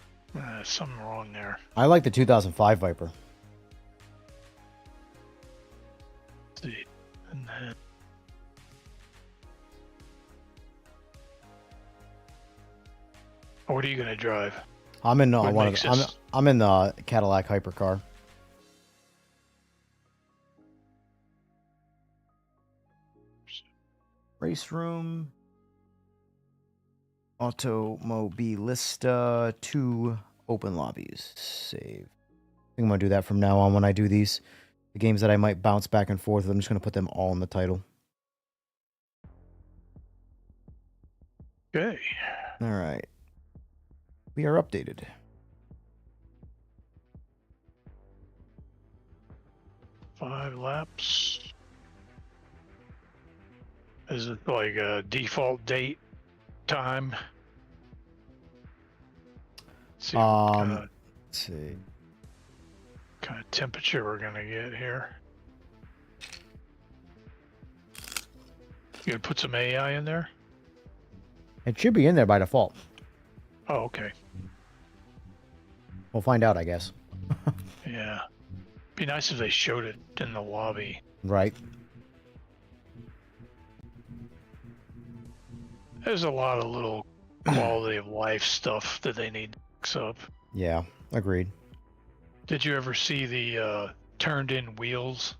S3: Something wrong there.
S2: I like the 2005 Viper.
S3: Let's see. And then what are you gonna drive?
S2: I'm in
S3: What
S2: one of
S3: makes
S2: the,
S3: this-
S2: I'm in the Cadillac hypercar. RaceRoom. Automobilista 2 open lobbies. Save. I think I'm going to do that from now on when I do these. The games that I might bounce back and forth, I'm just going to put them all in the title.
S3: Okay.
S2: All right. We are updated.
S3: Five laps. Is it like a default date time? See what
S2: Let's see.
S3: kind of temperature we're gonna get here. You gonna put some AI in there?
S2: It should be in there by default.
S3: Oh, okay.
S2: We'll find out, I guess.
S3: Yeah. Be nice if they showed it in the lobby.
S2: Right.
S3: There's a lot of little quality of life stuff that they need to fix up.
S2: Yeah, agreed.
S3: Did you ever see the turned in wheels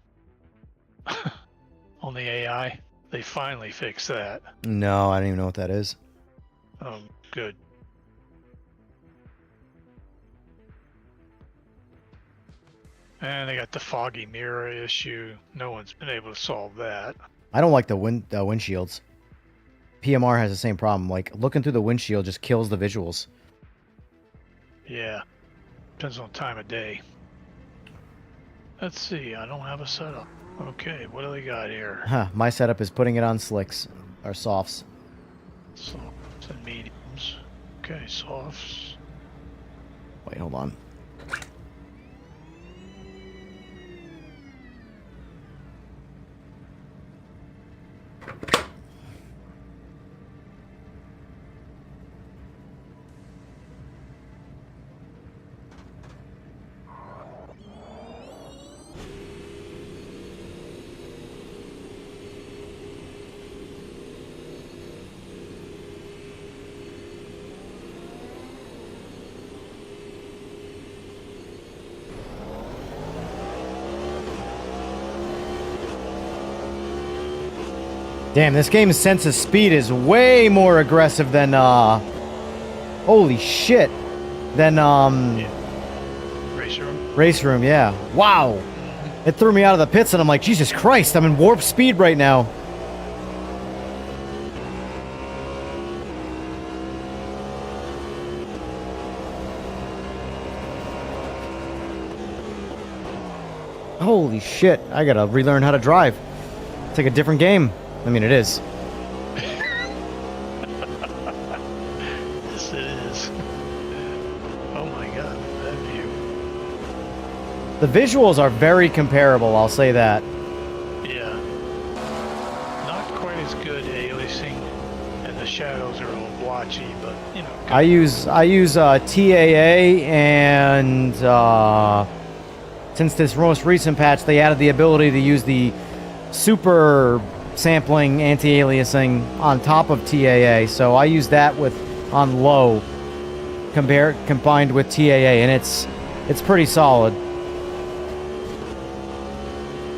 S3: on the AI? They finally fixed that.
S2: No, I don't even know what that is.
S3: Good. And they got the foggy mirror issue. No one's been able to solve that.
S2: I don't like the windshields. PMR has the same problem. Like, looking through the windshield just kills the visuals.
S3: Yeah. Depends on time of day. Let's see. I don't have a setup. Okay, what do they got here?
S2: Huh, my setup is putting it on slicks, or softs.
S3: Softs and mediums. Okay, softs.
S2: Wait, hold on. Damn, this game's sense of speed is way more aggressive than, holy shit. Than,
S3: RaceRoom.
S2: RaceRoom, yeah. Wow. It threw me out of the pits and I'm like, Jesus Christ, I'm in warp speed right now. Holy shit, I gotta relearn how to drive. It's like a different game. I mean, it is.
S3: Yes, it is. Oh my god, that view.
S2: The visuals are very comparable, I'll say that.
S3: Yeah. Not quite as good aliasing, and the shadows are a little blotchy, but you know.
S2: I use TAA, and since this most recent patch, they added the ability to use the super sampling anti-aliasing on top of TAA, so I use that on low combined with TAA, and it's pretty solid.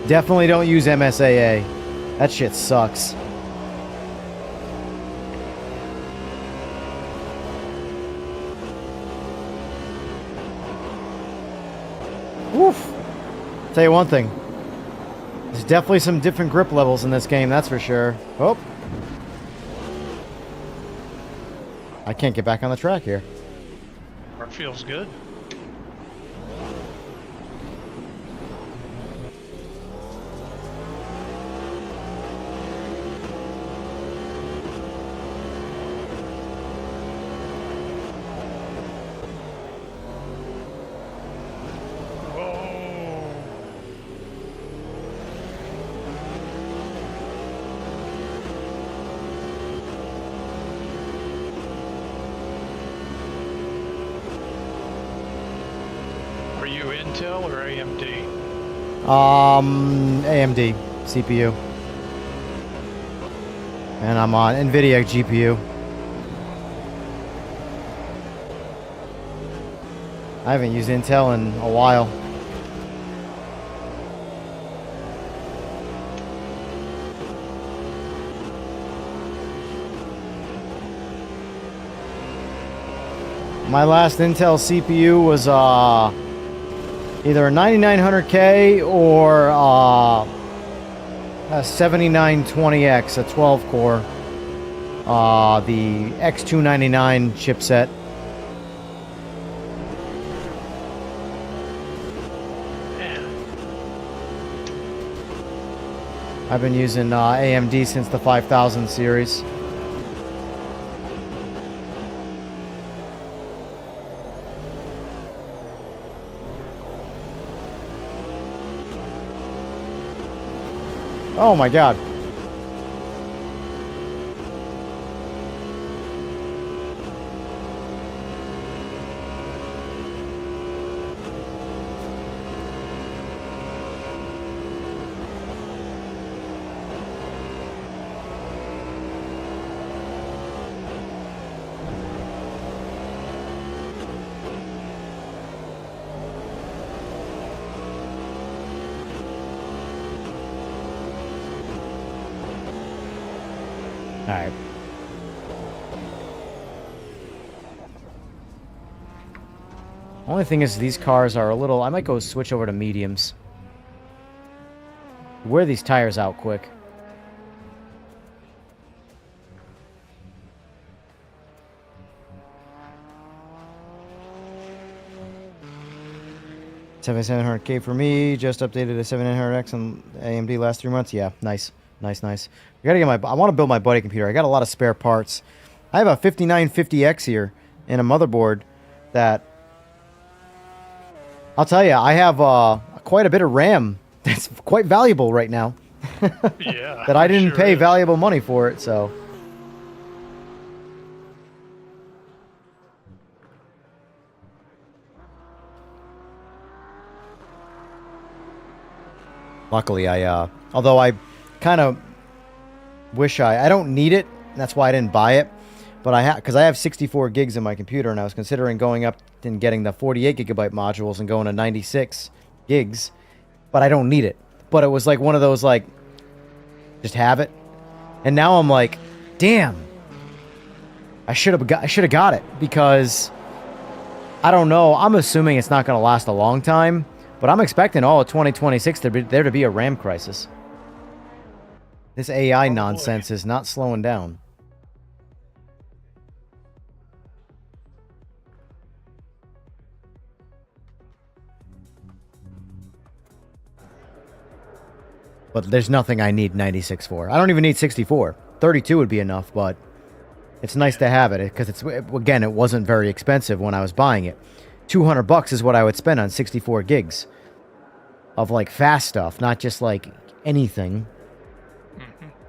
S2: Definitely don't use MSAA. That shit sucks. Woof. Tell you one thing. There's definitely some different grip levels in this game, that's for sure. Oh. I can't get back on the track here.
S3: It feels good. you Intel or AMD?
S2: AMD CPU. And I'm on NVIDIA GPU. I haven't used Intel in a while. My last Intel CPU was either a 9900K or a 7920X, a 12 core. The X299 chipset. I've been using AMD since the 5000 series. Oh my god. Alright. Only thing is these cars are a little... I might go switch over to mediums. Wear these tires out quick. $7,700K for me. Just updated a 7900X on AMD last 3 months. Yeah, nice. Nice, nice. I gotta get my... I want to build my buddy computer. I got a lot of spare parts. I have a 5950X here and a motherboard that... I'll tell you, I have quite a bit of RAM that's quite valuable right now.
S3: Yeah.
S2: That I didn't
S3: sure
S2: pay
S3: is.
S2: valuable money for it, so... Luckily, although I kind of wish I don't need it, and that's why I didn't buy it, but because I have 64 gigs in my computer, and I was considering going up and getting the 48 gigabyte modules and going to 96 gigs, but I don't need it. But it was like one of those, like, just have it. And now I'm like, damn, I should have got it, because I don't know. I'm assuming it's not going to last a long time, but I'm expecting all of 2026 to be a RAM crisis. This AI nonsense is not slowing down. But there's nothing I need 96 for. I don't even need 64. 32 would be enough, but it's nice to have it because again, it wasn't very expensive when I was buying it. $200 is what I would spend on 64 gigs of like fast stuff, not just like anything.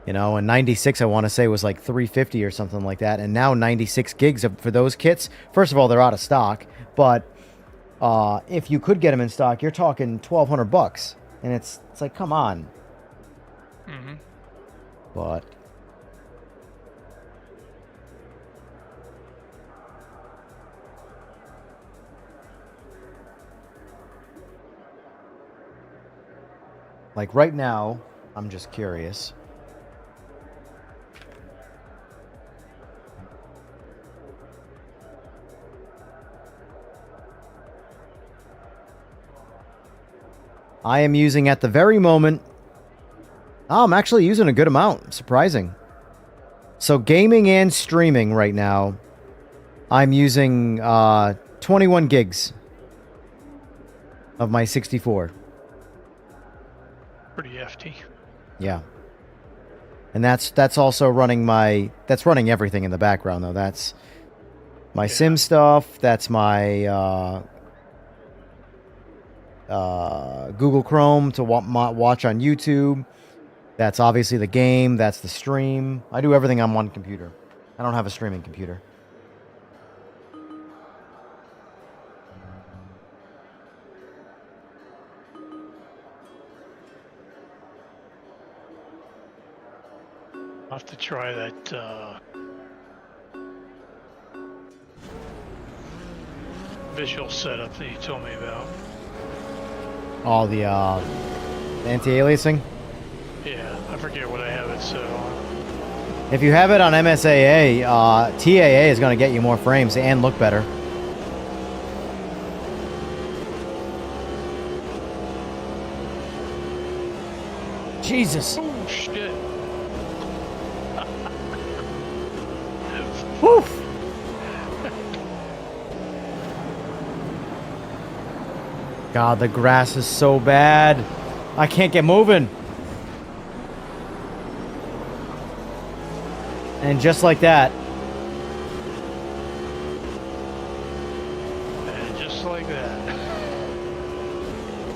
S2: You know, and 96 I want to say was like 350 or something like that, and now 96 gigs for those kits. First of all, they're out of stock, but if you could get them in stock, you're talking $1,200, and it's like, come on. But like right now, I'm just curious. I am using at the very moment... Oh, I'm actually using a good amount. Surprising. So gaming and streaming right now, I'm using 21 gigs of my 64.
S3: Pretty hefty.
S2: Yeah. And that's also running my... That's running everything in the background, though. That's my sim stuff. That's my... Google Chrome to watch on YouTube. That's obviously the game. That's the stream. I do everything on one computer. I don't have a streaming computer.
S3: have to try that visual setup that you told me about.
S2: Oh, the anti-aliasing.
S3: Yeah, I forget what I have it set on.
S2: If you have it on MSAA, TAA is going to get you more frames and look better. Jesus.
S3: Oh, shit.
S2: Woof. God, the grass is so bad. I can't get moving. And just like that.
S3: And just like that.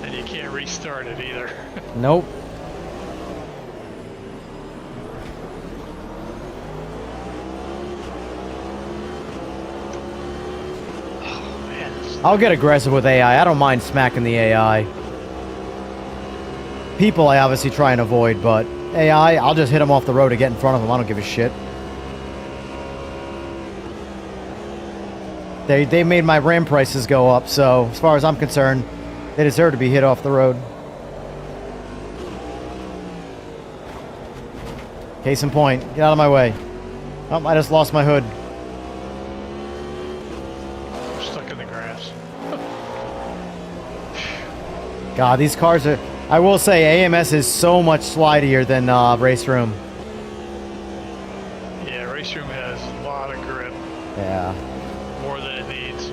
S3: And you can't restart it either.
S2: Nope. I'll get aggressive with AI. I don't mind smacking the AI. People I obviously try and avoid, but AI, I'll just hit them off the road to get in front of them. I don't give a shit. They made my RAM prices go up, so as far as I'm concerned, they deserve to be hit off the road. Case in point, get out of my way. Oh, I just lost my hood.
S3: Stuck in the grass.
S2: God, these cars are... I will say, AMS is so much slidier than RaceRoom.
S3: Yeah, RaceRoom has a lot of grip.
S2: Yeah.
S3: More than it needs.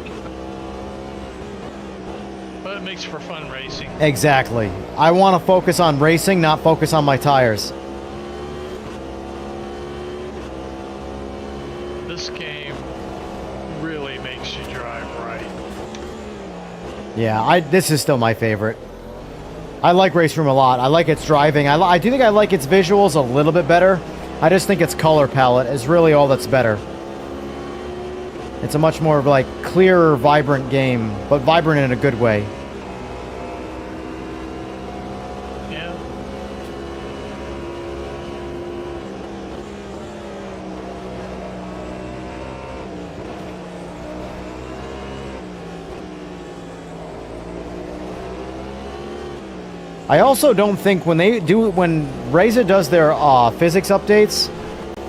S3: But it makes for fun racing.
S2: Exactly. I want to focus on racing, not focus on my tires.
S3: This game really makes you drive right.
S2: Yeah, this is still my favorite. I like RaceRoom a lot. I like its driving. I do think I like its visuals a little bit better. I just think its color palette is really all that's better. It's a much more like clearer, vibrant game, but vibrant in a good way.
S3: Yeah.
S2: I also don't think when Razer does their physics updates,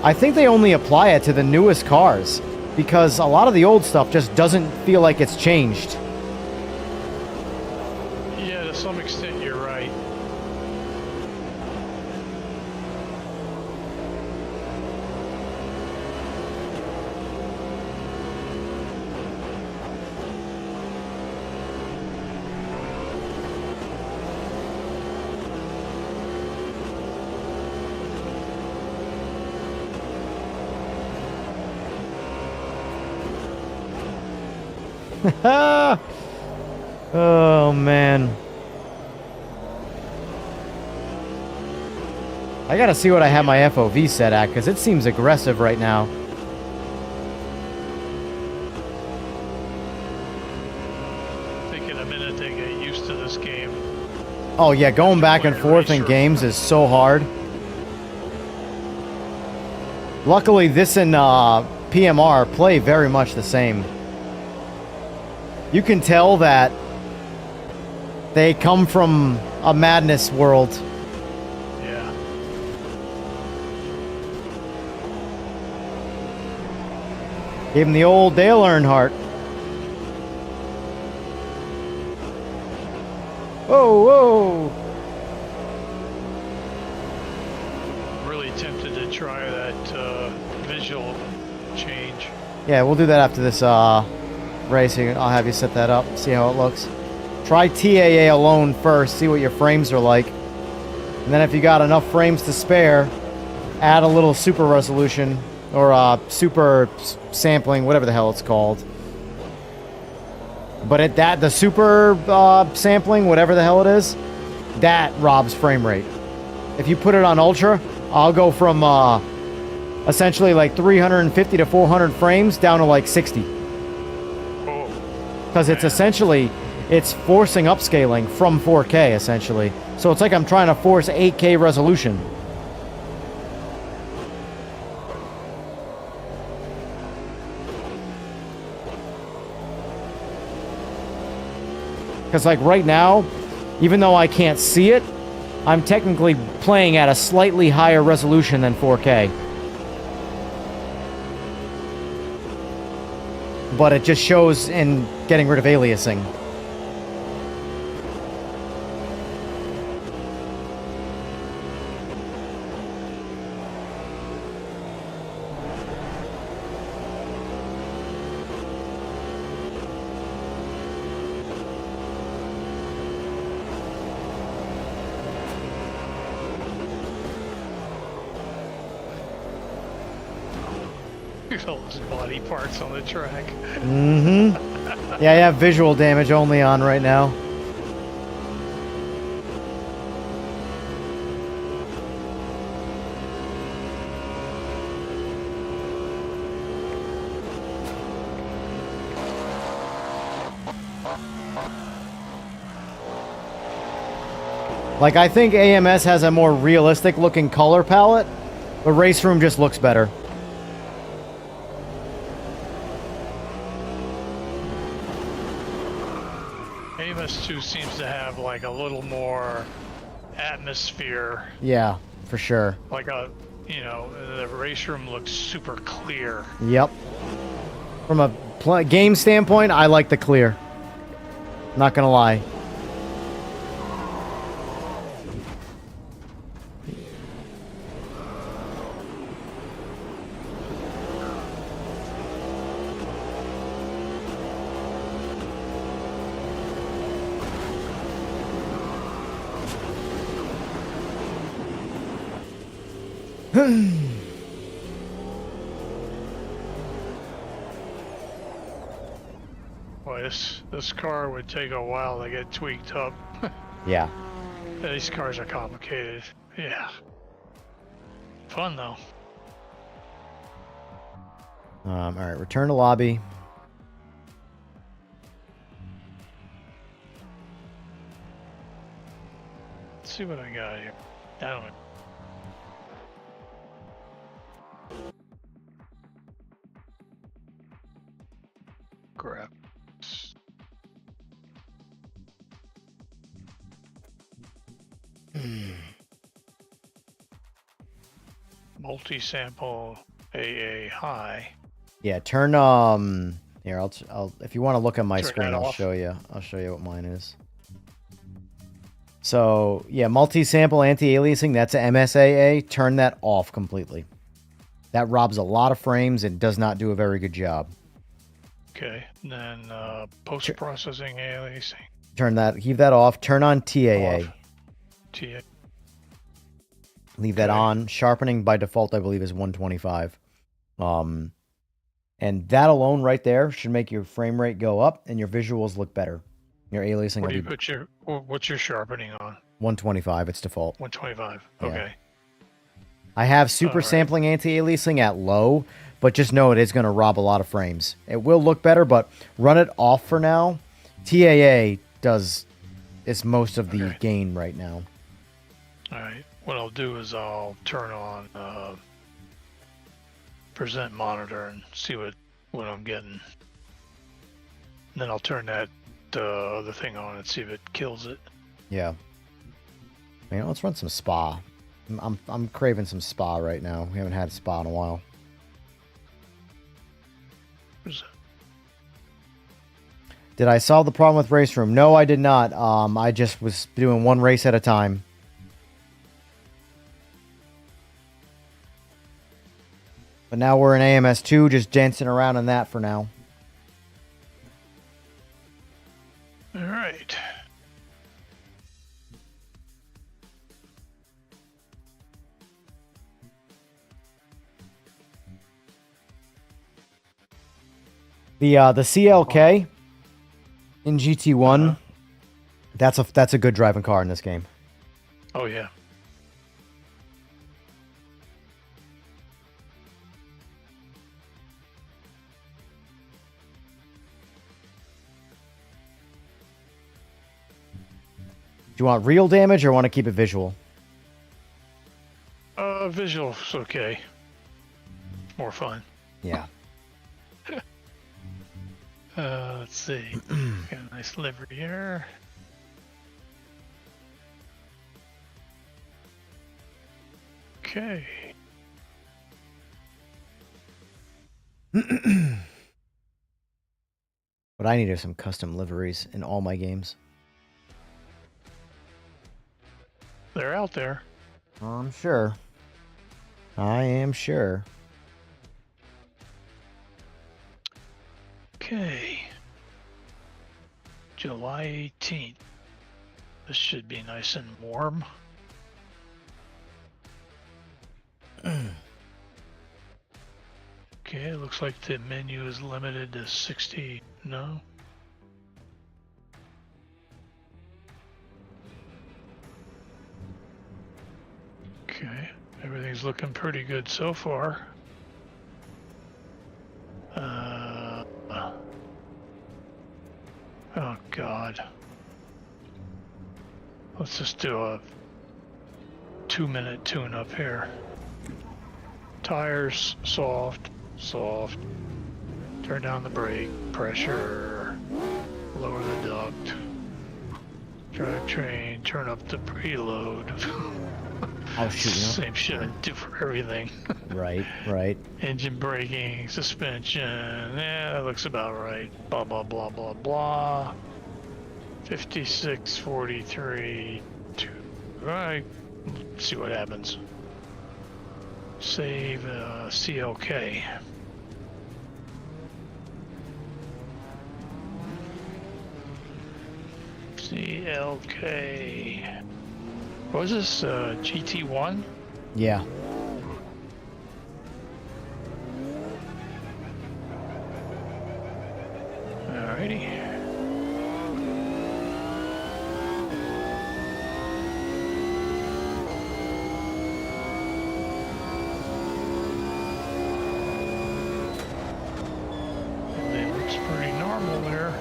S2: I think they only apply it to the newest cars, because a lot of the old stuff just doesn't feel like it's changed.
S3: Yeah, to some extent you're right.
S2: Oh, man. I gotta see what I have my FOV set at, because it seems aggressive right now.
S3: Taking a minute to get used to this game.
S2: Oh, yeah, going back and forth in games is so hard. Luckily, this and PMR play very much the same. You can tell that they come from a madness world.
S3: Yeah.
S2: Gave him the old Dale Earnhardt. Whoa, whoa.
S3: Really tempted to try that visual change.
S2: Yeah, we'll do that after this racing. I'll have you set that up, see how it looks. Try TAA alone first, see what your frames are like. And then if you got enough frames to spare, add a little super resolution or super sampling, whatever the hell it's called. But the super sampling, whatever the hell it is, that robs frame rate. If you put it on ultra, I'll go from essentially like 350 to 400 frames down to like 60. Because it's essentially, it's forcing upscaling from 4K, essentially. So it's like I'm trying to force 8K resolution. Because, like, right now, even though I can't see it, I'm technically playing at a slightly higher resolution than 4K. But it just shows in getting rid of aliasing.
S3: There's all those body parts on the track.
S2: Mm-hmm. Yeah, I have visual damage only on right now. Like, I think AMS has a more realistic looking color palette, but RaceRoom just looks better.
S3: AMS2 seems to have like a little more atmosphere.
S2: Yeah, for sure.
S3: Like a, you know, the RaceRoom looks super clear.
S2: Yep. From a game standpoint, I like the clear. Not gonna lie.
S3: Boy, this car would take a while to get tweaked up.
S2: Yeah.
S3: These cars are complicated. Yeah. Fun though.
S2: All right, return to lobby.
S3: Let's see what I got here. I don't know. Crap. Multi-sample AA high.
S2: Yeah, turn here, I'll if you want to look at my
S3: Turn
S2: screen,
S3: that
S2: I'll
S3: off.
S2: show you. I'll show you what mine is. So, yeah, multi-sample anti-aliasing, that's a MSAA. Turn that off completely. That robs a lot of frames and does not do a very good job.
S3: Okay, and then post-processing aliasing.
S2: Turn that, leave that off. Turn on TAA.
S3: Off. TA.
S2: Leave that
S3: Okay.
S2: on. Sharpening by default, I believe, is 125. And that alone right there should make your frame rate go up and your visuals look better. Your aliasing
S3: What
S2: will
S3: do you
S2: be
S3: put your what's your sharpening on?
S2: 125. It's default.
S3: 125.
S2: Yeah.
S3: Okay.
S2: I have super
S3: Alright.
S2: sampling anti-aliasing at low, but just know it is going to rob a lot of frames. It will look better, but run it off for now. TAA is most of the
S3: Okay.
S2: gain right now.
S3: All right. What I'll do is I'll turn on present monitor and see what I'm getting. And then I'll turn that other thing on and see if it kills it.
S2: Yeah. Man, let's run some spa. I'm craving some spa right now. We haven't had spa in a while.
S3: Where's that?
S2: Did I solve the problem with RaceRoom? No, I did not. I just was doing one race at a time. But now we're in AMS2, just dancing around in that for now.
S3: All right.
S2: The CLK in GT1, that's a good driving car in this game.
S3: Oh yeah.
S2: Do you want real damage or want to keep it visual?
S3: Visual's okay. More fun.
S2: Yeah.
S3: Let's see. Got a nice livery here. Okay.
S2: What I need are some custom liveries in all my games.
S3: They're out there.
S2: I'm sure. I am sure.
S3: Okay. July 18th. This should be nice and warm. Okay, looks like the menu is limited to 60. No. Okay, everything's looking pretty good so far. Oh God. Let's just do a 2-minute tune-up here. Tires, soft. Turn down the brake, pressure, lower the duct. Drivetrain, turn up the preload.
S2: Oh shoot!
S3: Same shit I do for everything.
S2: Right.
S3: Engine braking, suspension. Yeah, that looks about right. Blah blah blah blah blah. 56, 43, 2. Alright, let's see what happens. Save CLK. CLK. What was this? GT1?
S2: Yeah.
S3: Alrighty. Everything looks pretty normal there.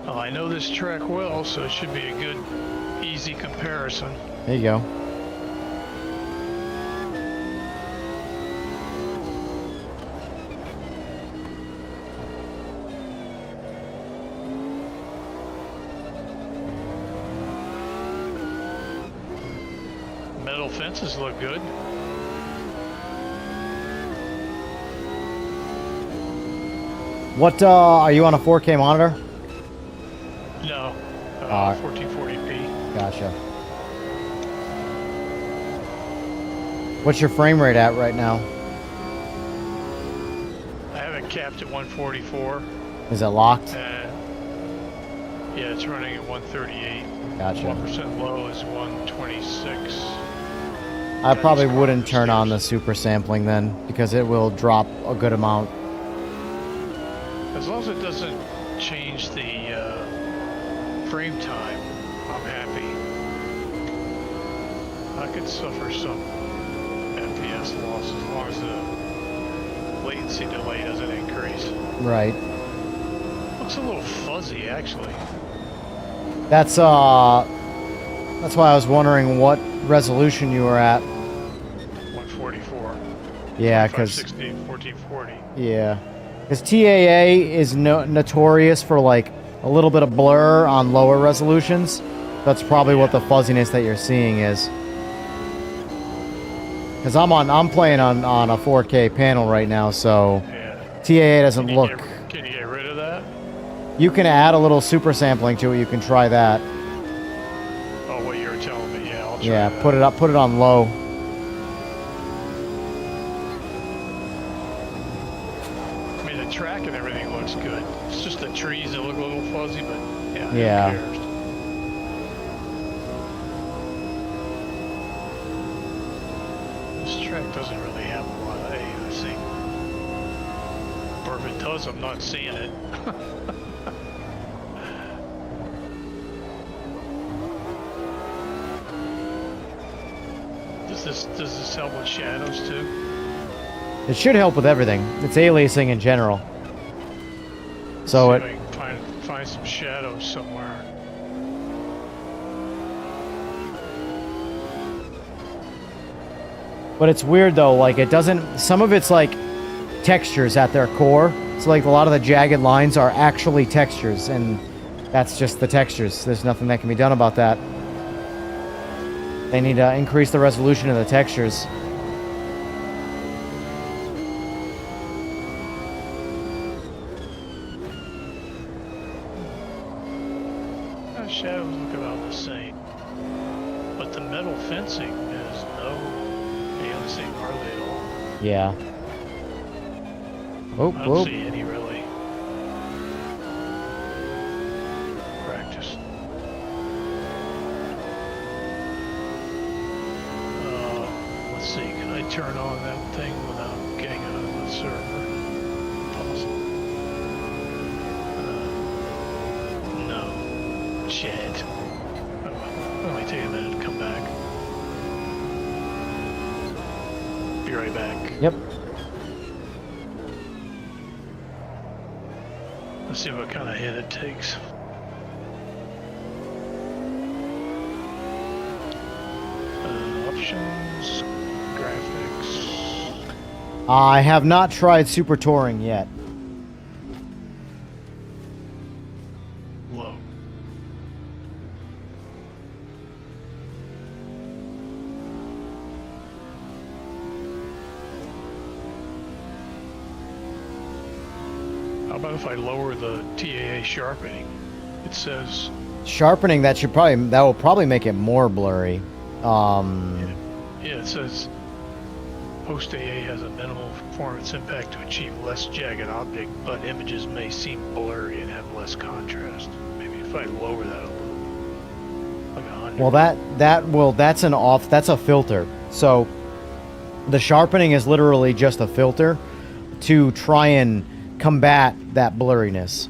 S3: Well, I know this track well, so it should be a good, easy comparison.
S2: There you go.
S3: Metal fences look good.
S2: What are you on a 4K monitor?
S3: No, 1440p.
S2: Gotcha. What's your frame rate at right now?
S3: I have it capped at 144.
S2: Is it locked?
S3: Yeah, it's running at 138.
S2: Gotcha.
S3: 1% low is 126.
S2: I probably wouldn't turn on the super sampling then, because it will drop a good amount.
S3: As long as it doesn't change the frame time, I'm happy. I could suffer some FPS loss as long as the latency delay doesn't increase.
S2: Right.
S3: Looks a little fuzzy, actually.
S2: That's why I was wondering what resolution you were at.
S3: 144.
S2: Yeah, because
S3: 1440.
S2: yeah, because TAA is notorious for like a little bit of blur on lower resolutions. That's probably what the fuzziness that you're seeing is. Because I'm playing on a 4K panel right now, so
S3: Yeah.
S2: TAA doesn't look.
S3: Can you get rid of that?
S2: You can add a little super sampling to it. You can try that.
S3: Oh, what you were telling me, yeah, I'll try
S2: Yeah,
S3: that.
S2: put it on low.
S3: I mean, the track and everything looks good. It's just the trees that look a little fuzzy, but yeah.
S2: Yeah.
S3: Who cares? This track doesn't really have a lot of AUC. Or if it does, I'm not seeing it. Does this help with shadows too?
S2: It should help with everything. It's aliasing in general. So
S3: See
S2: it
S3: if I can find some shadows somewhere.
S2: But it's weird though, like it doesn't, some of it's like textures at their core. So like a lot of the jagged lines are actually textures, and that's just the textures. There's nothing that can be done about that. They need to increase the resolution of the textures.
S3: Shadows look about the same, but the metal fencing is they don't seem hardly at all.
S2: Yeah. Oh,
S3: I don't see any really. Practice. Let's see, can I turn on that thing without getting out of the server? Possible. No. Shit. Oh, well. Only take a minute to come back. Be right back.
S2: Yep.
S3: Let's see what kind of hit it takes. Options, graphics.
S2: I have not tried Super Touring yet.
S3: Low. How about if I lower the TAA sharpening? It says
S2: Sharpening, that will probably make it more blurry.
S3: yeah, it says post AA has a minimal performance impact to achieve less jagged object, but images may seem blurry and have less contrast. Maybe if I lower that a little, like 100.
S2: Well, that's a filter. So the sharpening is literally just a filter to try and combat that blurriness.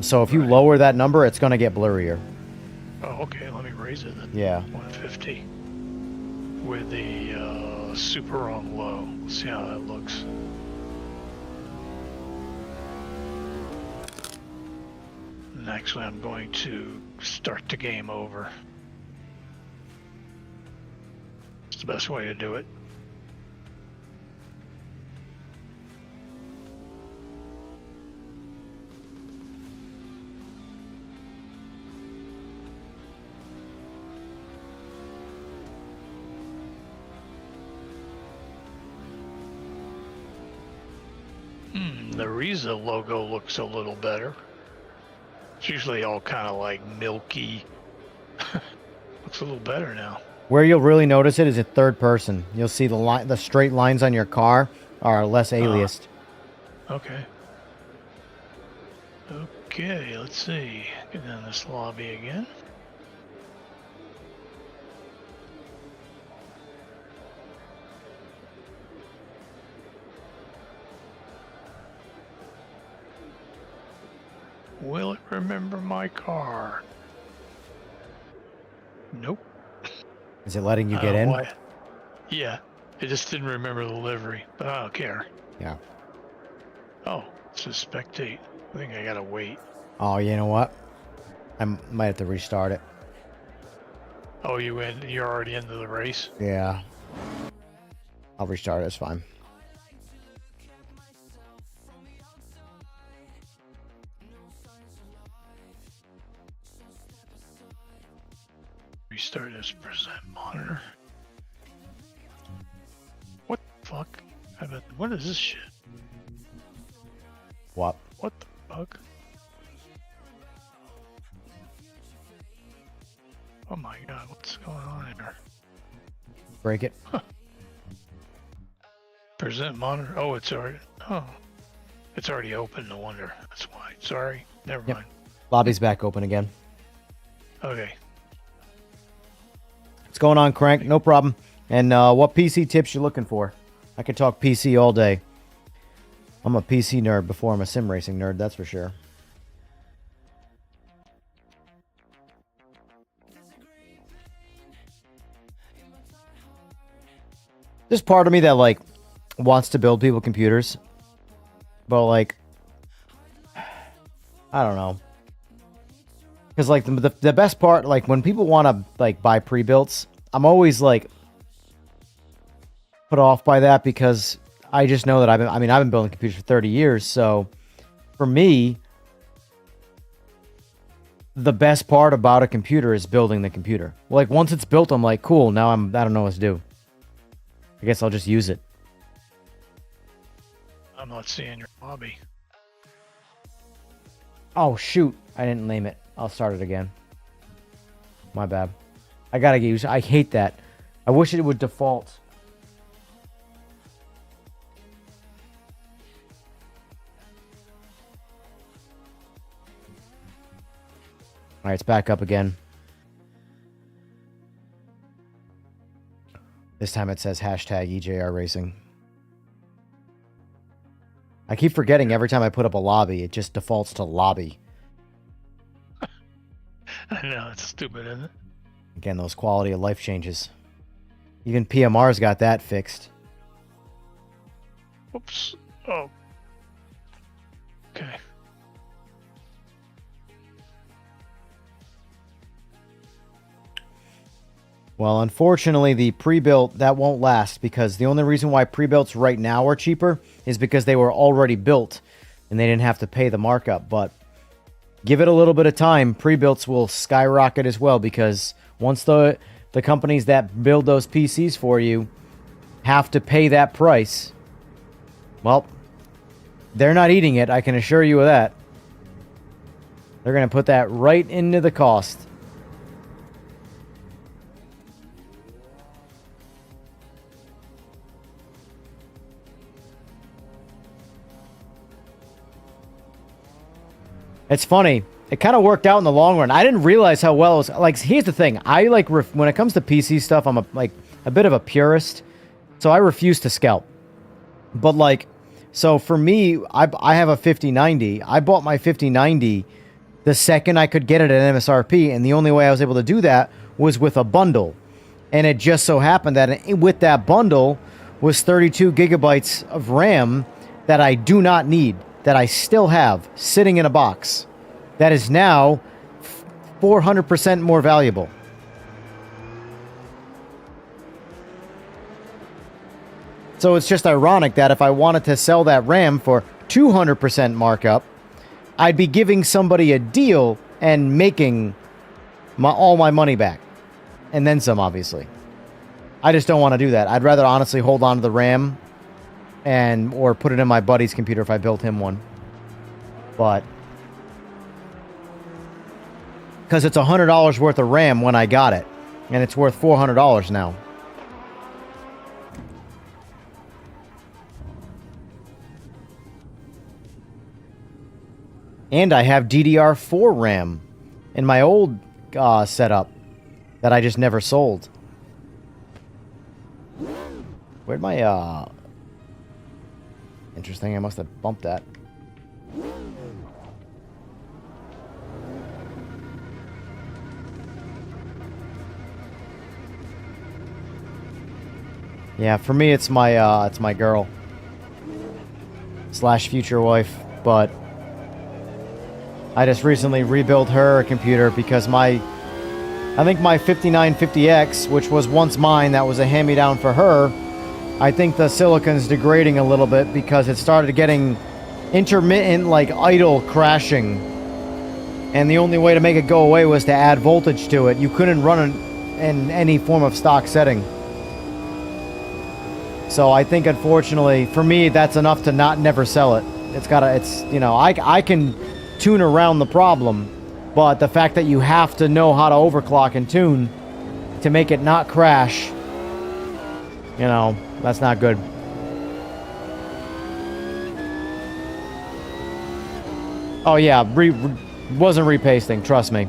S2: So if you lower that number, it's going to get blurrier.
S3: Oh, okay. Let me raise it then.
S2: Yeah.
S3: 150 with the super on low. Let's see how that looks. And actually, I'm going to start the game over. It's the best way to do it. The Riza logo looks a little better. It's usually all kind of like milky. Looks a little better now.
S2: Where you'll really notice it is in third person. You'll see the straight lines on your car are less aliased.
S3: Okay. Okay, let's see. Get down this lobby again. Will it remember my car? Nope.
S2: Is it letting you
S3: I
S2: get
S3: don't
S2: in?
S3: know why. Yeah, it just didn't remember the livery, but I don't care.
S2: Yeah.
S3: Oh, it says spectate. I think I gotta wait.
S2: Oh, you know what? I might have to restart it.
S3: Oh, you're already into the race?
S2: Yeah. I'll restart it. It's fine.
S3: Restart this present monitor. What the fuck? What is this shit?
S2: What?
S3: What the fuck? Oh my god, what's going on here?
S2: Break it.
S3: Present monitor. Oh, it's already. Oh, it's already open. No wonder. That's why. Sorry. Never mind.
S2: Lobby's back open again.
S3: Okay.
S2: What's going on, Crank? No problem. And what PC tips you looking for? I could talk PC all day. I'm a PC nerd before I'm a sim racing nerd, that's for sure. There's part of me that, like, wants to build people computers. But, like, I don't know. Because, like, the best part, like, when people want to, like, buy pre-builts, I'm always, like, put off by that because I just know that I've been building computers for 30 years. So for me, the best part about a computer is building the computer. Like once it's built, I'm like, cool. Now I don't know what to do. I guess I'll just use it.
S3: I'm not seeing your hobby.
S2: Oh shoot! I didn't name it. I'll start it again. My bad. I gotta get used. I hate that. I wish it would default. All right, it's back up again. This time it says hashtag EJR Racing. I keep forgetting every time I put up a lobby, it just defaults to lobby.
S3: I know, it's stupid, isn't it?
S2: Again, those quality of life changes. Even PMR's got that fixed.
S3: Oops. Oh. Okay.
S2: Well, unfortunately, the pre-built, that won't last because the only reason why pre-builts right now are cheaper is because they were already built and they didn't have to pay the markup. But give it a little bit of time, pre-builts will skyrocket as well because once the companies that build those PCs for you have to pay that price, well, they're not eating it, I can assure you of that. They're going to put that right into the cost. It's funny. It kind of worked out in the long run. I didn't realize how well it was. Like, here's the thing. I like when it comes to PC stuff, I'm a bit of a purist, so I refuse to scalp. But like, so for me, I have a 5090. I bought my 5090 the second I could get it at MSRP, and the only way I was able to do that was with a bundle. And it just so happened that with that bundle was 32 gigabytes of RAM that I do not need, that I still have sitting in a box that is now 400% more valuable. So it's just ironic that if I wanted to sell that RAM for 200% markup, I'd be giving somebody a deal and making all my money back. And then some, obviously. I just don't want to do that. I'd rather honestly hold on to the RAM or put it in my buddy's computer if I built him one. But because it's $100 worth of RAM when I got it, and it's worth $400 now. And I have DDR4 RAM in my old setup that I just never sold. Where'd my interesting, I must have bumped that. Yeah, for me it's my girl / future wife, but I just recently rebuilt her computer because I think my 5950X, which was once mine, that was a hand-me-down for her, I think the silicon's degrading a little bit because it started getting intermittent, like idle crashing. And the only way to make it go away was to add voltage to it. You couldn't run it in any form of stock setting. So I think, unfortunately, for me, that's enough to never sell it. I can tune around the problem, but the fact that you have to know how to overclock and tune to make it not crash, that's not good. Oh yeah, wasn't repasting, trust me.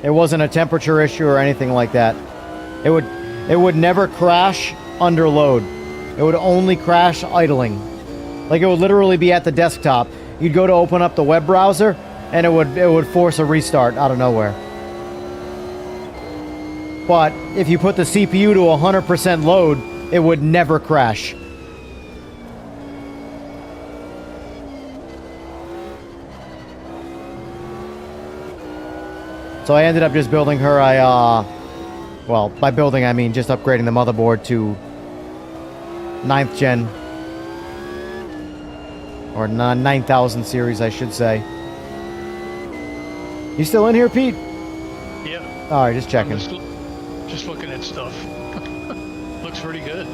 S2: It wasn't a temperature issue or anything like that. It would never crash under load. It would only crash idling. Like, it would literally be at the desktop. You'd go to open up the web browser, and it would force a restart out of nowhere. But if you put the CPU to 100% load, it would never crash. So I ended up just building her. Well, by building I mean just upgrading the motherboard to 9th gen. Or 9000 series, I should say. You still in here, Pete?
S3: Yeah.
S2: All right, just checking.
S3: Just looking at stuff. Looks pretty good.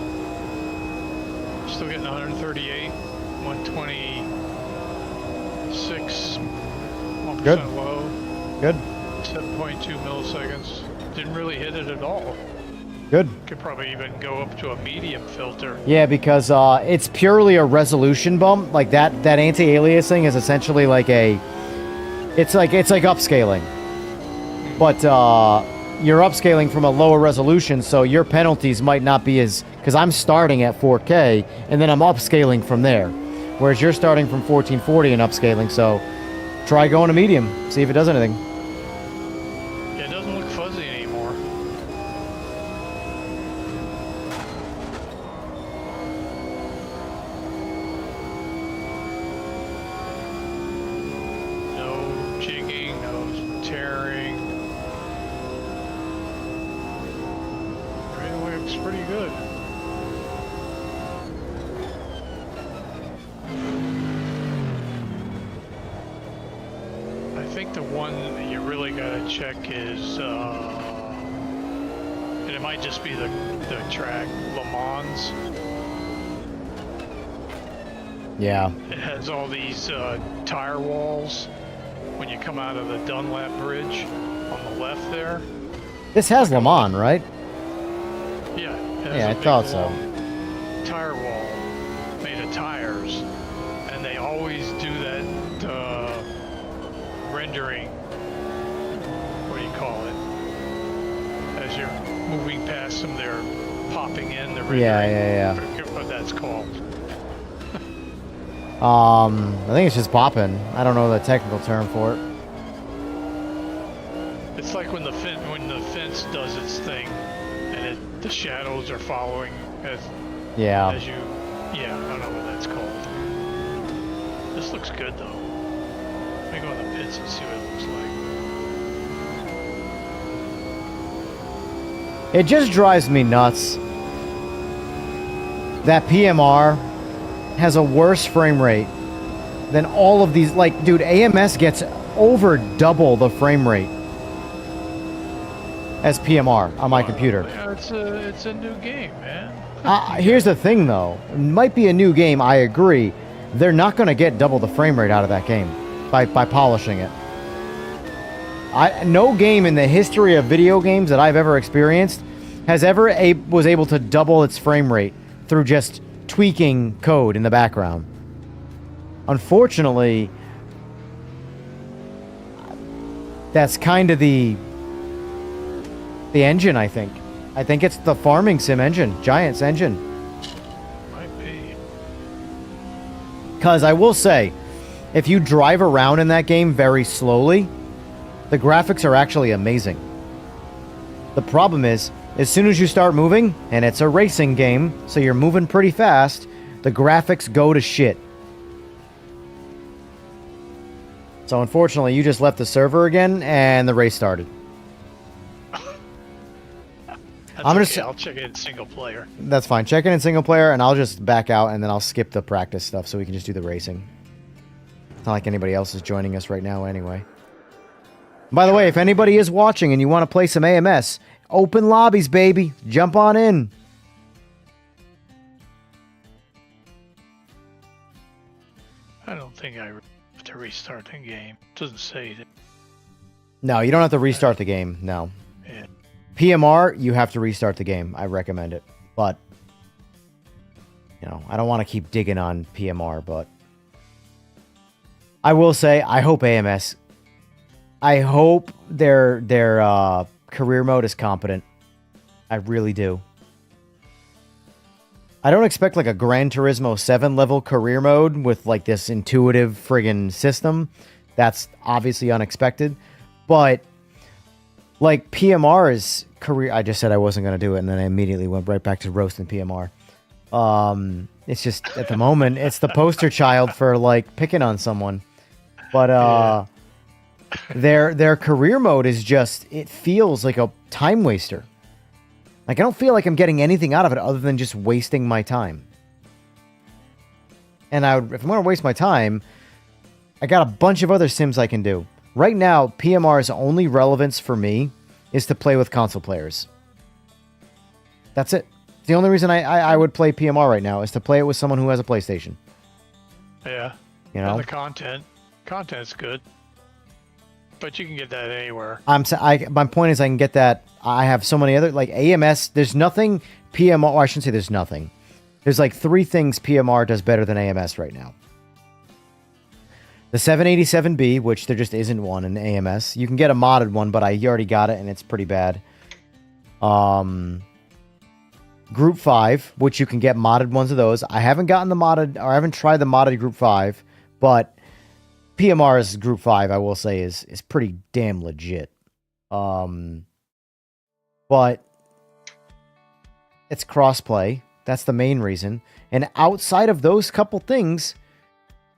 S3: Still getting 138, 126, 1%
S2: Good.
S3: low.
S2: Good.
S3: 7.2 milliseconds. Didn't really hit it at all.
S2: Good.
S3: Could probably even go up to a medium filter.
S2: Yeah, because it's purely a resolution bump. Like that anti-aliasing is essentially like it's like upscaling. But you're upscaling from a lower resolution, so your penalties might not be as, because I'm starting at 4K and then I'm upscaling from there. Whereas you're starting from 1440 and upscaling, so try going to medium, see if it does anything.
S3: Yeah, it doesn't look fuzzy anymore. No jigging, no tearing. It looks pretty good. I think the one that you really gotta check is, and it might just be the track, Le Mans.
S2: Yeah.
S3: It has all these tire walls when you come out of the Dunlap Bridge on the left there.
S2: This has Le Mans, right?
S3: Yeah. It has
S2: Yeah,
S3: a
S2: I
S3: big
S2: thought so.
S3: long tire wall made of tires, and they always do that rendering. What do you call it? As you're moving past them, they're popping in the rendering.
S2: Yeah.
S3: I forget what that's called.
S2: I think it's just popping. I don't know the technical term for it.
S3: It's like when the fence does its thing, and the shadows are following as you. Yeah, I don't know what that's called. This looks good though. Let me go in the pits and see what it looks like.
S2: It just drives me nuts that PMR has a worse frame rate than all of these. Like, dude, AMS gets over double the frame rate as PMR on my computer.
S3: Yeah, it's a new game, man.
S2: Here's the thing, though. It might be a new game, I agree. They're not going to get double the frame rate out of that game by polishing it. No game in the history of video games that I've ever experienced was able to double its frame rate through just tweaking code in the background. Unfortunately, that's kind of the engine, I think. I think it's the farming sim engine, Giant's engine.
S3: Might be.
S2: Because I will say, if you drive around in that game very slowly, the graphics are actually amazing. The problem is, as soon as you start moving, and it's a racing game, so you're moving pretty fast, the graphics go to shit. So unfortunately, you just left the server again, and the race started.
S3: I'll check it in single player.
S2: That's fine. Check it in single player, and I'll just back out, and then I'll skip the practice stuff so we can just do the racing. It's not like anybody else is joining us right now anyway. By the way, if anybody is watching and you want to play some AMS, open lobbies, baby. Jump on in.
S3: I don't think I have to restart the game. It doesn't say that.
S2: No, you don't have to restart the game. No.
S3: Yeah.
S2: PMR, you have to restart the game. I recommend it. But, you know, I don't want to keep digging on PMR, but I will say, I hope AMS, I hope their career mode is competent. I really do. I don't expect like a Gran Turismo 7 level career mode with like this intuitive friggin' system. That's obviously unexpected. But like PMR's career, I just said I wasn't going to do it, and then I immediately went right back to roasting PMR. It's just at the moment, it's the poster child for like picking on someone. But Their career mode is just, it feels like a time waster. Like, I don't feel like I'm getting anything out of it other than just wasting my time. And if I'm going to waste my time, I got a bunch of other sims I can do. Right now, PMR's only relevance for me is to play with console players. That's it. The only reason I would play PMR right now is to play it with someone who has a PlayStation.
S3: Yeah.
S2: You know?
S3: And the content's good. But you can get that anywhere.
S2: My point is I can get that. I have so many other, like AMS, there's nothing PMR, or I shouldn't say there's nothing. There's like 3 things PMR does better than AMS right now. The 787B, which there just isn't one in AMS. You can get a modded one, but I already got it and it's pretty bad. Group 5, which you can get modded ones of those. I haven't gotten the modded, or I haven't tried the modded Group 5, but PMR's Group 5, I will say, is pretty damn legit. But it's crossplay. That's the main reason. And outside of those couple things,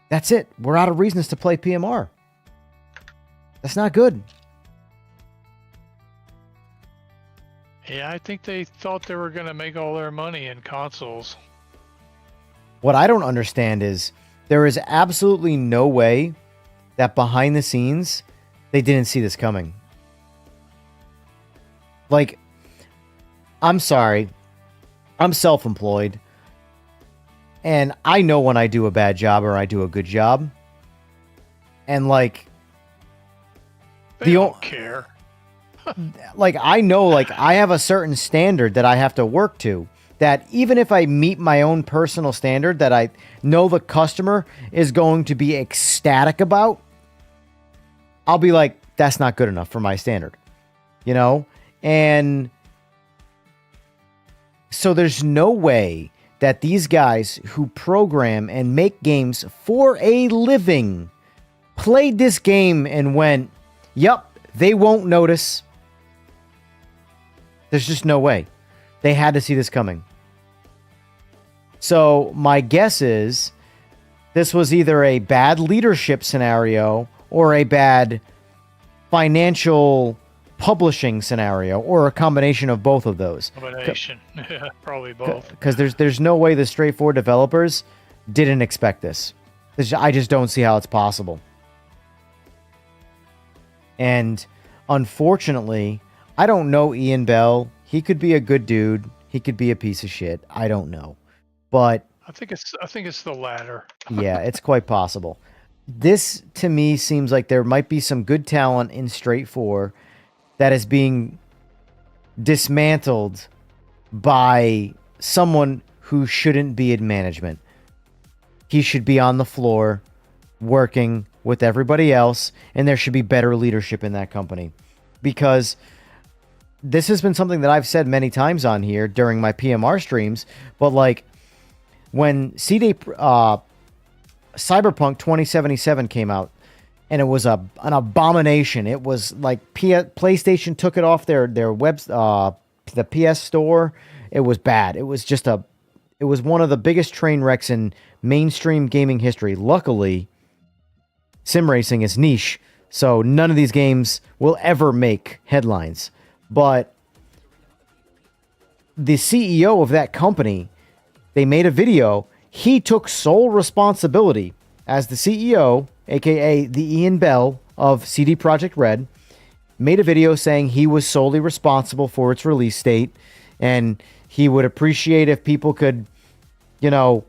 S2: that's it. We're out of reasons to play PMR. That's not good.
S3: Yeah, I think they thought they were going to make all their money in consoles.
S2: What I don't understand is there is absolutely no way that behind the scenes they didn't see this coming. Like, I'm sorry. I'm self-employed. And I know when I do a bad job or I do a good job. And like,
S3: They don't care.
S2: like, I know, like, I have a certain standard that I have to work to, that even if I meet my own personal standard that I know the customer is going to be ecstatic about, I'll be like, that's not good enough for my standard, you know? And so there's no way that these guys who program and make games for a living played this game and went, yep, they won't notice. There's just no way. They had to see this coming. So my guess is this was either a bad leadership scenario or a bad financial publishing scenario or a combination of both of those.
S3: Combination. Yeah, probably both.
S2: Because there's no way the straightforward developers didn't expect this. I just don't see how it's possible. And unfortunately, I don't know Ian Bell. He could be a good dude. He could be a piece of shit. I don't know. But
S3: I think it's the latter.
S2: yeah, it's quite possible. This to me seems like there might be some good talent in Straight 4 that is being dismantled by someone who shouldn't be in management. He should be on the floor working with everybody else, and there should be better leadership in that company. Because this has been something that I've said many times on here during my PMR streams, but like when Cyberpunk 2077 came out, and it was an abomination. It was like PlayStation took it off their the PS store. It was bad. It was one of the biggest train wrecks in mainstream gaming history. Luckily, sim racing is niche, so none of these games will ever make headlines. But the CEO of that company, they made a video. He took sole responsibility as the CEO, aka the Ian Bell of CD Projekt Red, made a video saying he was solely responsible for its release date, and he would appreciate if people could, you know,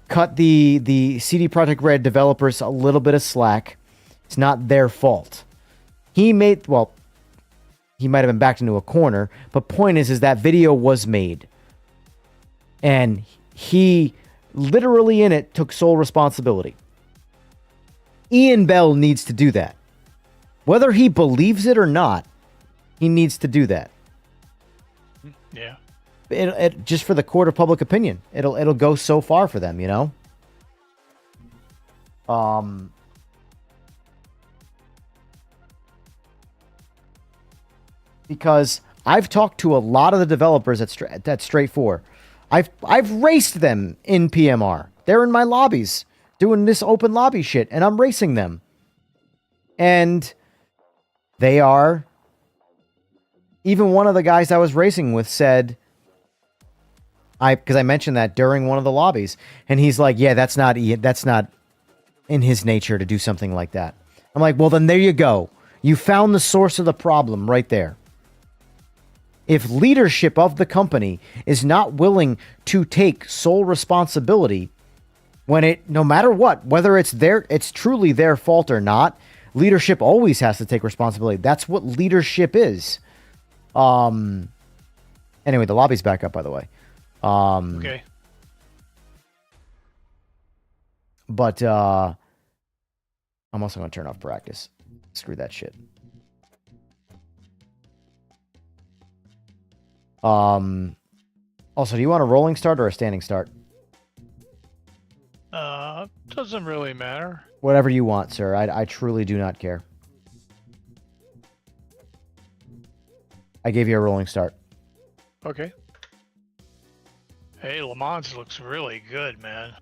S2: cut the CD Projekt Red developers a little bit of slack. It's not their fault. He might have been backed into a corner, but point is that video was made. And he literally in it took sole responsibility. Ian Bell needs to do that. Whether he believes it or not, he needs to do that.
S3: Yeah.
S2: It just for the court of public opinion. It'll go so far for them, you know? Because I've talked to a lot of the developers at Straight 4. I've raced them in PMR. They're in my lobbies doing this open lobby shit, and I'm racing them. And they are... Even one of the guys I was racing with said... Because I mentioned that during one of the lobbies. And he's like, yeah, that's not in his nature to do something like that. I'm like, well, then there you go. You found the source of the problem right there. If leadership of the company is not willing to take sole responsibility when it, no matter what, whether it's truly their fault or not, leadership always has to take responsibility. That's what leadership is. Anyway, the lobby's back up, by the way.
S3: Okay.
S2: But I'm also going to turn off practice. Screw that shit. Also, do you want a rolling start or a standing start?
S3: Doesn't really matter.
S2: Whatever you want, sir. I truly do not care. I gave you a rolling start.
S3: Okay. Hey, Le Mans looks really good, man.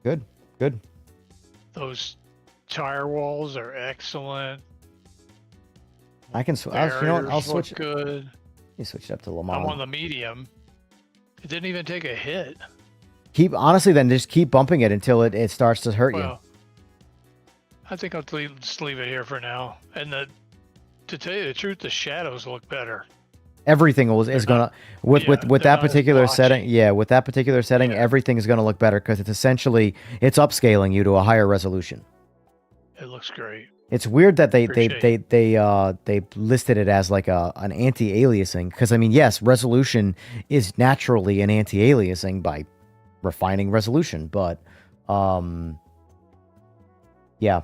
S2: Good. Good.
S3: Those tire walls are excellent.
S2: I can you know what? I'll switch it.
S3: Good.
S2: You switch it up to Le Mans.
S3: I'm on the medium. It didn't even take a hit.
S2: Honestly, then just keep bumping it until it starts to hurt you.
S3: I think I'll just leave it here for now. And to tell you the truth, the shadows look better.
S2: Everything is gonna with that particular setting. Yeah, with that particular setting, everything is gonna look better because it's upscaling you to a higher resolution.
S3: It looks great.
S2: It's weird that they listed it as like an anti-aliasing because I mean, yes, resolution is naturally an anti-aliasing by refining resolution, but yeah.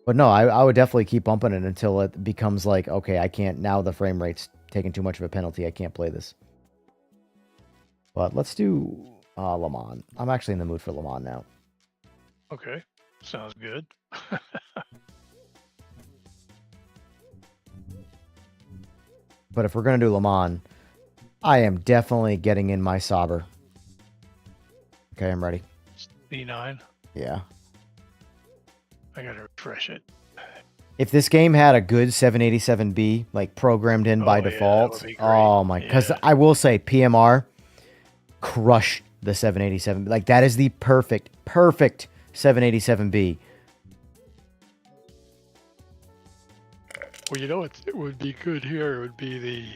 S2: But no, I would definitely keep bumping it until it becomes like, okay, I can't, now the frame rate's taking too much of a penalty. I can't play this. But let's do Le Mans. I'm actually in the mood for Le Mans now.
S3: Okay, sounds good.
S2: But if we're going to do Le Mans, I am definitely getting in my Sauber. Okay, I'm ready.
S3: D9.
S2: Yeah.
S3: I gotta refresh it.
S2: If this game had a good 787B, like programmed in by default, oh my, because I will say PMR crushed the 787. Like that is the perfect 787B.
S3: Well, you know what it would be good here? It would be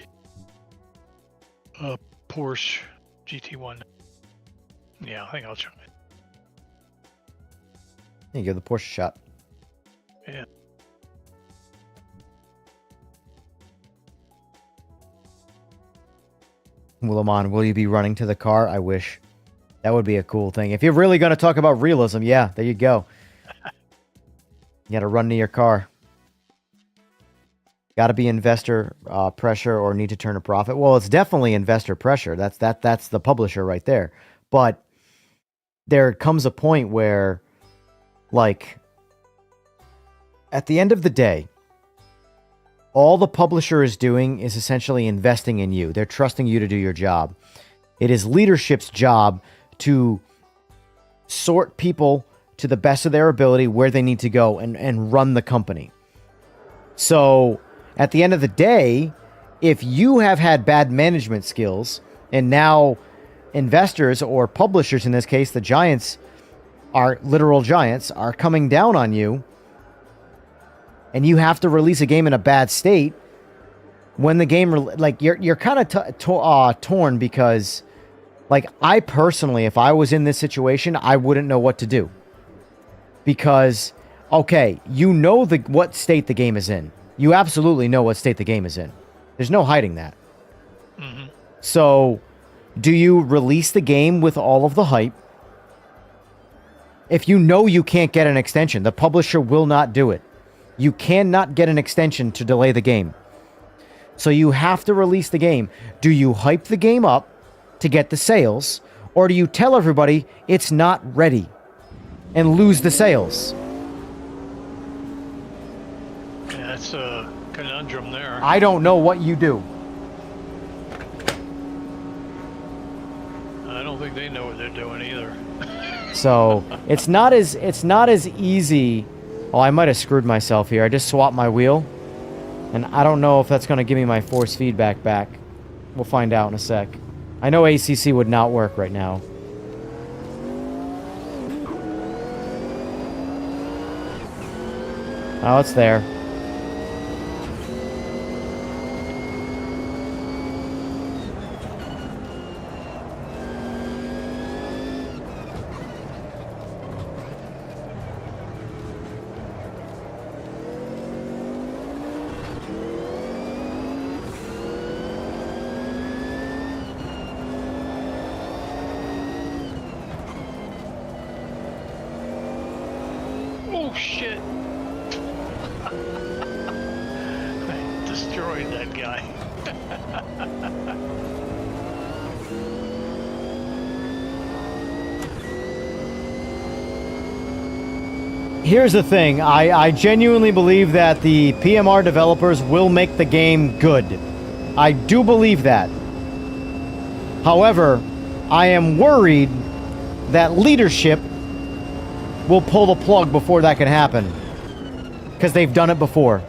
S3: the Porsche GT1. Yeah, I think I'll try it.
S2: You give the Porsche a shot.
S3: Yeah.
S2: Le Mans, will you be running to the car? I wish. That would be a cool thing. If you're really going to talk about realism, yeah, there you go. You got to run to your car. Got to be investor pressure or need to turn a profit. Well, it's definitely investor pressure. That's the publisher right there. But there comes a point where, like, at the end of the day, all the publisher is doing is essentially investing in you. They're trusting you to do your job. It is leadership's job to sort people to the best of their ability where they need to go and run the company. So at the end of the day, if you have had bad management skills and now investors or publishers, in this case, the giants are literal giants, are coming down on you, and you have to release a game in a bad state, when the game, like, you're kind of torn because, like, I personally, if I was in this situation, I wouldn't know what to do. Because, okay, you know what state the game is in. You absolutely know what state the game is in. There's no hiding that.
S3: Mm-hmm.
S2: So, do you release the game with all of the hype? If you know you can't get an extension, the publisher will not do it. You cannot get an extension to delay the game. So you have to release the game. Do you hype the game up to get the sales, or do you tell everybody it's not ready and lose the sales?
S3: Yeah, that's a conundrum there.
S2: I don't know what you do.
S3: I don't think they know what they're doing either.
S2: So it's not as easy Oh, I might have screwed myself here. I just swapped my wheel. And I don't know if that's going to give me my force feedback back. We'll find out in a sec. I know ACC would not work right now. Oh, it's there.
S3: Oh shit! I destroyed that guy.
S2: Here's the thing. I genuinely believe that the PMR developers will make the game good. I do believe that. However, I am worried that leadership will pull the plug before that can happen. Because they've done it before.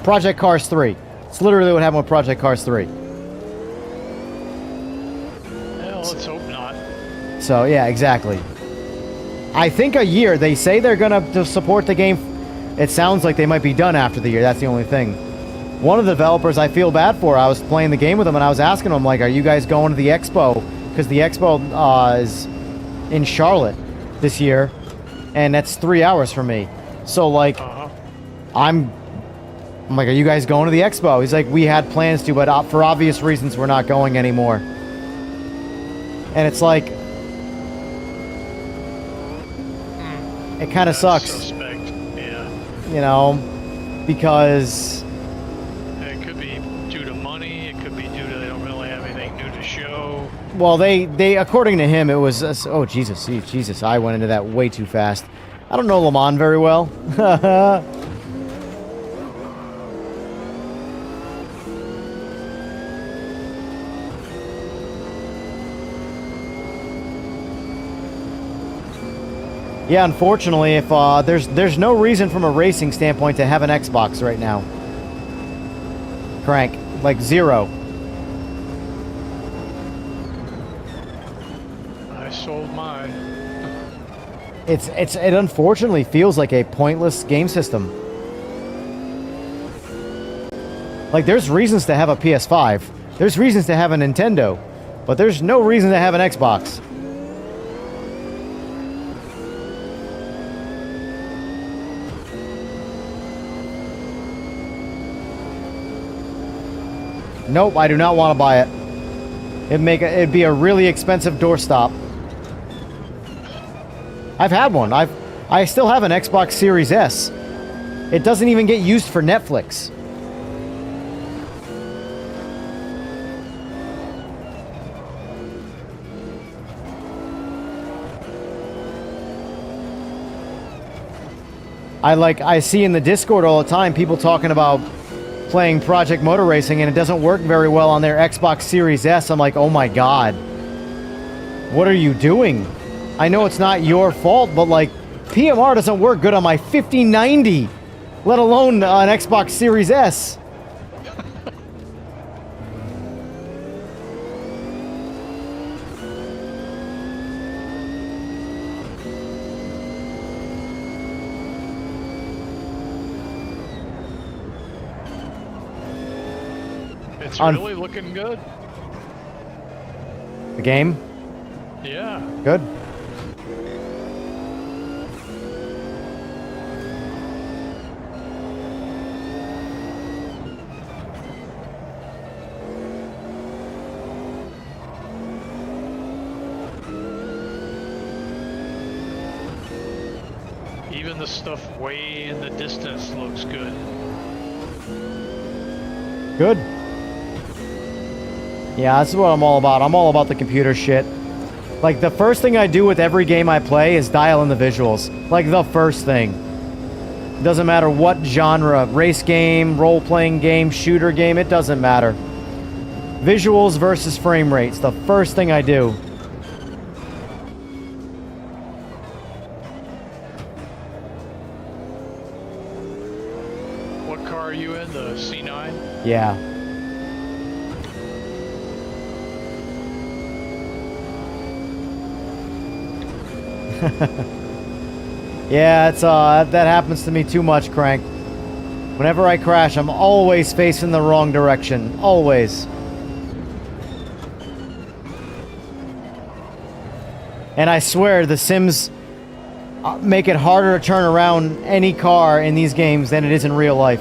S2: Project Cars 3. It's literally what happened with Project Cars 3.
S3: Well, let's hope not.
S2: So, yeah, exactly. I think a year. They say they're going to support the game. It sounds like they might be done after the year. That's the only thing. One of the developers I feel bad for, I was playing the game with him and I was asking him, like, are you guys going to the expo? Because the expo is in Charlotte this year. And that's 3 hours from me. So, like, I'm like, are you guys going to the expo? He's like, we had plans to, but for obvious reasons, we're not going anymore. And it's like, it kind of sucks.
S3: Suspect. Yeah.
S2: You know, because
S3: It could be due to money. It could be due to they don't really have anything new to show.
S2: well, they according to him, it was oh Jesus, Jesus, I went into that way too fast. I don't know Le Mans very well. Yeah, unfortunately, if there's no reason from a racing standpoint to have an Xbox right now. Crank, like zero.
S3: I sold mine.
S2: It unfortunately feels like a pointless game system. Like, there's reasons to have a PS5. There's reasons to have a Nintendo. But there's no reason to have an Xbox. Nope, I do not want to buy it. It'd be a really expensive doorstop. I've had one. I still have an Xbox Series S. It doesn't even get used for Netflix. I see in the Discord all the time people talking about playing Project Motor Racing and it doesn't work very well on their Xbox Series S. I'm like, oh my god. What are you doing? I know it's not your fault, but like, PMR doesn't work good on my 5090, let alone an Xbox Series S.
S3: It's really looking good.
S2: The game?
S3: Yeah.
S2: Good.
S3: Even the stuff way in the distance looks good.
S2: Good. Yeah, that's what I'm all about. I'm all about the computer shit. Like, the first thing I do with every game I play is dial in the visuals. Like, the first thing. Doesn't matter what genre. Race game, role-playing game, shooter game, it doesn't matter. Visuals versus frame rates. The first thing I do.
S3: car are you in? The C9?
S2: Yeah. Yeah, it's that happens to me too much, Crank. Whenever I crash, I'm always facing the wrong direction. Always. And I swear, the Sims make it harder to turn around any car in these games than it is in real life.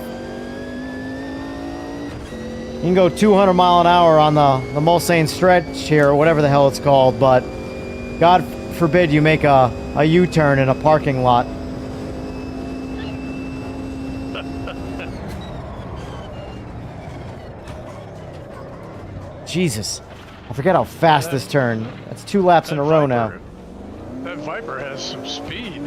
S2: You can go 200 mile an hour on the Mulsanne stretch here, or whatever the hell it's called, but God forbid you make a U-turn in a parking lot. Jesus. I forget how fast this turn. That's 2 laps in a row now.
S3: That Viper has some speed.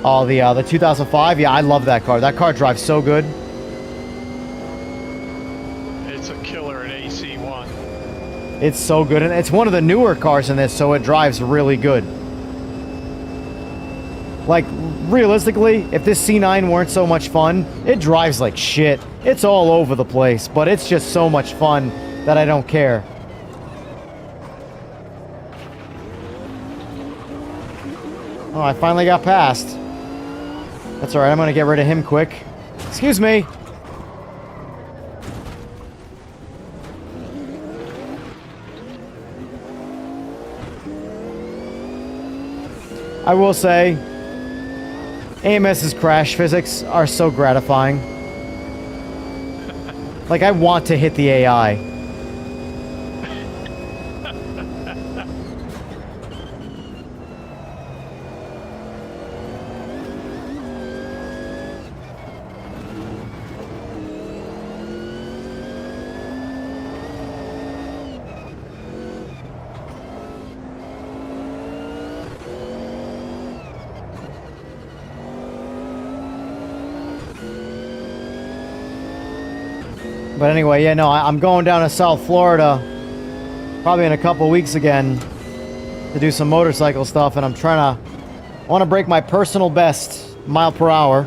S2: Oh, the 2005? Yeah, I love that car. That car drives so good.
S3: It's a killer in AC1.
S2: It's so good. And it's one of the newer cars in this, so it drives really good. Like, realistically, if this C9 weren't so much fun, it drives like shit. It's all over the place, but it's just so much fun that I don't care. Oh, I finally got past. That's alright, I'm gonna get rid of him quick. Excuse me! I will say, AMS's crash physics are so gratifying. Like, I want to hit the AI. But anyway, yeah, no, I'm going down to South Florida probably in a couple weeks again to do some motorcycle stuff, and I want to break my personal best mile per hour.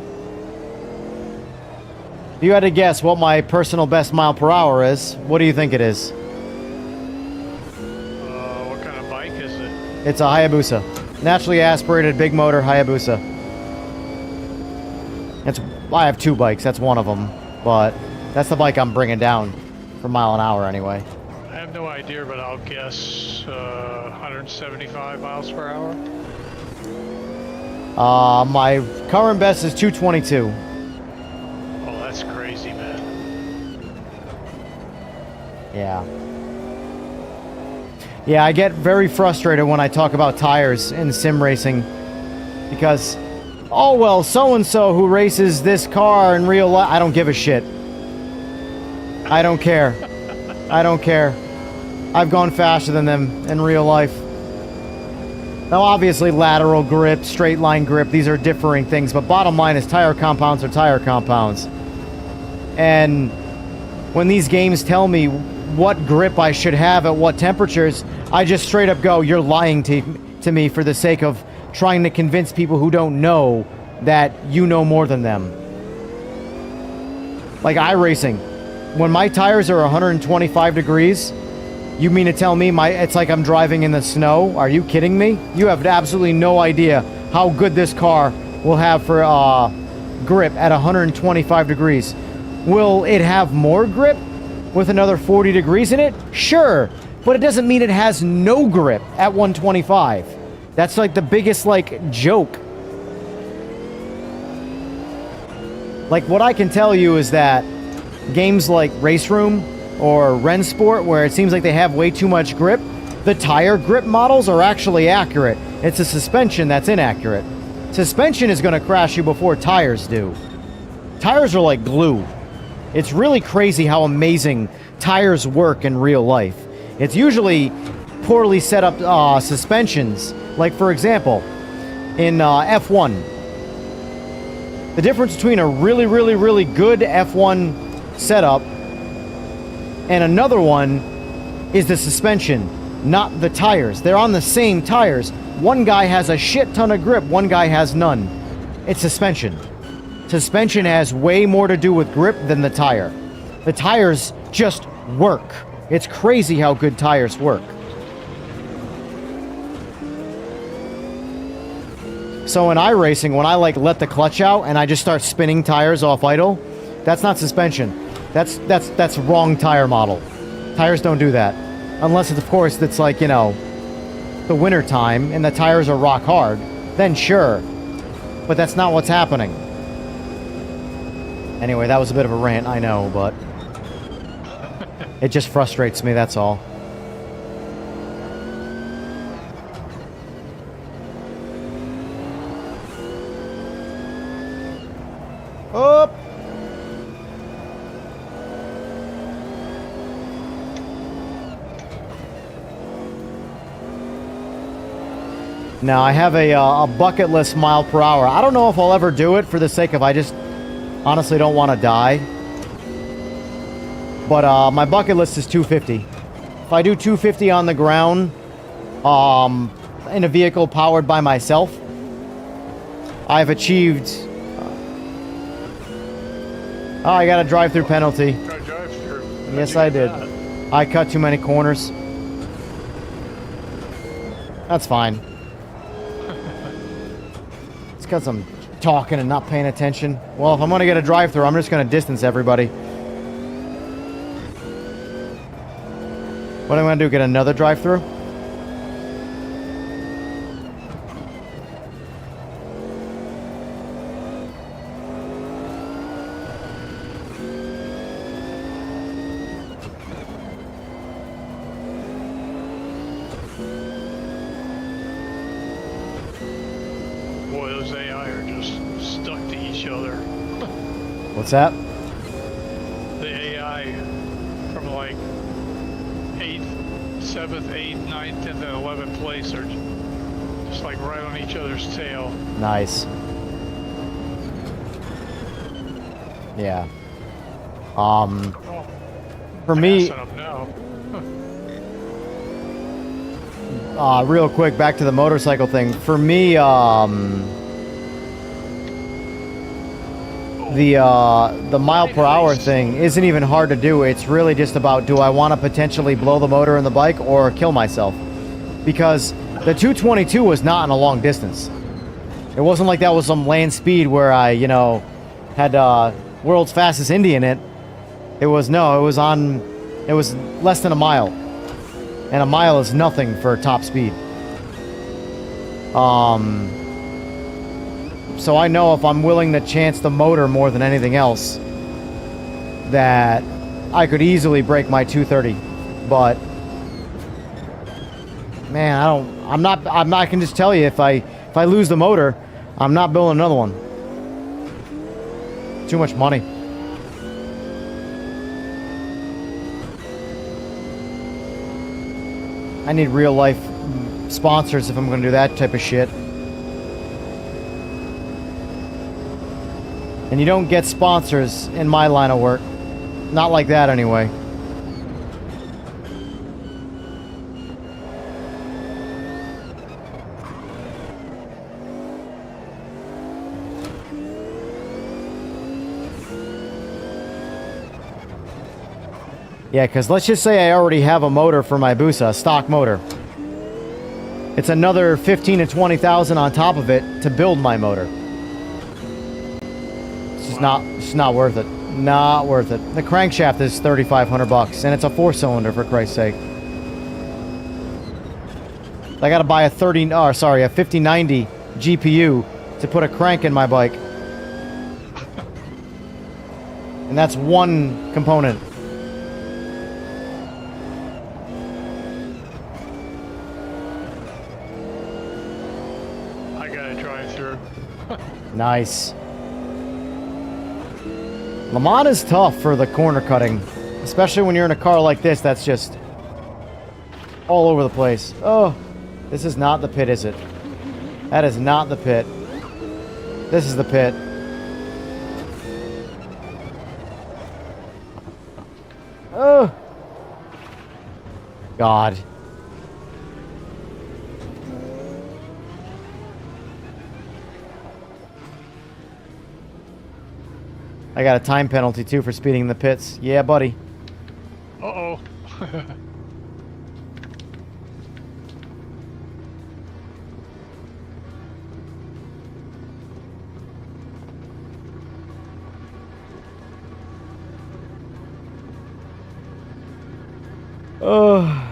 S2: If you had to guess what my personal best mile per hour is, what do you think it is?
S3: What kind of bike is it?
S2: It's a Hayabusa. Naturally aspirated, big motor Hayabusa. I have 2 bikes, that's one of them, but that's the bike I'm bringing down for mile an hour anyway.
S3: I have no idea, but I'll guess 175 miles per hour.
S2: My current best is 222.
S3: Oh, that's crazy, man.
S2: Yeah. Yeah, I get very frustrated when I talk about tires in sim racing because, oh well, so-and-so who races this car in real life, I don't give a shit. I don't care. I don't care. I've gone faster than them in real life. Now, obviously, lateral grip, straight line grip, these are differing things, but bottom line is tire compounds are tire compounds. And when these games tell me what grip I should have at what temperatures, I just straight up go, you're lying to me for the sake of trying to convince people who don't know that you know more than them. Like iRacing. When my tires are 125 degrees, you mean to tell me it's like I'm driving in the snow? Are you kidding me? You have absolutely no idea how good this car will have for grip at 125 degrees. Will it have more grip with another 40 degrees in it? Sure, but it doesn't mean it has no grip at 125. That's like the biggest joke. Like, what I can tell you is that games like RaceRoom or Rennsport, where it seems like they have way too much grip, the tire grip models are actually accurate. It's the suspension that's inaccurate. Suspension is going to crash you before tires do. Tires are like glue. It's really crazy how amazing tires work in real life. It's usually poorly set up suspensions. Like, for example, in F1, the difference between a really, really, really good F1 setup and another one is the suspension, not the tires. They're on the same tires. One guy has a shit ton of grip, one guy has none. It's suspension. suspension has way more to do with grip than the tire. The tires just work. It's crazy how good tires work. So in iRacing, when I like let the clutch out and I just start spinning tires off idle, that's not suspension. That's wrong tire model. Tires don't do that. Unless, of course, it's like, you know, the winter time and the tires are rock hard. Then sure. But that's not what's happening. Anyway, that was a bit of a rant, I know, but it just frustrates me, that's all. Up. Now, I have a bucket list mile per hour. I don't know if I'll ever do it for the sake of I just honestly don't want to die. But my bucket list is 250. If I do 250 on the ground in a vehicle powered by myself, I've achieved... Oh, I got a drive-through penalty. Yes, I did. I cut too many corners. That's fine. It's because I'm talking and not paying attention. Well, if I'm going to get a drive-through, I'm just going to distance everybody. What am I going to do? Get another drive-through? What's that?
S3: The AI from like 8th, 7th, 8th, 9th, and 11th place are just like right on each other's tail.
S2: Nice. Yeah. For me, real quick, back to the motorcycle thing. For me, the mile per hour thing isn't even hard to do. It's really just about, do I want to potentially blow the motor in the bike or kill myself? Because the 222 was not in a long distance. It wasn't like that was some land speed where I, you know, had world's fastest Indy in it. It was less than a mile. And a mile is nothing for top speed. So I know if I'm willing to chance the motor more than anything else, that I could easily break my 230. But man, I can just tell you, if I lose the motor, I'm not building another one. Too much money. I need real life sponsors if I'm going to do that type of shit. And you don't get sponsors in my line of work. Not like that, anyway. Yeah, because let's just say I already have a motor for my Busa, a stock motor. It's another 15 to 20,000 on top of it to build my motor. It's not worth it. Not worth it. The crankshaft is $3,500 and it's a 4-cylinder, for Christ's sake. I gotta buy a 5090 GPU to put a crank in my bike. And that's one component.
S3: I got a drive-through.
S2: Nice. Le Mans is tough for the corner cutting, especially when you're in a car like this that's just all over the place. Oh, this is not the pit, is it? That is not the pit. This is the pit. Oh, God. I got a time penalty too for speeding in the pits. Yeah, buddy.
S3: Uh-oh.
S2: Oh.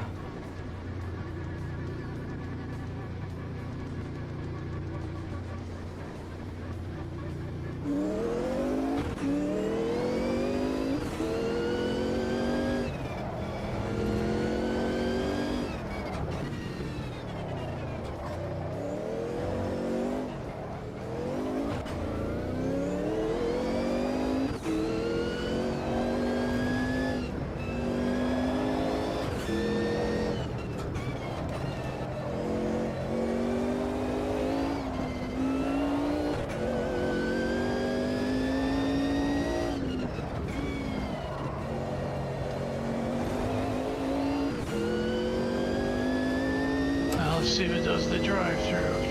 S3: Now let's see if it does the drive-through.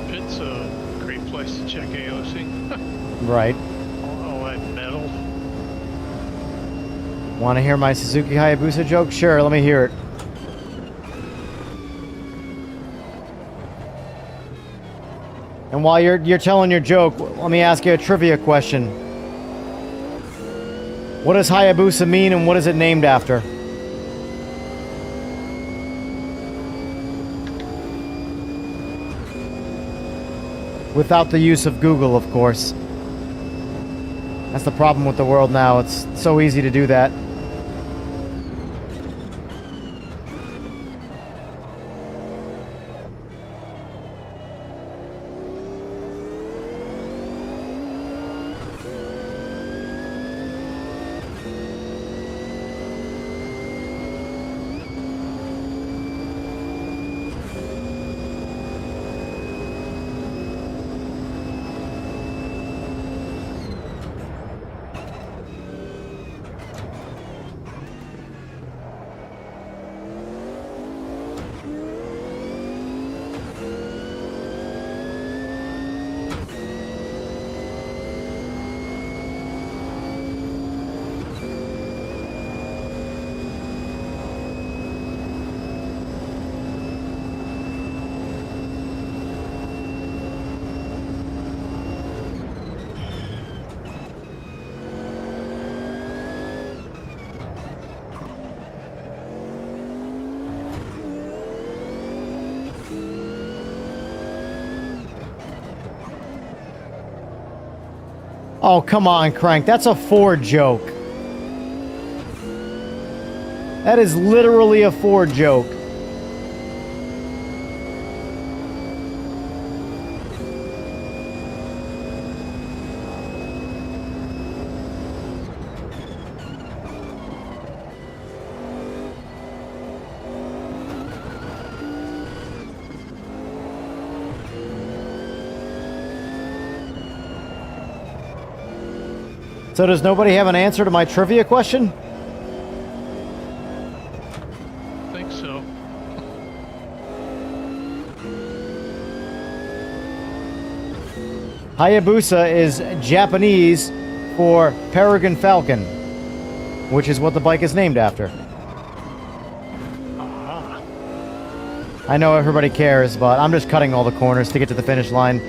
S3: Pit's a great place to check AOC.
S2: Right.
S3: All that metal.
S2: Want to hear my Suzuki Hayabusa joke? Sure, let me hear it. And while you're telling your joke, let me ask you a trivia question. What does Hayabusa mean and what is it named after? Without the use of Google, of course. That's the problem with the world now. It's so easy to do that. Oh, come on, Crank. That's a Ford joke. That is literally a Ford joke. So does nobody have an answer to my trivia question?
S3: I think so.
S2: Hayabusa is Japanese for Peregrine Falcon, which is what the bike is named after.
S3: Ah.
S2: I know everybody cares, but I'm just cutting all the corners to get to the finish line.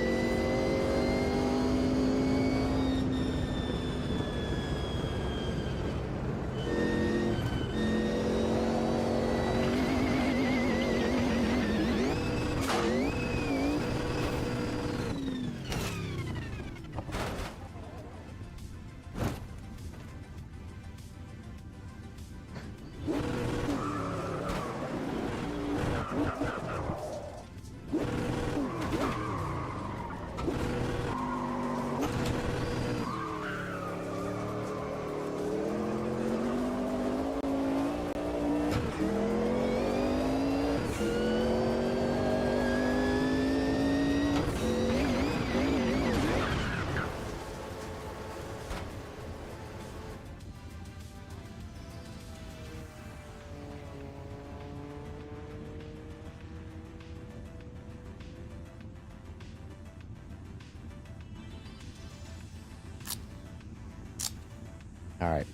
S2: All right.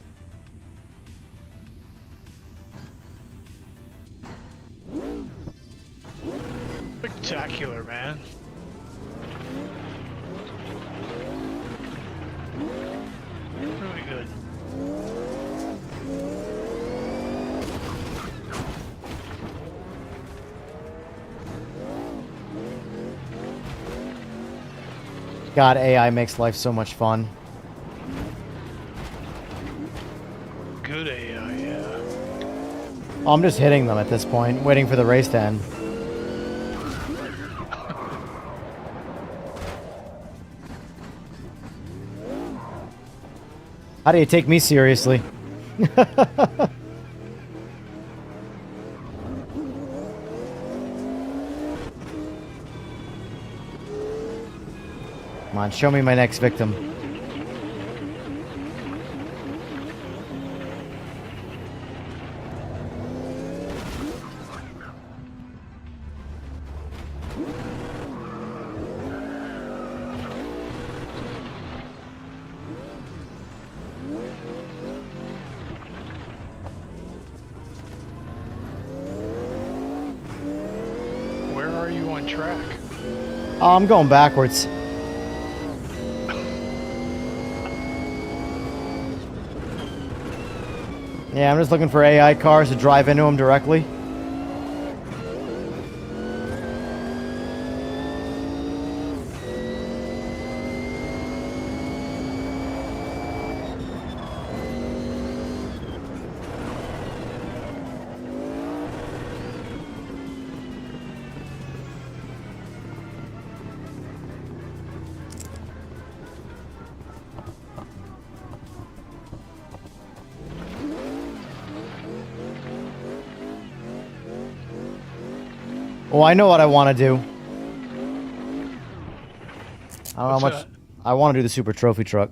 S3: Spectacular, man. Really good.
S2: God, AI makes life so much fun.
S3: Good AI, yeah.
S2: I'm just hitting them at this point, waiting for the race to end. How do you take me seriously? Come on, show me my next victim.
S3: Where are you on track?
S2: I'm going backwards. Yeah, I'm just looking for AI cars to drive into them directly. Oh, I know what I want to do. I don't know how
S3: What's
S2: much.
S3: that?
S2: I want to do the Super Trophy truck.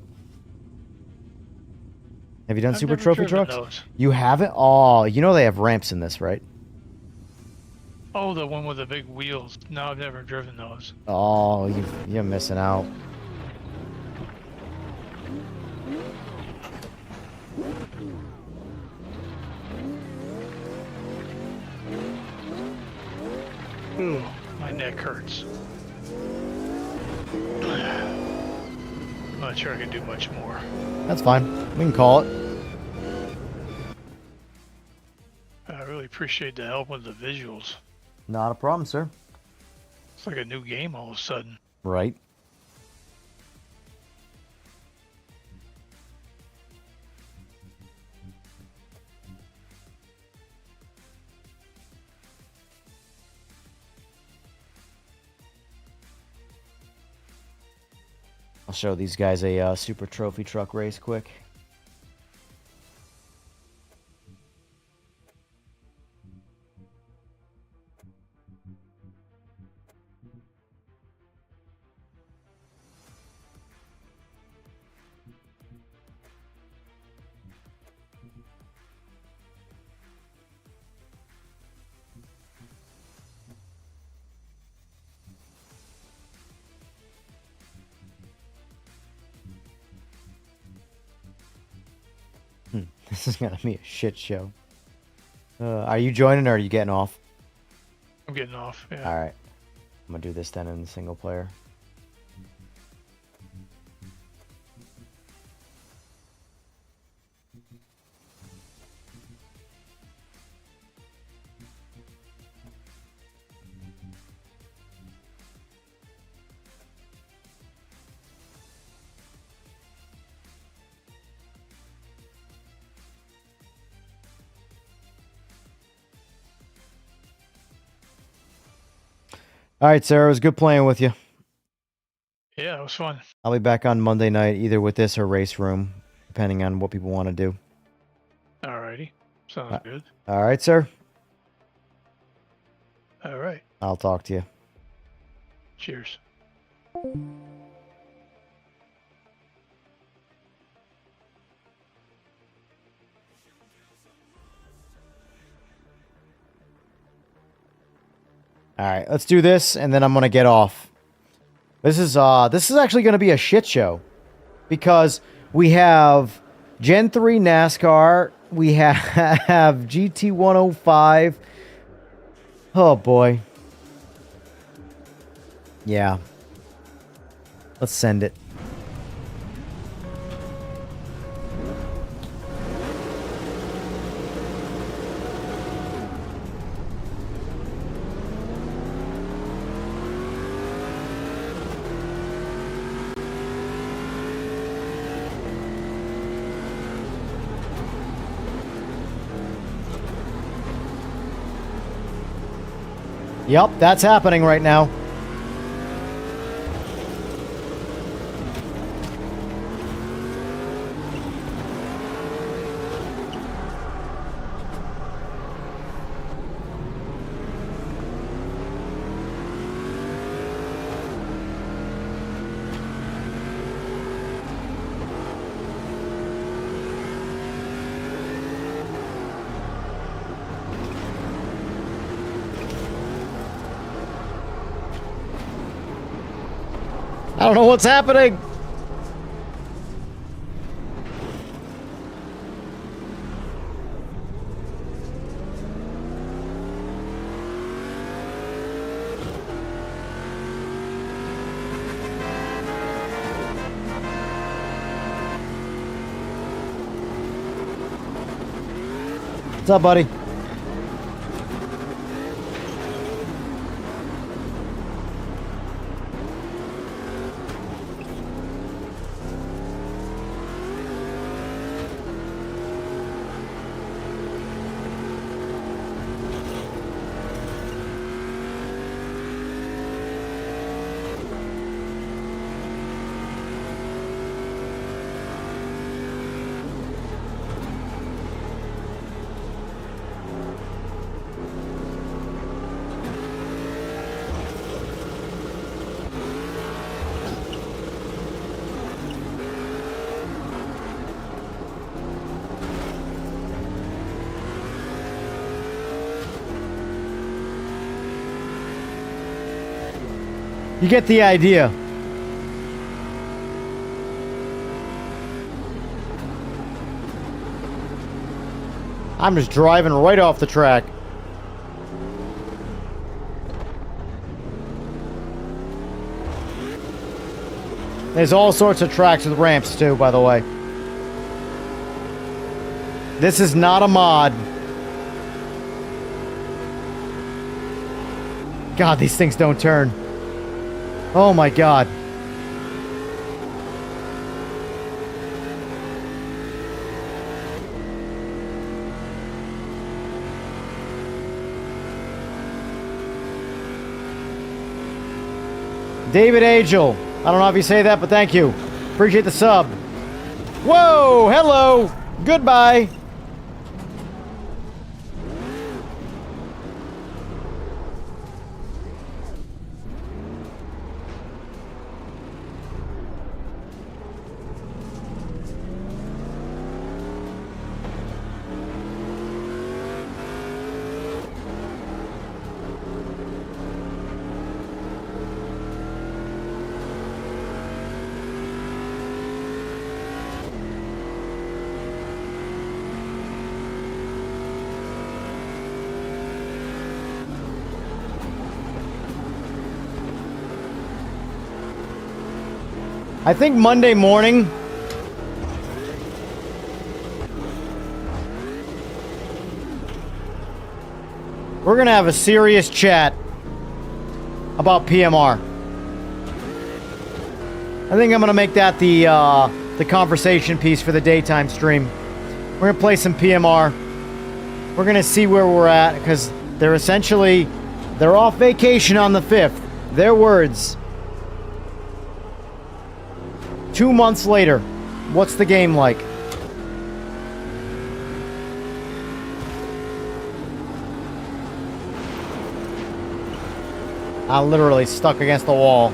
S2: Have you done
S3: I've
S2: Super
S3: never
S2: Trophy
S3: driven
S2: trucks?
S3: those.
S2: You haven't? Oh, you know they have ramps in this, right?
S3: Oh, the one with the big wheels. No, I've never driven those.
S2: Oh, you're missing out.
S3: Ooh, my neck hurts. I'm not sure I can do much more.
S2: That's fine. We can call it.
S3: I really appreciate the help with the visuals.
S2: Not a problem, sir.
S3: It's like a new game all of a sudden.
S2: Right. I'll show these guys a Super Trophy truck race quick. This is gonna be a shit show. Are you joining or are you getting off?
S3: I'm getting off. Yeah.
S2: All right. I'm gonna do this then in the single player. All right, Sarah. It was good playing with you.
S3: Yeah, it was fun.
S2: I'll be back on Monday night, either with this or RaceRoom, depending on what people want to do.
S3: Alrighty. Sounds good.
S2: All right, sir.
S3: All right.
S2: I'll talk to you.
S3: Cheers.
S2: All right, let's do this, and then I'm gonna get off. This is actually gonna be a shit show, because we have Gen 3 NASCAR. We have GT105. Oh, boy. Yeah. Let's send it. Yep, that's happening right now. I don't know what's happening. What's up, buddy? You get the idea. I'm just driving right off the track. There's all sorts of tracks with ramps too, by the way. This is not a mod. God, these things don't turn. Oh my God. David Angel. I don't know if you say that, but thank you. Appreciate the sub. Whoa, hello. Goodbye. I think Monday morning, we're going to have a serious chat about PMR. I think I'm going to make that the conversation piece for the daytime stream. We're going to play some PMR. We're going to see where we're at, because they're off vacation on the 5th. Their words. 2 months later, what's the game like? I'm literally stuck against the wall.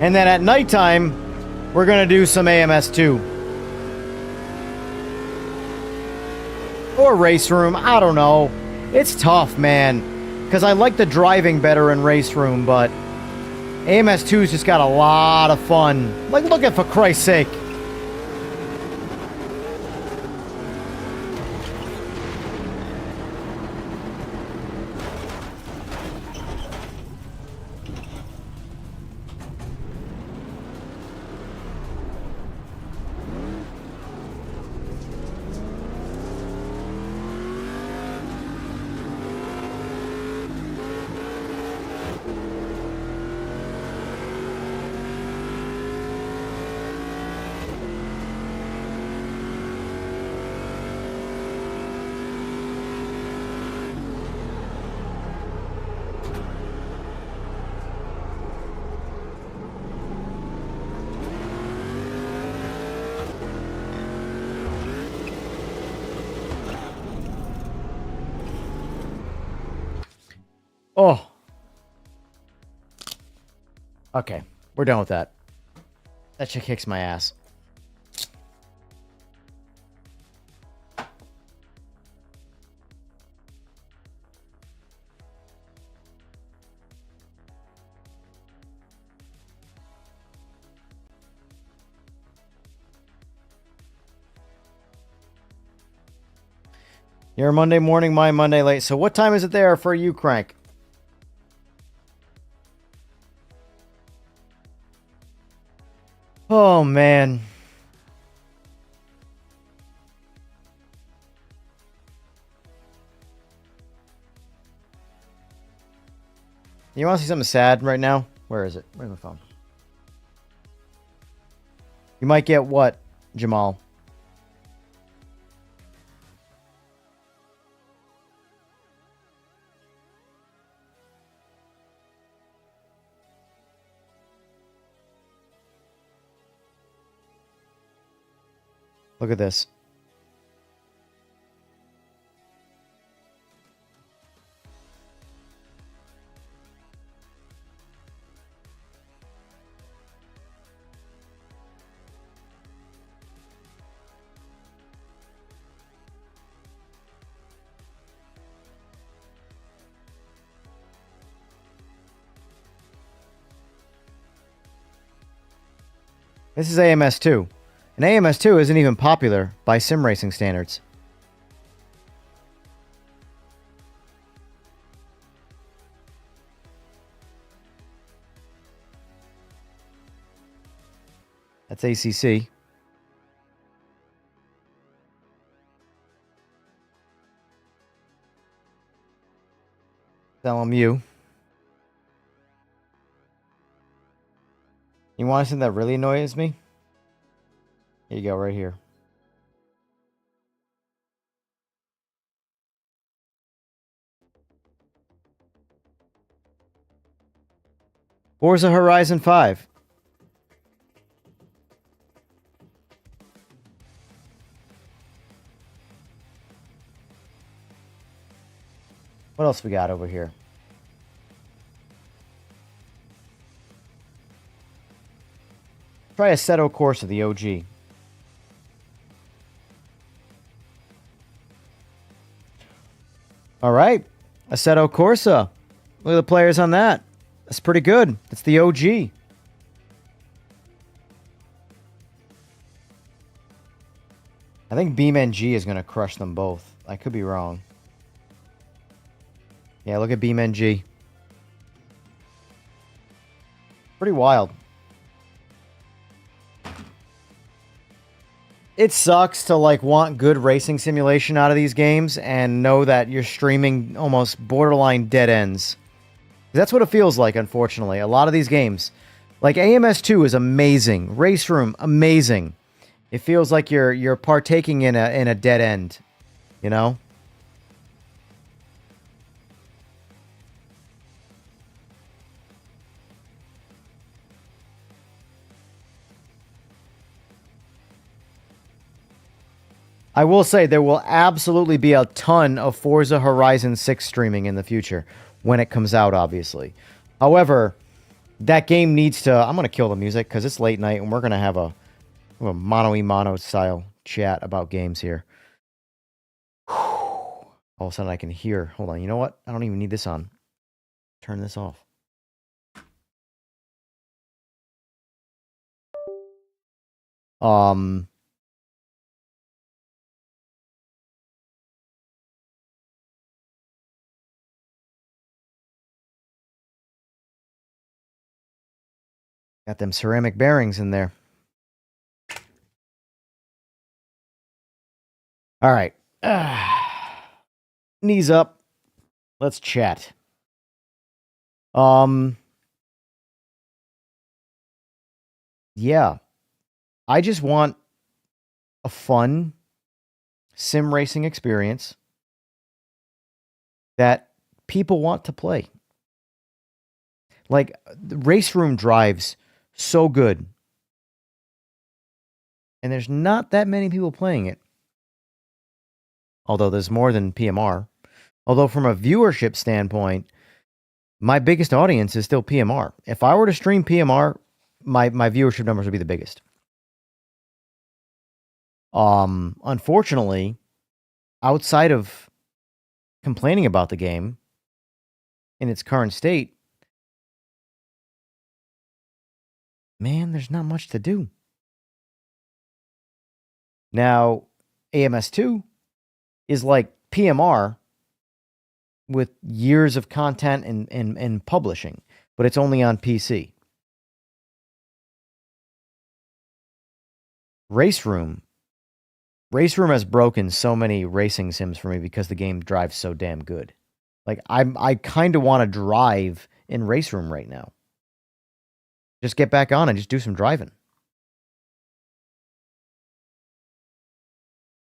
S2: And then at nighttime, we're gonna do some AMS2. Or RaceRoom, I don't know. It's tough, man. Because I like the driving better in RaceRoom, but AMS2's just got a lot of fun. Like, look at, for Christ's sake. Oh. Okay, we're done with that. That shit kicks my ass. Your Monday morning, my Monday late. So what time is it there for you, Crank? Oh, man. You want to see something sad right now? Where is it? Where's my phone? You might get what, Jamal? Look at this. This is AMS2. And AMS2 isn't even popular by sim racing standards. That's ACC. LMU. You want something that really annoys me? Here you go, right here. Forza Horizon 5. What else we got over here? Try Assetto Corsa, the OG. All right. Assetto Corsa. Look at the players on that. That's pretty good. That's the OG. I think BeamNG is going to crush them both. I could be wrong. Yeah, look at BeamNG. Pretty wild. It sucks to like want good racing simulation out of these games and know that you're streaming almost borderline dead ends. That's what it feels like, unfortunately. A lot of these games. Like AMS2 is amazing. RaceRoom, amazing. It feels like you're partaking in a dead end, you know? I will say there will absolutely be a ton of Forza Horizon 6 streaming in the future when it comes out, obviously. However, that game needs to... I'm going to kill the music because it's late night and we're going to have a mano-y-mano style chat about games here. All of a sudden I can hear... Hold on, you know what? I don't even need this on. Turn this off. Um, got them ceramic bearings in there. All right. Knees up. Let's chat. Yeah. I just want a fun sim racing experience that people want to play. Like, the RaceRoom drives so good. And there's not that many people playing it. Although there's more than PMR. Although from a viewership standpoint, my biggest audience is still PMR. If I were to stream PMR, my viewership numbers would be the biggest. Unfortunately, outside of complaining about the game in its current state, man, there's not much to do. Now, AMS2 is like PMR with years of content and publishing, but it's only on PC. RaceRoom has broken so many racing sims for me because the game drives so damn good. Like, I kind of want to drive in RaceRoom right now. Just get back on and just do some driving.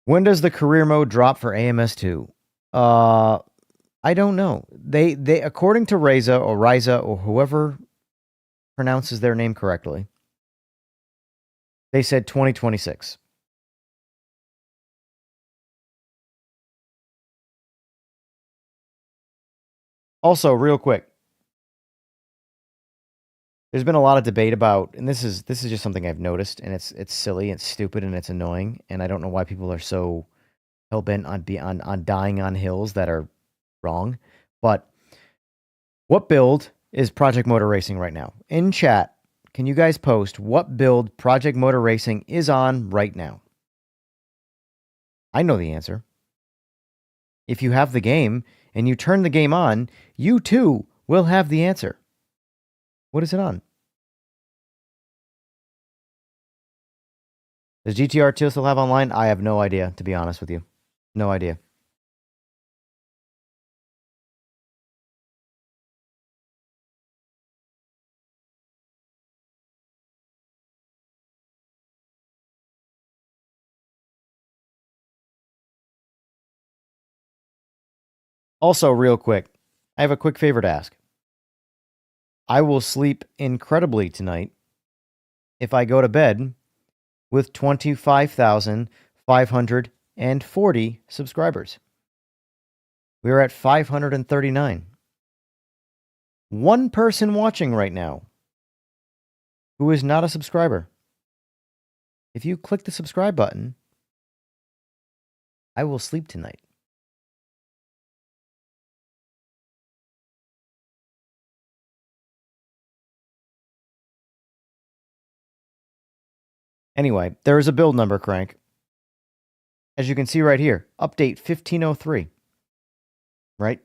S2: When does the career mode drop for AMS2? I don't know. They according to Reza or whoever pronounces their name correctly, they said 2026. Also, real quick, there's been a lot of debate about, and this is just something I've noticed, and it's silly, it's stupid, and it's annoying, and I don't know why people are so hell-bent on dying on hills that are wrong. But what build is Project Motor Racing right now? In chat, can you guys post what build Project Motor Racing is on right now? I know the answer. If you have the game and you turn the game on, you too will have the answer. What is it on? Does GTR 2 still have online? I have no idea, to be honest with you. No idea. Also, real quick, I have a quick favor to ask. I will sleep incredibly tonight if I go to bed with 25,540 subscribers. We are at 539. One person watching right now who is not a subscriber. If you click the subscribe button, I will sleep tonight. Anyway, there is a build number, Crank. As you can see right here, update 1503. Right?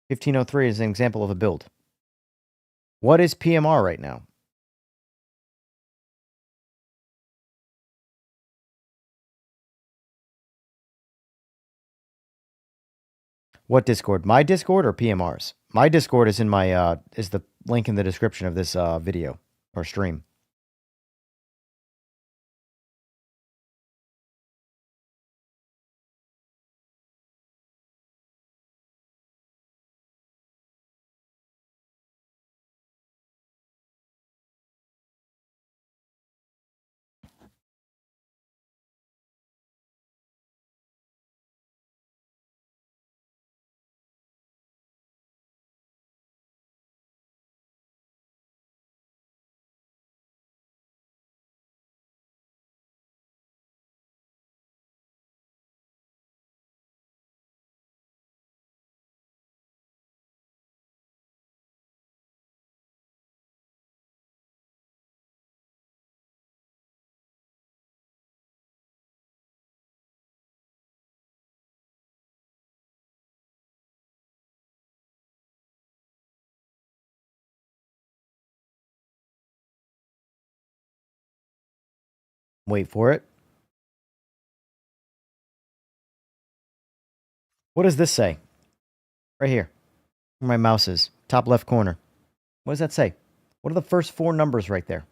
S2: 1503 is an example of a build. What is PMR right now? What Discord? My Discord or PMR's? My Discord is in my is the link in the description of this video or stream. Wait for it. What does this say? Right here. Where my mouse is. Top left corner. What does that say? What are the first 4 numbers right there?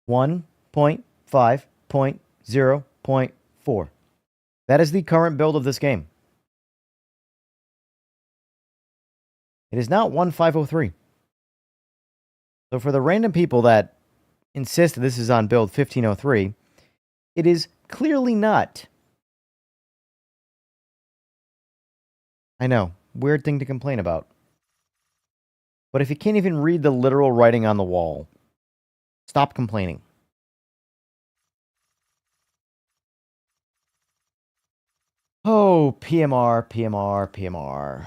S2: One 1.5.0.4. That is the current build of this game. It is not 1503. So for the random people that insist that this is on build 1503, it is clearly not. I know, weird thing to complain about. But if you can't even read the literal writing on the wall, stop complaining. Oh, PMR, PMR, PMR.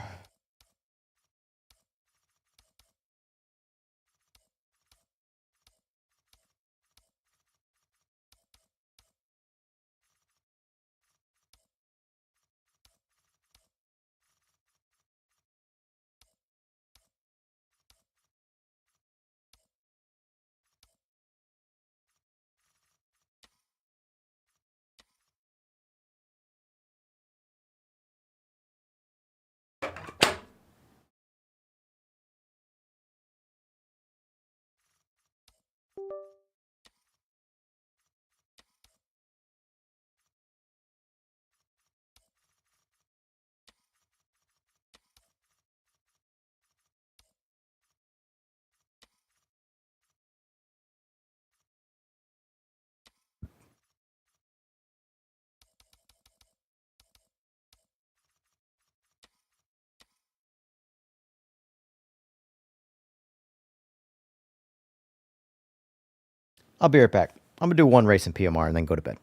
S2: I'll be right back. I'm going to do one race in PMR and then go to bed.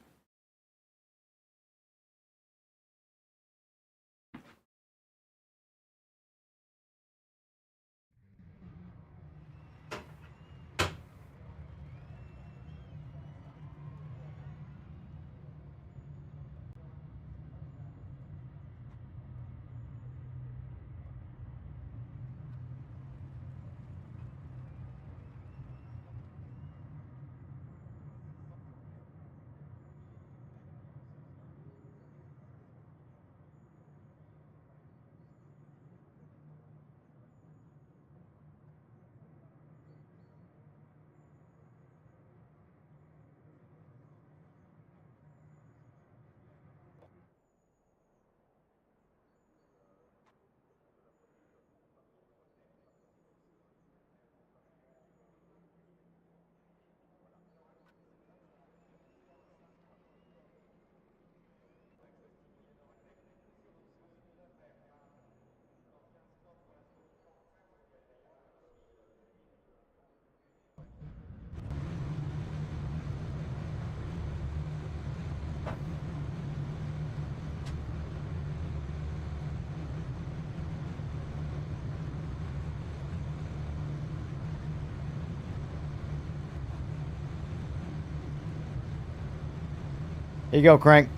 S2: Here you go, Crank.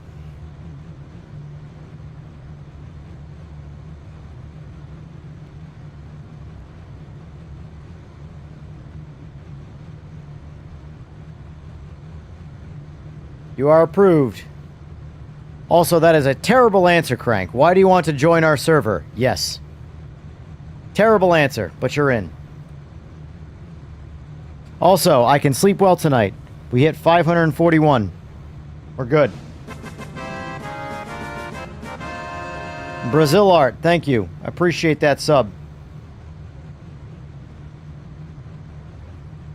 S2: You are approved. Also, that is a terrible answer, Crank. Why do you want to join our server? Yes. Terrible answer, but you're in. Also, I can sleep well tonight. We hit 541. We're good. Brazil Art, thank you. I appreciate that sub.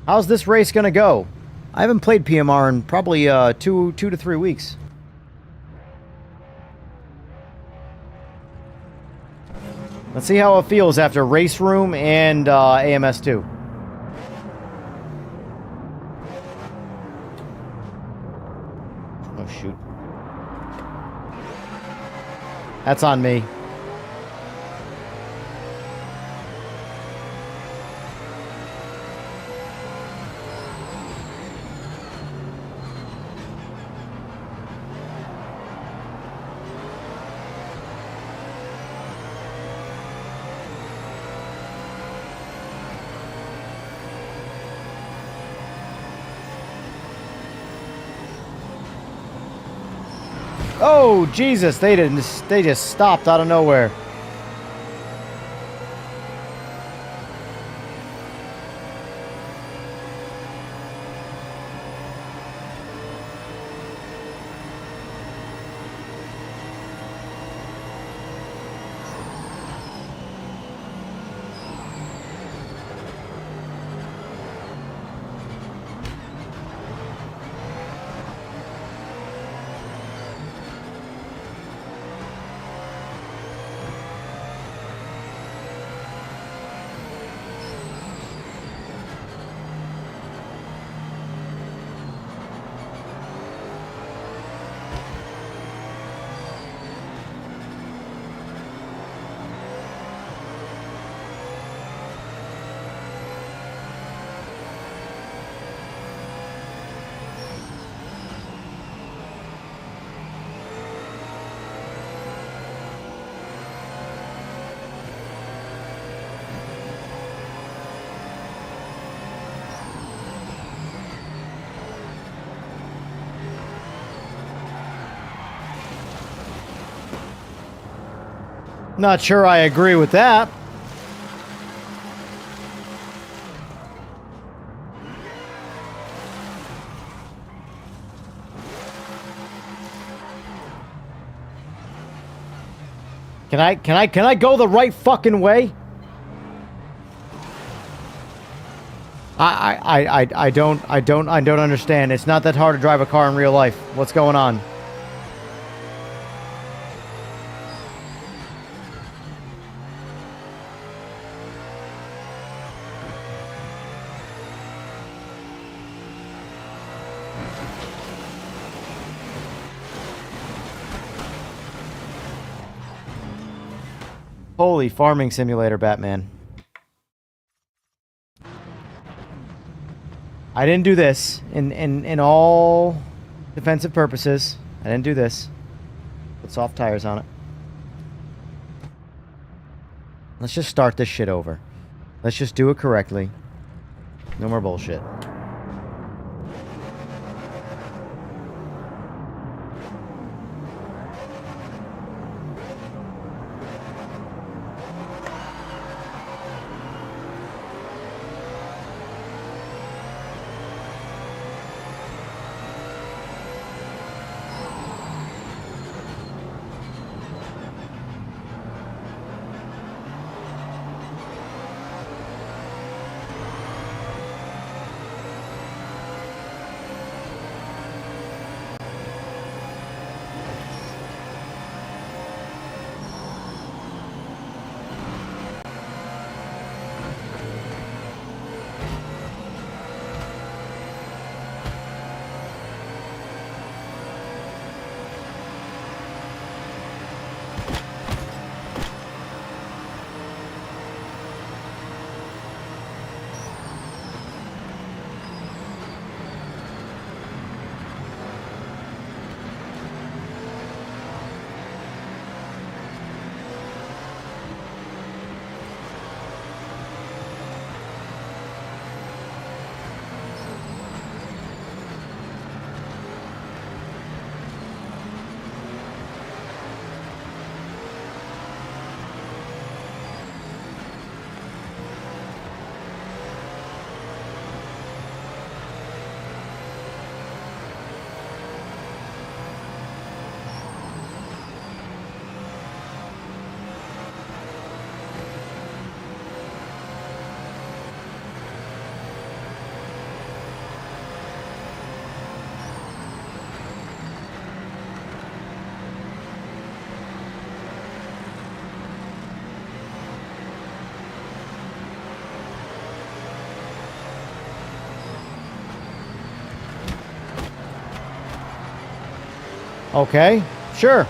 S2: How's this race gonna go? I haven't played PMR in probably 2 to 3 weeks. Let's see how it feels after RaceRoom and AMS2. Oh, shoot. That's on me. Oh, Jesus, they just stopped out of nowhere. Not sure I agree with that. Can I go the right fucking way? I don't understand. It's not that hard to drive a car in real life. What's going on? Holy farming simulator, Batman. I didn't do this in all defensive purposes. I didn't do this. Put soft tires on it. Let's just start this shit over. Let's just do it correctly. No more bullshit. Okay, sure.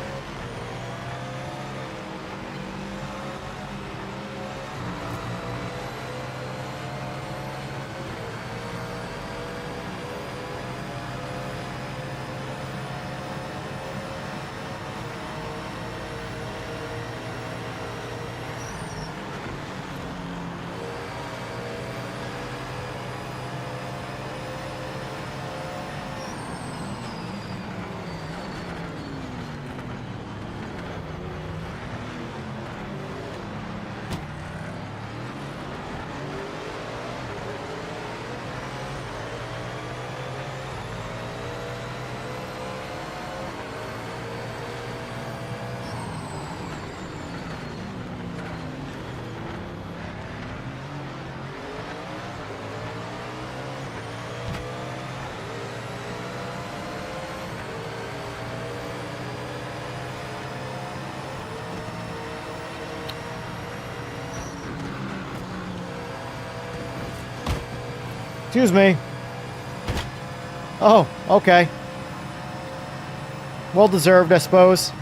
S2: Excuse me. Oh, okay. Well deserved, I suppose.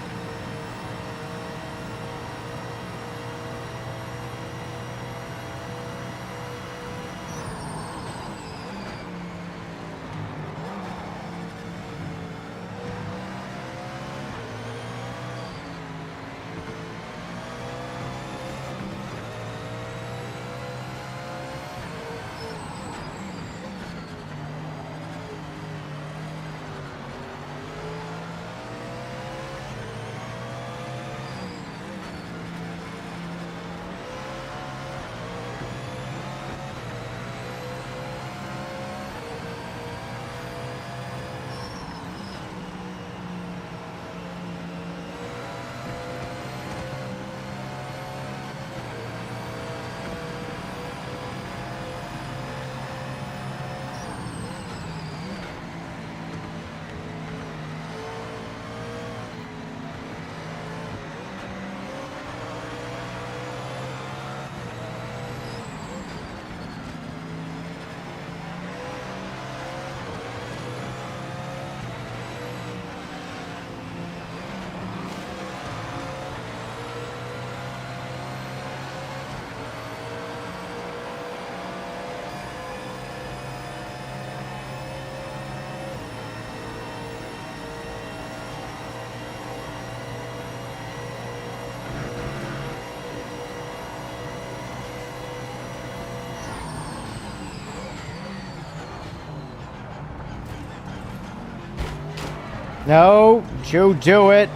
S2: No, you do it.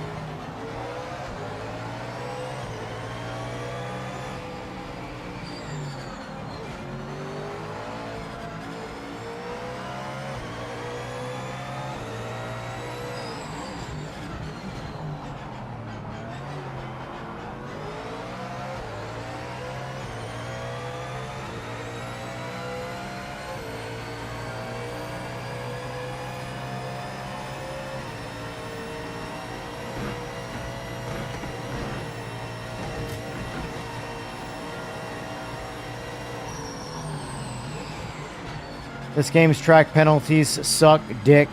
S2: This game's track penalties suck dick.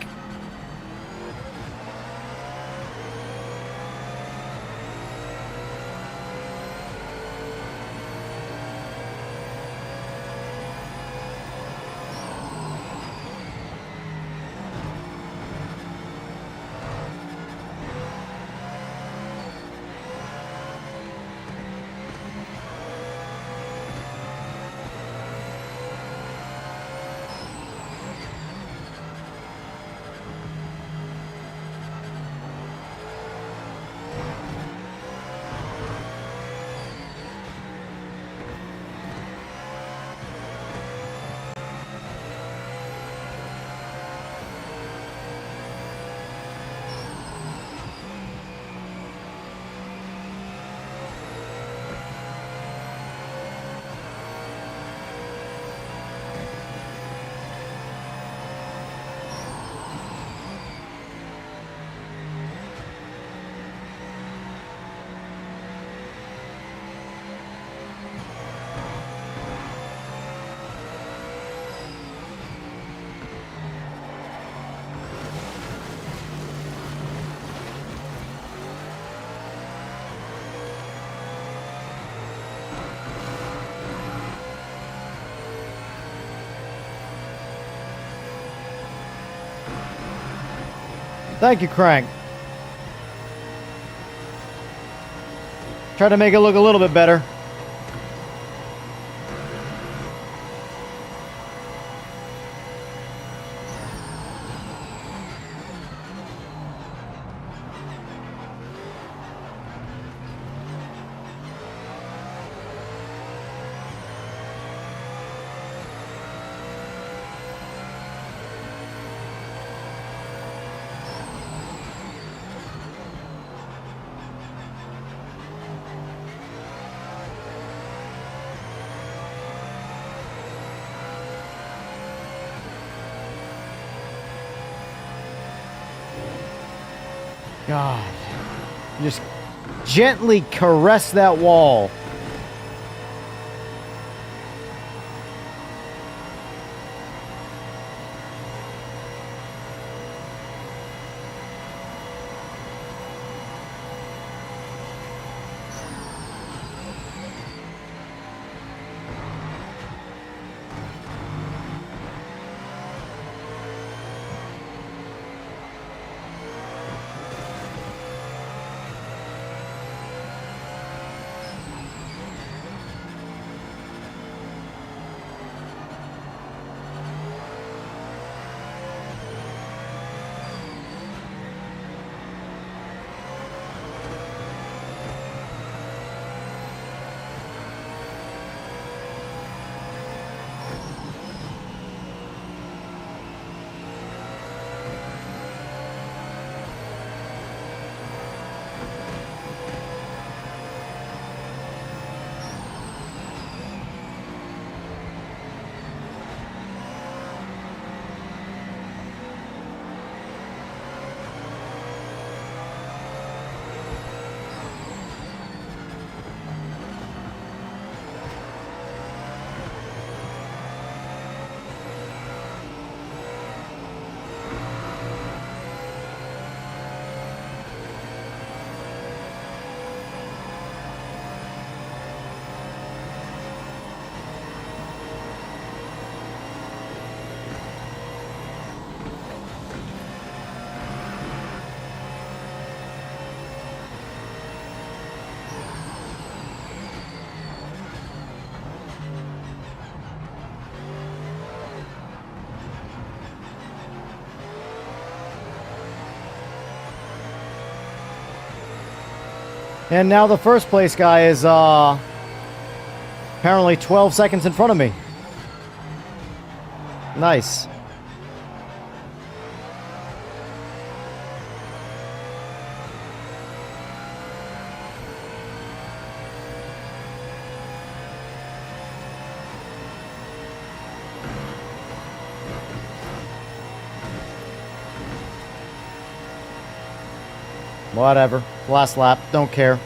S2: Thank you, Crank. Try to make it look a little bit better. God. Just gently caress that wall. And now the first place guy is apparently 12 seconds in front of me. Nice. Whatever. Last lap. Don't care.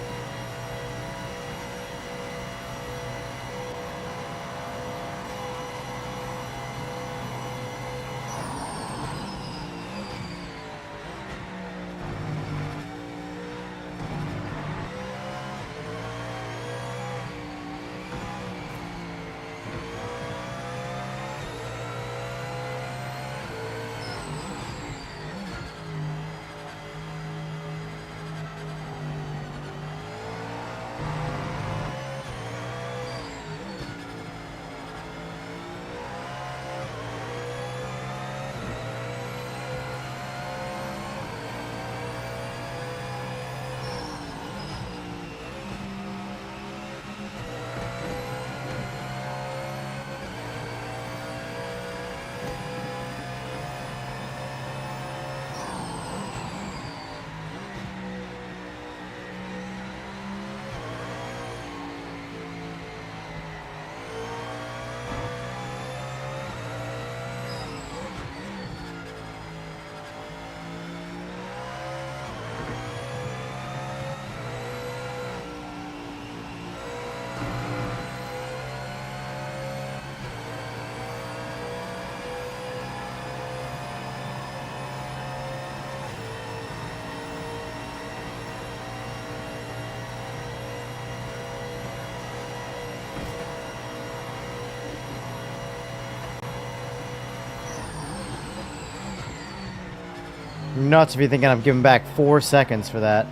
S2: You're nuts if you're thinking I'm giving back 4 seconds for that.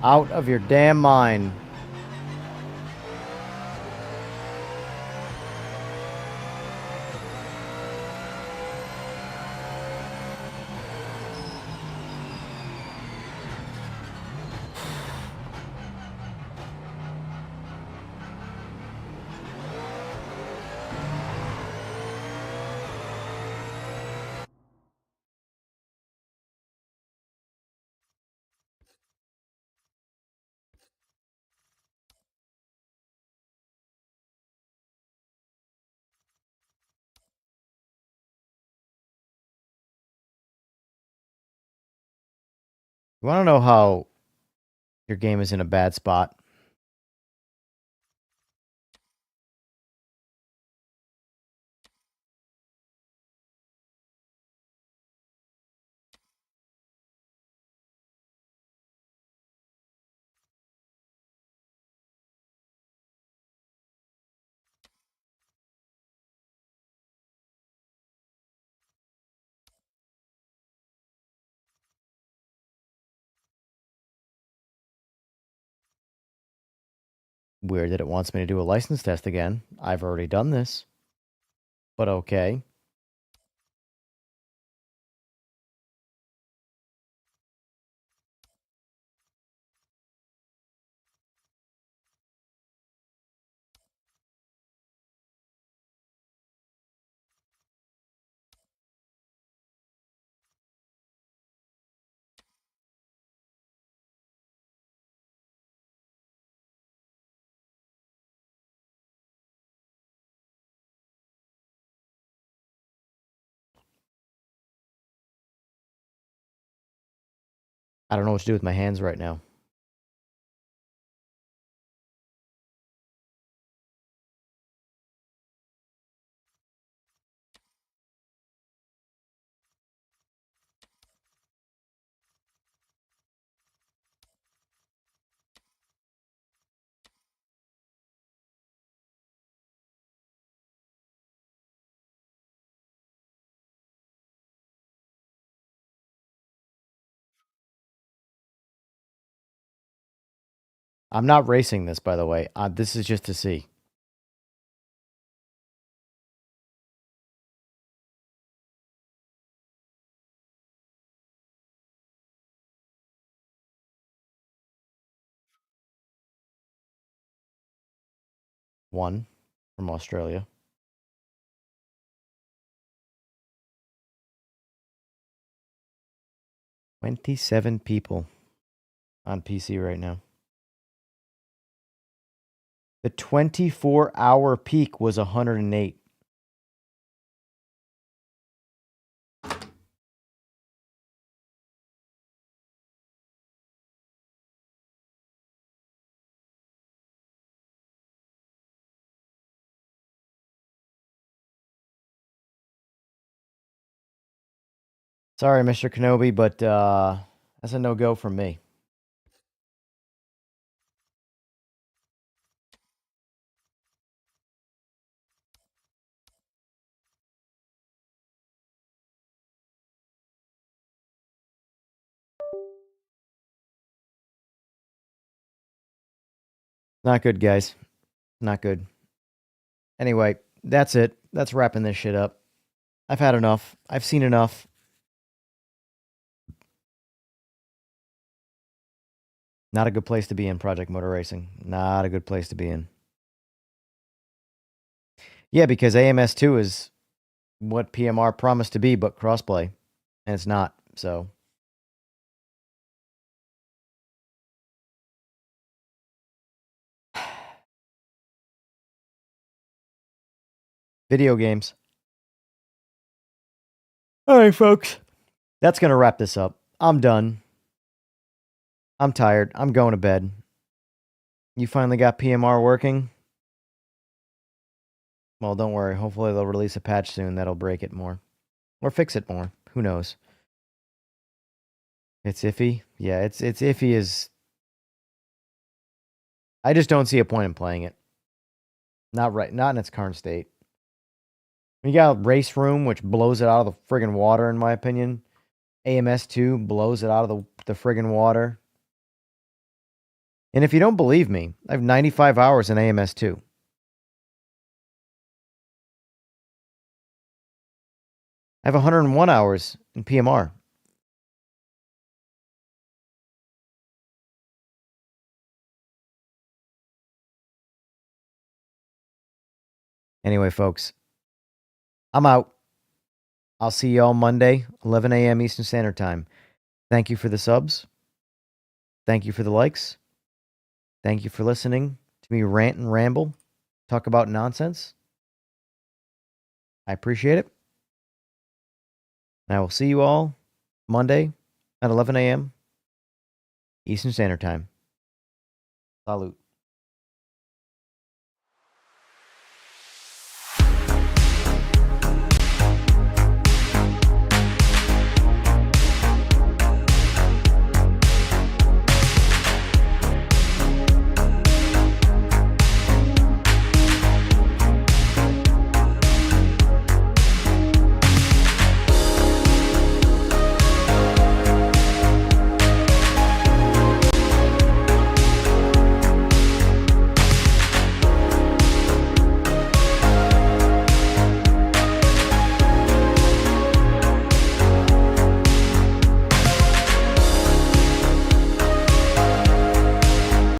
S2: Out of your damn mind. You want to know how your game is in a bad spot? Weird that it wants me to do a license test again. I've already done this. But okay. I don't know what to do with my hands right now. I'm not racing this, by the way. This is just to see. One from Australia. "27 people on PC right now. The 24-hour peak was 108. Sorry, Mr. Kenobi, but that's a no-go from me. Not good, guys. Not good. Anyway, that's it. That's wrapping this shit up. I've had enough. I've seen enough. Not a good place to be in, Project Motor Racing. Not a good place to be in. Yeah, because AMS2 is what PMR promised to be, but crossplay. And it's not, so. Video games. All right, folks. That's going to wrap this up. I'm done. I'm tired. I'm going to bed. You finally got PMR working? Well, don't worry. Hopefully they'll release a patch soon that'll break it more. Or fix it more. Who knows? It's iffy. Yeah, it's iffy as... I just don't see a point in playing it. Not in its current state. You got RaceRoom, which blows it out of the friggin' water, in my opinion. AMS2 blows it out of the friggin' water. And if you don't believe me, I have 95 hours in AMS2. I have 101 hours in PMR. Anyway, folks, I'm out. I'll see you all Monday, 11 a.m. Eastern Standard Time. Thank you for the subs. Thank you for the likes. Thank you for listening to me rant and ramble, talk about nonsense. I appreciate it. And I will see you all Monday at 11 a.m. Eastern Standard Time. Salute.